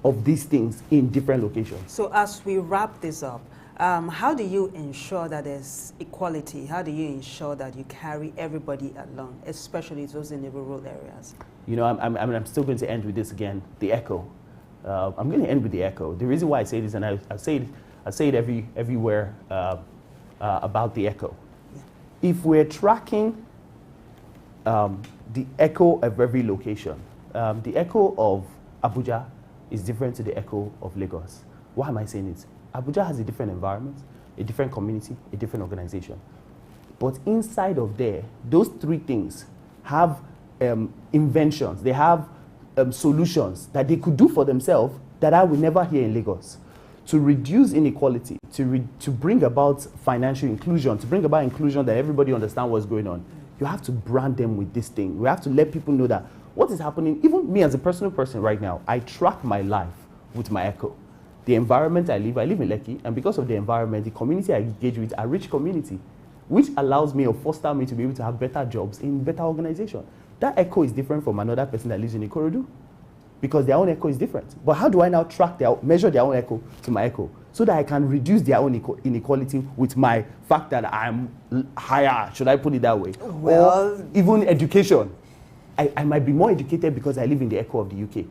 of these things in different locations. So as we wrap this up, how do you ensure that there's equality? How do you ensure that you carry everybody along, especially those in the rural areas? You know, I'm still going to end with this again, the echo. I'm going to end with the echo. The reason why I say this, and I say it everywhere about the echo. Yeah. If we're tracking the echo of every location, the echo of Abuja is different to the echo of Lagos. Why am I saying it? Abuja has a different environment, a different community, a different organization. But inside of there, those 3 things have inventions. They have solutions that they could do for themselves that I will never hear in Lagos. To reduce inequality, to bring about financial inclusion, to bring about inclusion that everybody understands what's going on, you have to brand them with this thing. We have to let people know that what is happening, even me as a personal person right now, I track my life with my echo. The environment I live in Lekki, and because of the environment, the community I engage with, a rich community, which allows me or foster me to be able to have better jobs in better organization. That echo is different from another person that lives in Ikorodu, because their own echo is different. But how do I now measure their own echo to my echo, so that I can reduce their own inequality with my fact that I'm higher, should I put it that way? Well, or even education. I might be more educated because I live in the echo of the UK.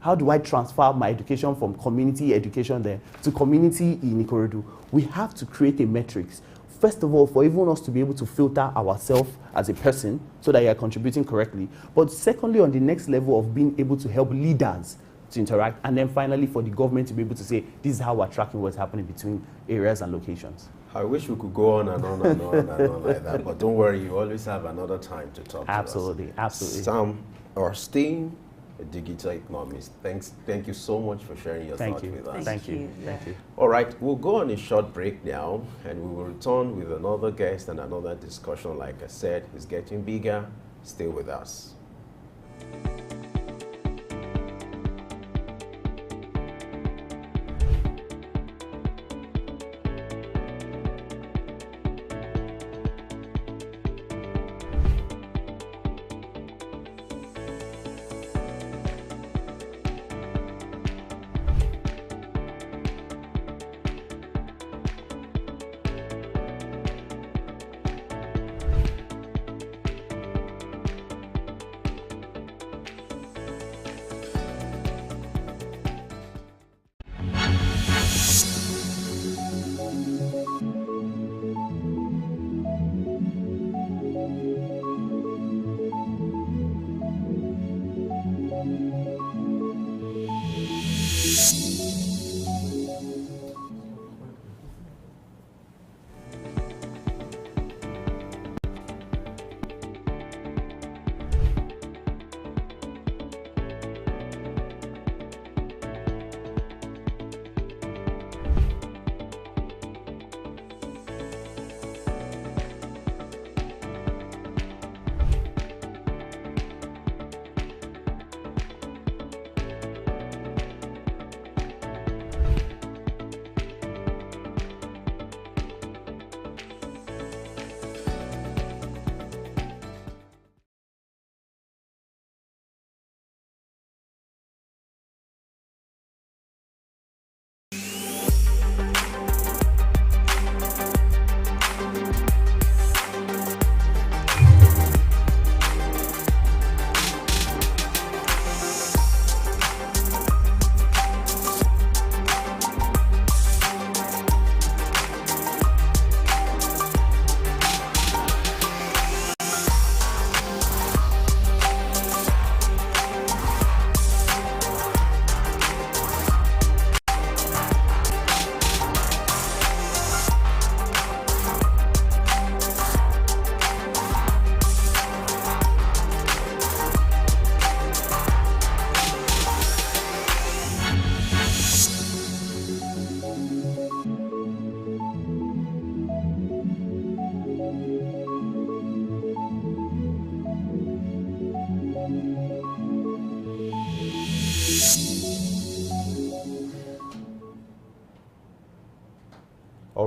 How do I transfer my education from community education there to community in Ikorodu? We have to create a metrics. First of all, for even us to be able to filter ourselves as a person so that you are contributing correctly. But secondly, on the next level of being able to help leaders to interact. And then finally, for the government to be able to say, this is how we're tracking what's happening between areas and locations. I wish we could go on and on and on and on like that. But don't worry, you always have another time to talk absolutely, to us. Absolutely. Sam Orstein, a digital economist. Thank you so much for sharing your thoughts with us. Thank you. All right, we'll go on a short break now, and we will return with another guest and another discussion. Like I said, it's getting bigger. Stay with us.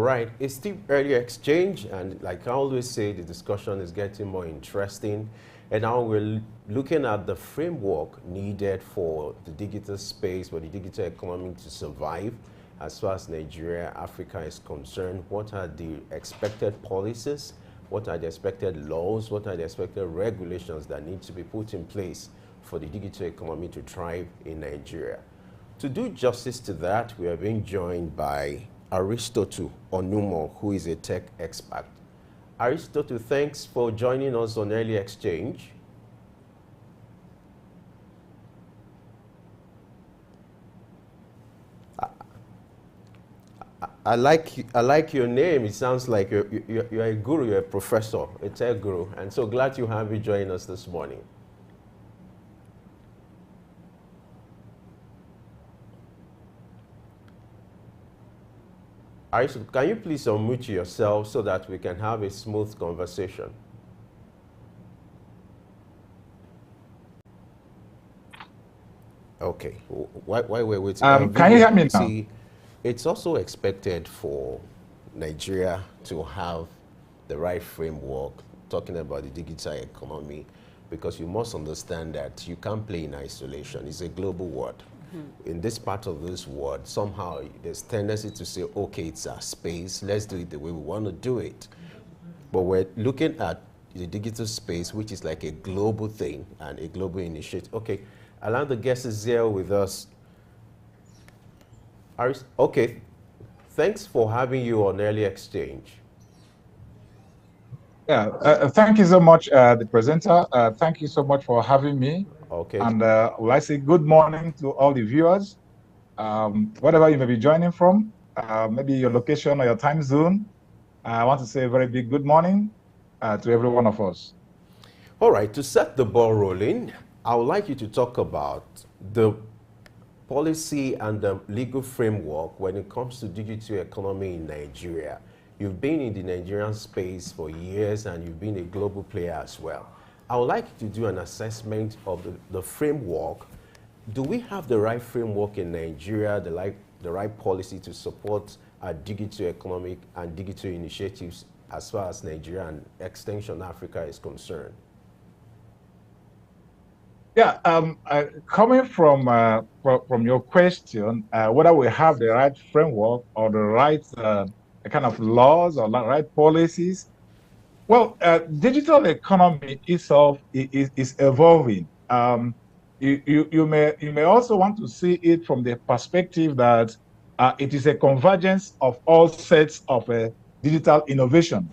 right, it's still early exchange, and like I always say, the discussion is getting more interesting. And now we're looking at the framework needed for the digital space, for the digital economy to survive. As far as Nigeria, Africa is concerned, what are the expected policies? What are the expected laws? What are the expected regulations that need to be put in place for the digital economy to thrive in Nigeria? To do justice to that, we are being joined by Aristotle Onumo, who is a tech expert. Aristotle, thanks for joining us on Early Exchange. I like your name. It sounds like you're a guru, you're a professor, a tech guru. And so glad to have you join us this morning. Aristotle, can you please unmute yourself so that we can have a smooth conversation? Okay. Why we're waiting? Can you hear me now? See, it's also expected for Nigeria to have the right framework, talking about the digital economy, because you must understand that you can't play in isolation. It's a global world. In this part of this world, somehow there's tendency to say, okay, it's our space, let's do it the way we want to do it. But we're looking at the digital space, which is like a global thing and a global initiative. Okay, allow the guests here with us. Okay, thanks for having you on Early Exchange. Yeah, thank you so much, the presenter. Thank you so much for having me. Okay. And will I say good morning to all the viewers, whatever you may be joining from, maybe your location or your time zone. I want to say a very big good morning to every one of us. All right, to set the ball rolling, I would like you to talk about the policy and the legal framework when it comes to digital economy in Nigeria. You've been in the Nigerian space for years and you've been a global player as well. I would like you to do an assessment of the framework. Do we have the right framework in Nigeria, the right policy to support our digital economic and digital initiatives as far as Nigeria and extension Africa is concerned? Yeah, coming from your question, whether we have the right framework or the right kind of laws or the right policies, well, digital economy itself is evolving. You may also want to see it from the perspective that it is a convergence of all sets of digital innovation.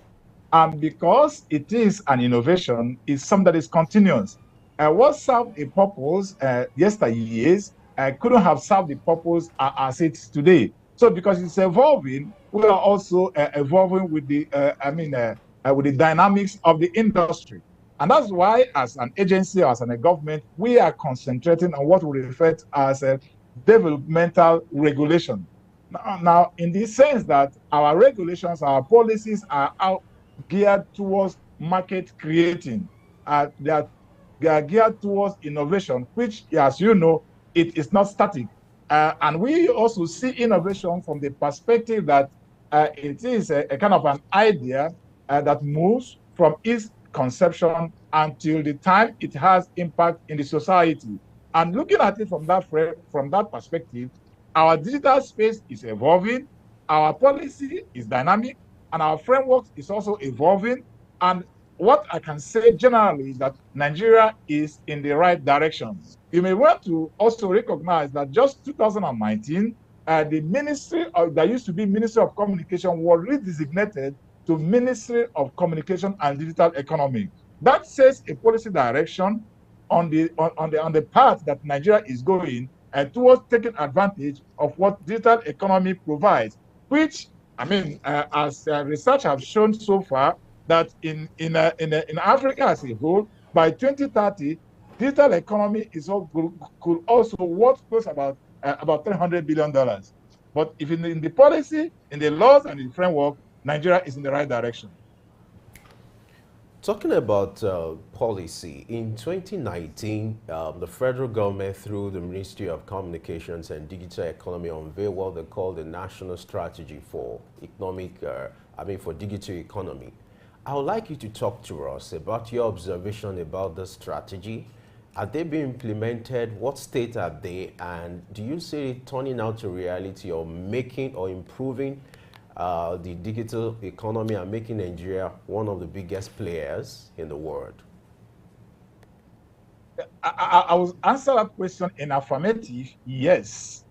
And because it is an innovation, it's something that is continuous. What served a purpose yesteryears couldn't have served the purpose as it's today. So because it's evolving, we are also evolving with the with the dynamics of the industry. And that's why, as an agency, as a government, we are concentrating on what we refer to as a developmental regulation. Now, in the sense that our regulations, our policies are out geared towards market creating. They are geared towards innovation, which, as you know, it is not static. And we also see innovation from the perspective that it is a kind of an idea that moves from its conception until the time it has impact in the society. And looking at it from that perspective, our digital space is evolving, our policy is dynamic, and our framework is also evolving. And what I can say generally is that Nigeria is in the right direction. You may want to also recognize that just 2019, the ministry that used to be Ministry of Communication was redesignated to Ministry of Communication and Digital Economy. That sets a policy direction on the path that Nigeria is going towards taking advantage of what digital economy provides, which, I mean, as research has shown so far, that in Africa as a whole, by 2030, digital economy could also worth close about $300 billion. But if in the policy, in the laws and in the framework, Nigeria is in the right direction. Talking about policy, in 2019, the federal government, through the Ministry of Communications and Digital Economy, unveiled what they call the National Strategy for for digital economy. I would like you to talk to us about your observation about the strategy. Are they being implemented? What state are they? And do you see it turning out to reality or making or improving the digital economy and making Nigeria one of the biggest players in the world? I will answer that question in affirmative, yes.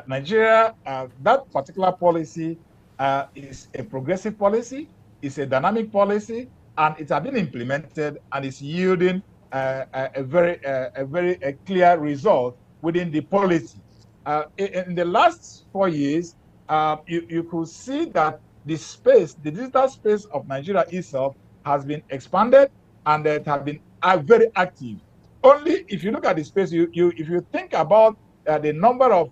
Nigeria, that particular policy is a progressive policy, it's a dynamic policy, and it has been implemented and is yielding a very clear result within the policy. In the last 4 years, you could see that the digital space of Nigeria itself has been expanded and it has been very active. Only if you look at the space, if you think about the number of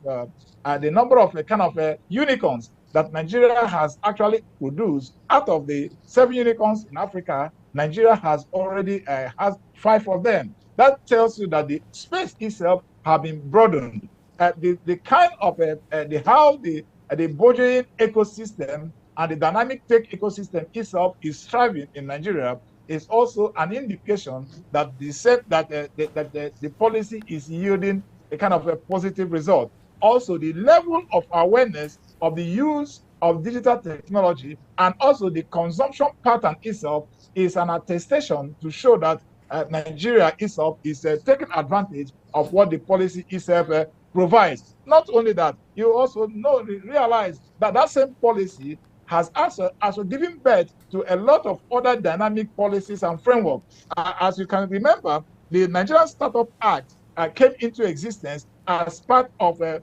unicorns that Nigeria has actually produced, out of the 7 unicorns in Africa, Nigeria has already has 5 of them. That tells you that the space itself has been broadened. The kind of the burgeoning ecosystem and the dynamic tech ecosystem itself is thriving in Nigeria is also an indication that the policy is yielding a kind of a positive result. Also, the level of awareness of the use of digital technology and also the consumption pattern itself is an attestation to show that Nigeria itself is taking advantage of what the policy itself provides. Not only that, you also realize that that same policy has also given birth to a lot of other dynamic policies and frameworks. As you can remember, the Nigerian Startup Act came into existence as part of the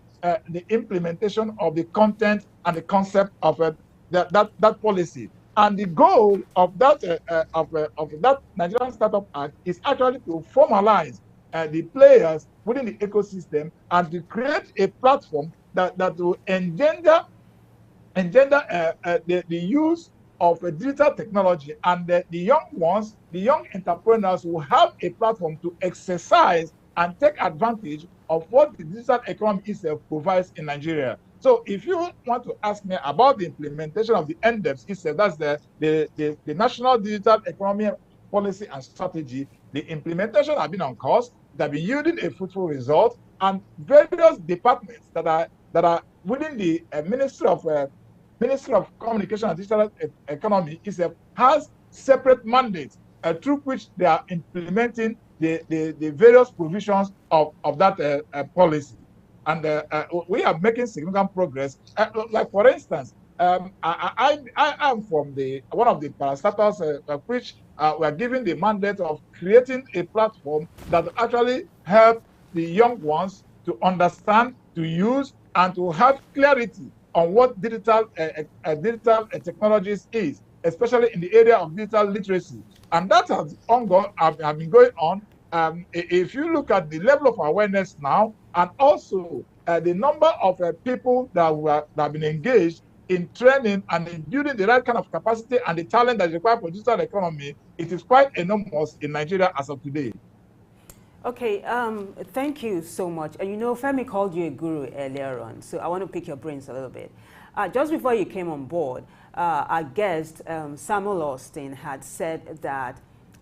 implementation of the content and the concept of that policy. And the goal of that Nigerian Startup Act is actually to formalize the players within the ecosystem and to create a platform that will engender the use of digital technology, and the young entrepreneurs will have a platform to exercise and take advantage of what the digital economy itself provides in Nigeria. So if you want to ask me about the implementation of the NDEPS itself, that's the National Digital Economy Policy and Strategy, the implementation has been on course, that have been yielding a fruitful result, and various departments that are within the Ministry of Communication and Digital Economy itself has separate mandates through which they are implementing the various provisions of that policy. And we are making significant progress. Like, for instance, I am from one of the parastatals which we are given the mandate of creating a platform that actually help the young ones to understand, to use, and to have clarity on what digital technologies is, especially in the area of digital literacy. And that has been going on. If you look at the level of awareness now, and also the number of people that have been engaged in training and in building the right kind of capacity and the talent that is required for digital economy, it is quite enormous in Nigeria as of today. Okay, thank you so much. You know, Femi called you a guru earlier on, so I want to pick your brains a little bit. Just before you came on board, our guest, Samuel Austin, had said that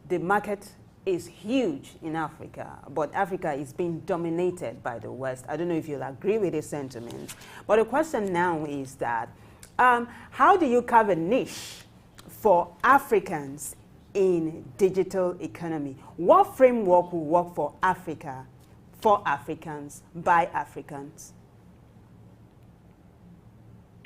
the market is huge in Africa, but Africa is being dominated by the West. I don't know if you'll agree with his sentiment, but the question now is that, how do you carve a niche for Africans in digital economy? What framework will work for Africa, for Africans, by Africans?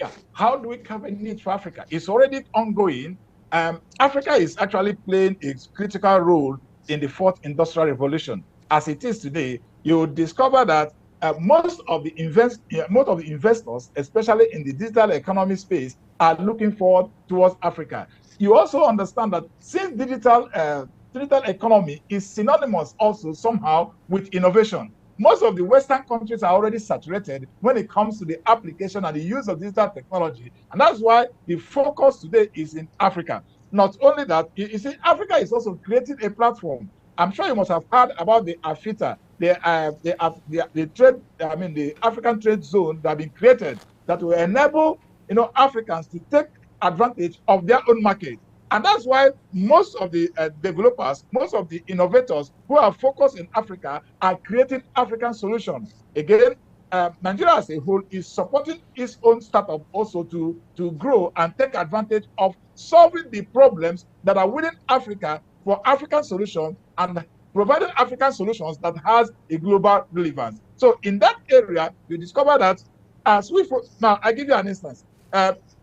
Yeah, how do we carve a niche for Africa? It's already ongoing. Africa is actually playing a critical role in the 4th industrial revolution. As it is today, you will discover that most of the investors, especially in the digital economy space, are looking forward towards Africa. You also understand that since digital economy is synonymous also somehow with innovation, most of the Western countries are already saturated when it comes to the application and the use of digital technology. And that's why the focus today is in Africa. not only that, you see, Africa is also creating a platform. I'm sure you must have heard about the AFITA, the trade, I mean, the African trade zone that have been created that will enable, Africans to take advantage of their own market. And that's why most of the developers, most of the innovators who are focused in Africa are creating African solutions. Again, Nigeria as a whole is supporting its own startup also to grow and take advantage of solving the problems that are within Africa for African solutions and providing African solutions that has a global relevance. So in that area, you discover that now I give you an instance.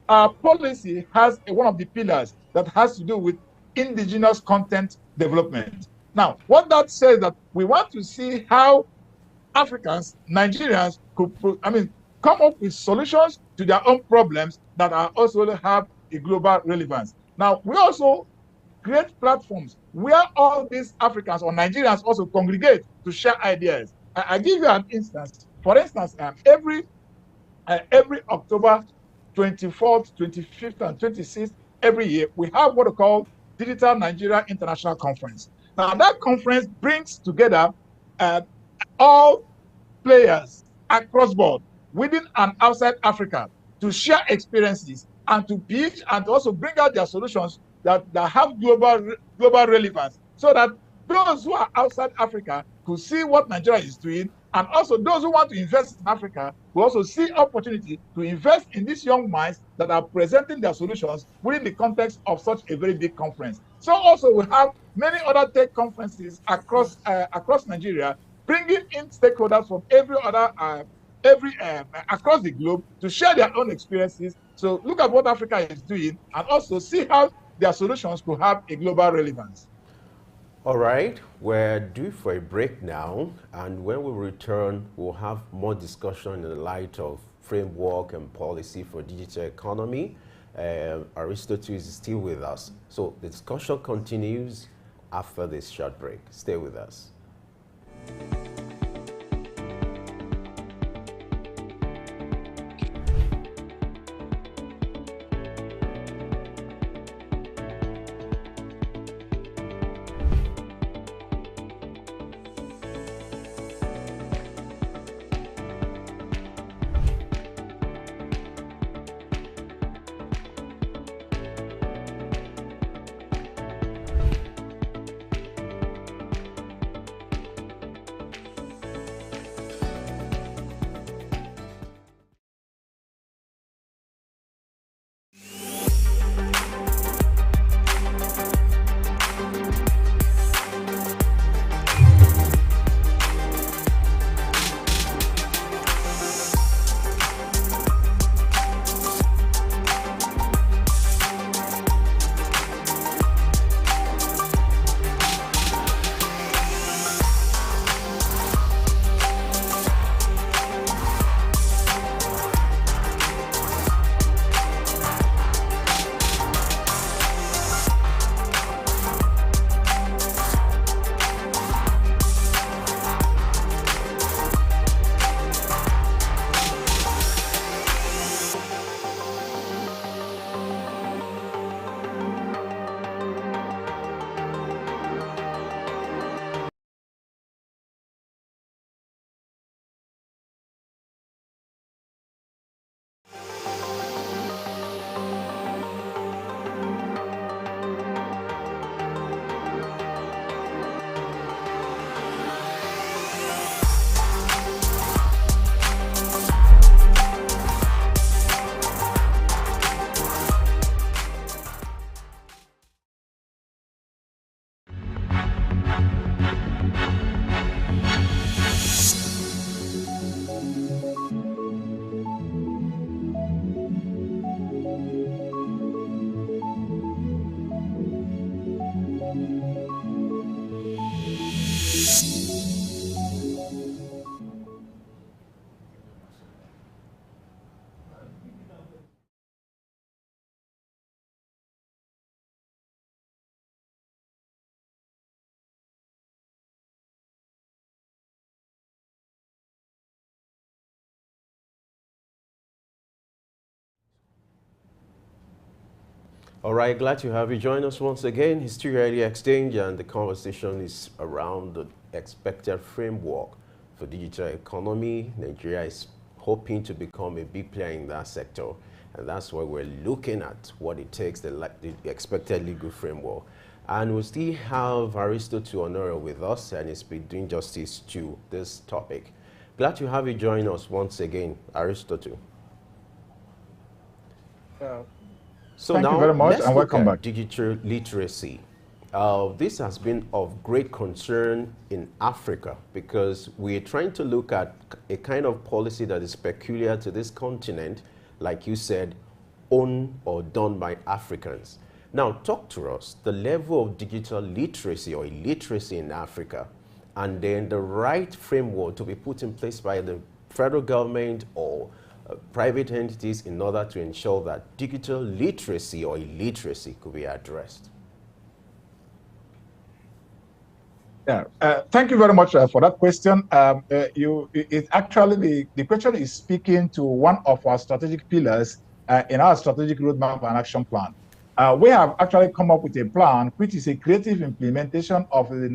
Our policy has one of the pillars that has to do with indigenous content development. Now, what that says that we want to see how Africans, Nigerians could, come up with solutions to their own problems that are also have a global relevance. Now, we also create platforms where all these Africans or Nigerians also congregate to share ideas. I give you an instance. For instance, every October 24th, 25th, and 26th every year, we have what we call Digital Nigeria International Conference. Now, that conference brings together all players across board within and outside Africa to share experiences and to pitch and to also bring out their solutions that have global relevance so that those who are outside Africa could see what Nigeria is doing, and also those who want to invest in Africa will also see opportunity to invest in these young minds that are presenting their solutions within the context of such a very big conference. So also we have many other tech conferences across Nigeria, bringing in stakeholders from every across the globe to share their own experiences. So look at what Africa is doing and also see how their solutions could have a global relevance. All right, we're due for a break now, and when we return, we'll have more discussion in the light of framework and policy for digital economy. Aristotle is still with us. So the discussion continues after this short break. Stay with us. All right, glad to have you join us once again. History Ready Exchange, and the conversation is around the expected framework for digital economy. Nigeria is hoping to become a big player in that sector, and that's why we're looking at what it takes, the expected legal framework. And we still have Aristotle Honora with us, and he's been doing justice to this topic. Glad to have you join us once again, Aristotle. So Thank now you very much, let's and look welcome at back. digital literacy. This has been of great concern in Africa because we're trying to look at a kind of policy that is peculiar to this continent, like you said, owned or done by Africans. Now, talk to us the level of digital literacy or illiteracy in Africa, and then the right framework to be put in place by the federal government or private entities in order to ensure that digital literacy or illiteracy could be addressed. Yeah, thank you very much for that question. Actually, the question is speaking to one of our strategic pillars in our strategic roadmap and action plan. We have actually come up with a plan, which is a creative implementation of the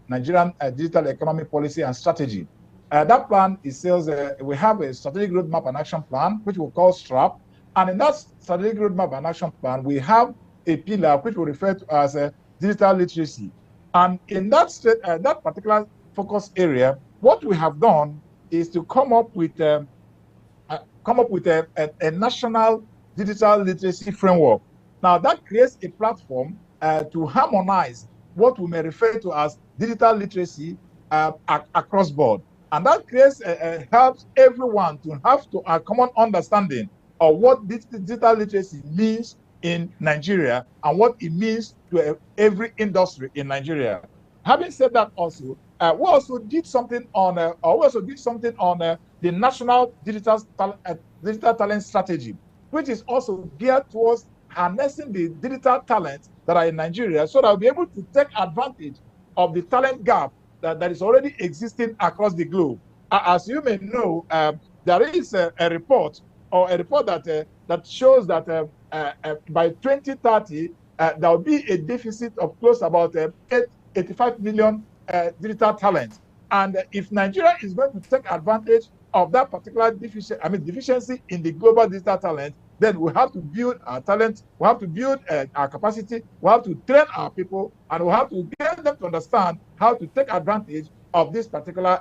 Nigerian digital economy policy and strategy. That plan is we have a strategic roadmap and action plan, which we call STRAP. And in that strategic roadmap and action plan, we have a pillar which we refer to as digital literacy. And in that particular focus area, what we have done is to come up with a national digital literacy framework. Now, that creates a platform to harmonize what we may refer to as digital literacy across board. And that creates helps everyone to have a common understanding of what digital literacy means in Nigeria and what it means to every industry in Nigeria. Having said that, also we also did something on the national digital talent strategy, which is also geared towards harnessing the digital talents that are in Nigeria, so that we'll be able to take advantage of the talent gap that is already existing across the globe. As you may know, there is a report that shows that by 2030, there will be a deficit of close about 85 million digital talents. And if Nigeria is going to take advantage of that particular deficiency in the global digital talent, then we have to build our talent, we have to build our capacity, we have to train our people, and we have to get them to understand how to take advantage of this particular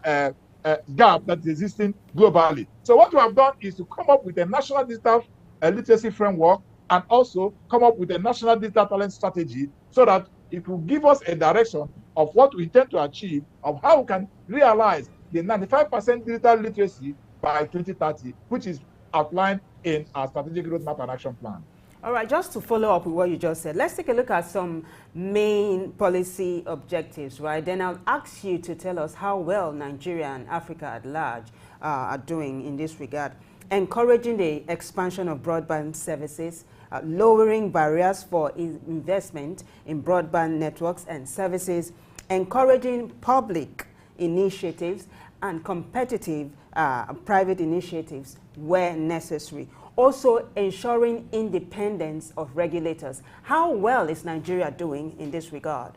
gap that is existing globally. So what we have done is to come up with a national digital literacy framework and also come up with a national digital talent strategy so that it will give us a direction of what we intend to achieve, of how we can realize the 95% digital literacy by 2030, which is outlined in our strategic roadmap and action plan. All right, just to follow up with what you just said, let's take a look at some main policy objectives, right? Then I'll ask you to tell us how well Nigeria and Africa at large are doing in this regard. Encouraging the expansion of broadband services, lowering barriers for investment in broadband networks and services, encouraging public initiatives and competitive private initiatives where necessary. Also ensuring independence of regulators. How well is Nigeria doing in this regard?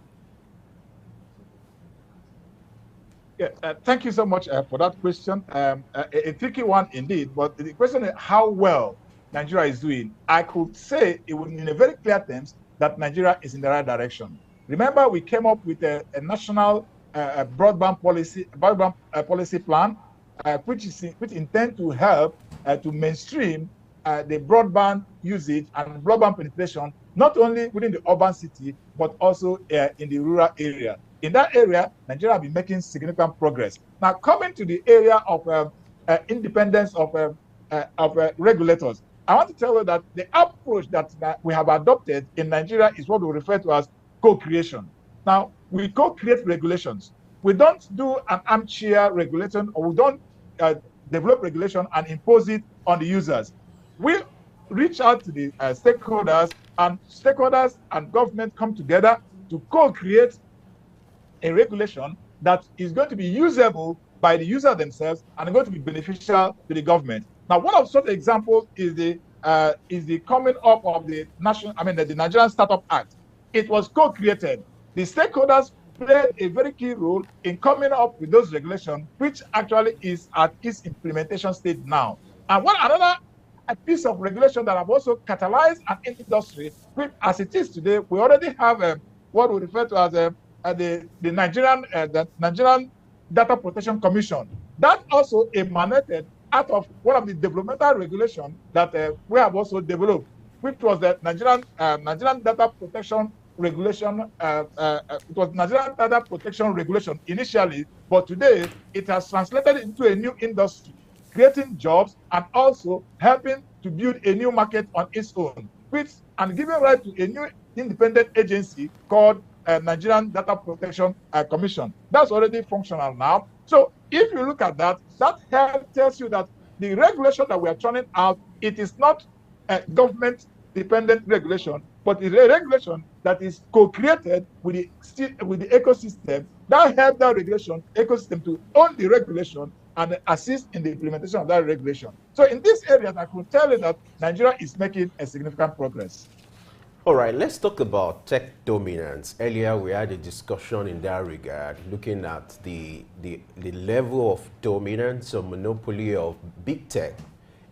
Yeah, thank you so much for that question. A tricky one indeed, but the question is how well Nigeria is doing. I could say it in a very clear terms that Nigeria is in the right direction. Remember, we came up with a national broadband policy plan, which intend to help to mainstream the broadband usage and broadband penetration, not only within the urban city, but also in the rural area. In that area, Nigeria has been making significant progress. Now, coming to the area of independence of regulators, I want to tell you that the approach that we have adopted in Nigeria is what we refer to as co-creation. Now, we co-create regulations. We don't do an armchair regulation, or we don't develop regulation and impose it on the users. We reach out to the stakeholders and government come together to co-create a regulation that is going to be usable by the user themselves and going to be beneficial to the government. Now, one of such examples is the is the coming up of the the Nigerian Startup Act. It was co-created. The stakeholders played a very key role in coming up with those regulations, which actually is at its implementation stage now. And one another piece of regulation that have also catalyzed an industry, which as it is today, we already have what we refer to as the Nigerian Data Protection Commission. That also emanated out of one of the developmental regulations that we have also developed, which was the Nigerian Data Protection Regulation. It was Nigerian Data Protection Regulation initially, but today it has translated into a new industry, creating jobs and also helping to build a new market on its own, which and giving right to a new independent agency called Nigerian Data Protection Commission. That's already functional now. So if you look at that, that tells you that the regulation that we are turning out, it is not a government-dependent regulation, but it's a regulation that is co-created with the ecosystem that helps that regulation ecosystem to own the regulation and assist in the implementation of that regulation. So in these areas, I could tell you that Nigeria is making a significant progress. All right, let's talk about tech dominance. Earlier, we had a discussion in that regard, looking at the level of dominance or monopoly of big tech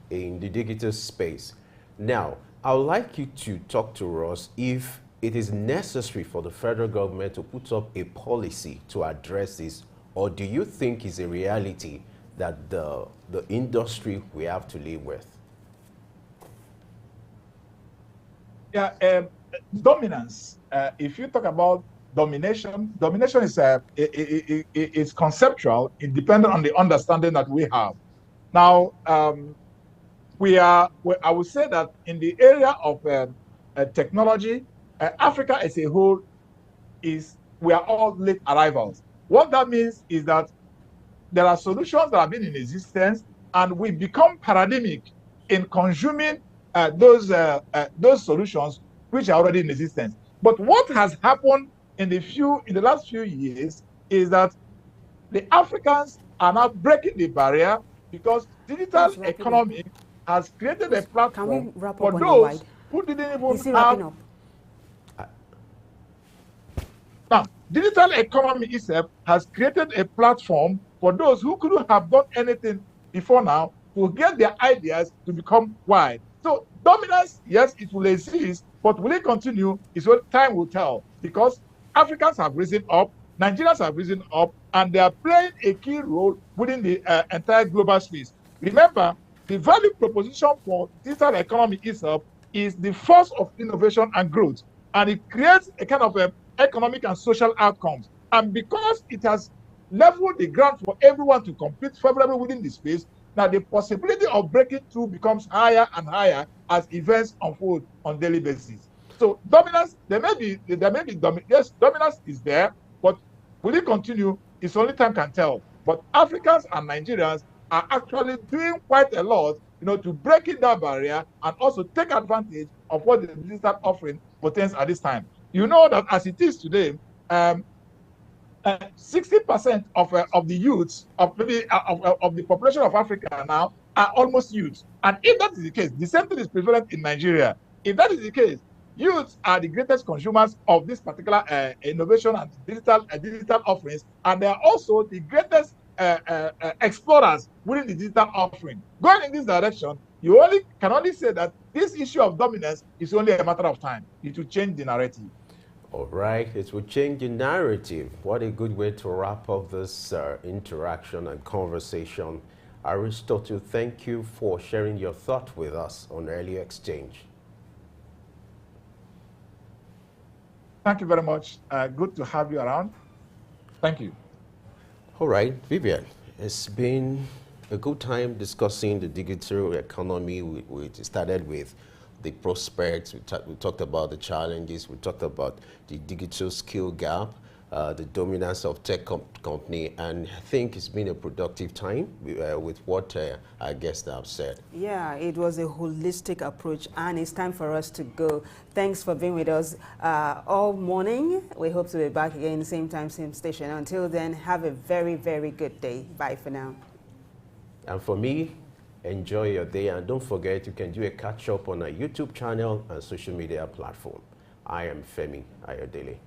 in the digital space. Now, I would like you to talk to us if it is necessary for the federal government to put up a policy to address this, or do you think it's a reality that the industry we have to live with? Yeah, dominance. If you talk about domination is conceptual, independent on the understanding that we have. Now, I would say that in the area of technology, Africa as a whole we are all late arrivals. What that means is that there are solutions that have been in existence, and we become paradigmic in consuming those solutions which are already in existence. But what has happened in the last few years is that the Africans are now breaking the barrier because digital economy has created a platform for those who didn't even have. Now, digital economy itself has created a platform for those who couldn't have done anything before now to get their ideas to become wide. So dominance, yes, it will exist, but will it continue is what time will tell, because Africans have risen up, Nigerians have risen up, and they are playing a key role within the entire global space. Remember, the value proposition for digital economy itself is the force of innovation and growth, and it creates a kind of economic and social outcomes. And because it has leveled the ground for everyone to compete favorably within the space, now the possibility of breaking through becomes higher and higher as events unfold on daily basis. So dominance, yes, dominance is there, but will it continue? It's only time can tell. But Africans and Nigerians are actually doing quite a lot, to break in that barrier and also take advantage of what the digital offering portends at this time. You know that as it is today, 60% of the youths of the population of Africa now are almost youths. And if that is the case, the same thing is prevalent in Nigeria. If that is the case, youths are the greatest consumers of this particular innovation and digital offerings, and they are also the greatest explorers within the digital offering. Going in this direction, you can only say that this issue of dominance is only a matter of time. It will change the narrative. All right, it will change the narrative. What a good way to wrap up this interaction and conversation. Aristotle, thank you for sharing your thought with us on Early Exchange. Thank you very much. Good to have you around. Thank you. All right, Vivian, it's been a good time discussing the digital economy. We started with the prospects, we talked about the challenges, we talked about the digital skill gap, the dominance of tech company, and I think it's been a productive time with what our guests have said. Yeah, it was a holistic approach, and it's time for us to go. Thanks for being with us all morning. We hope to be back again, same time, same station. Until then, have a very, very good day. Bye for now. And for me, Enjoy your day, and don't forget you can do a catch-up on our YouTube channel and social media platform. I am Femi Ayodele.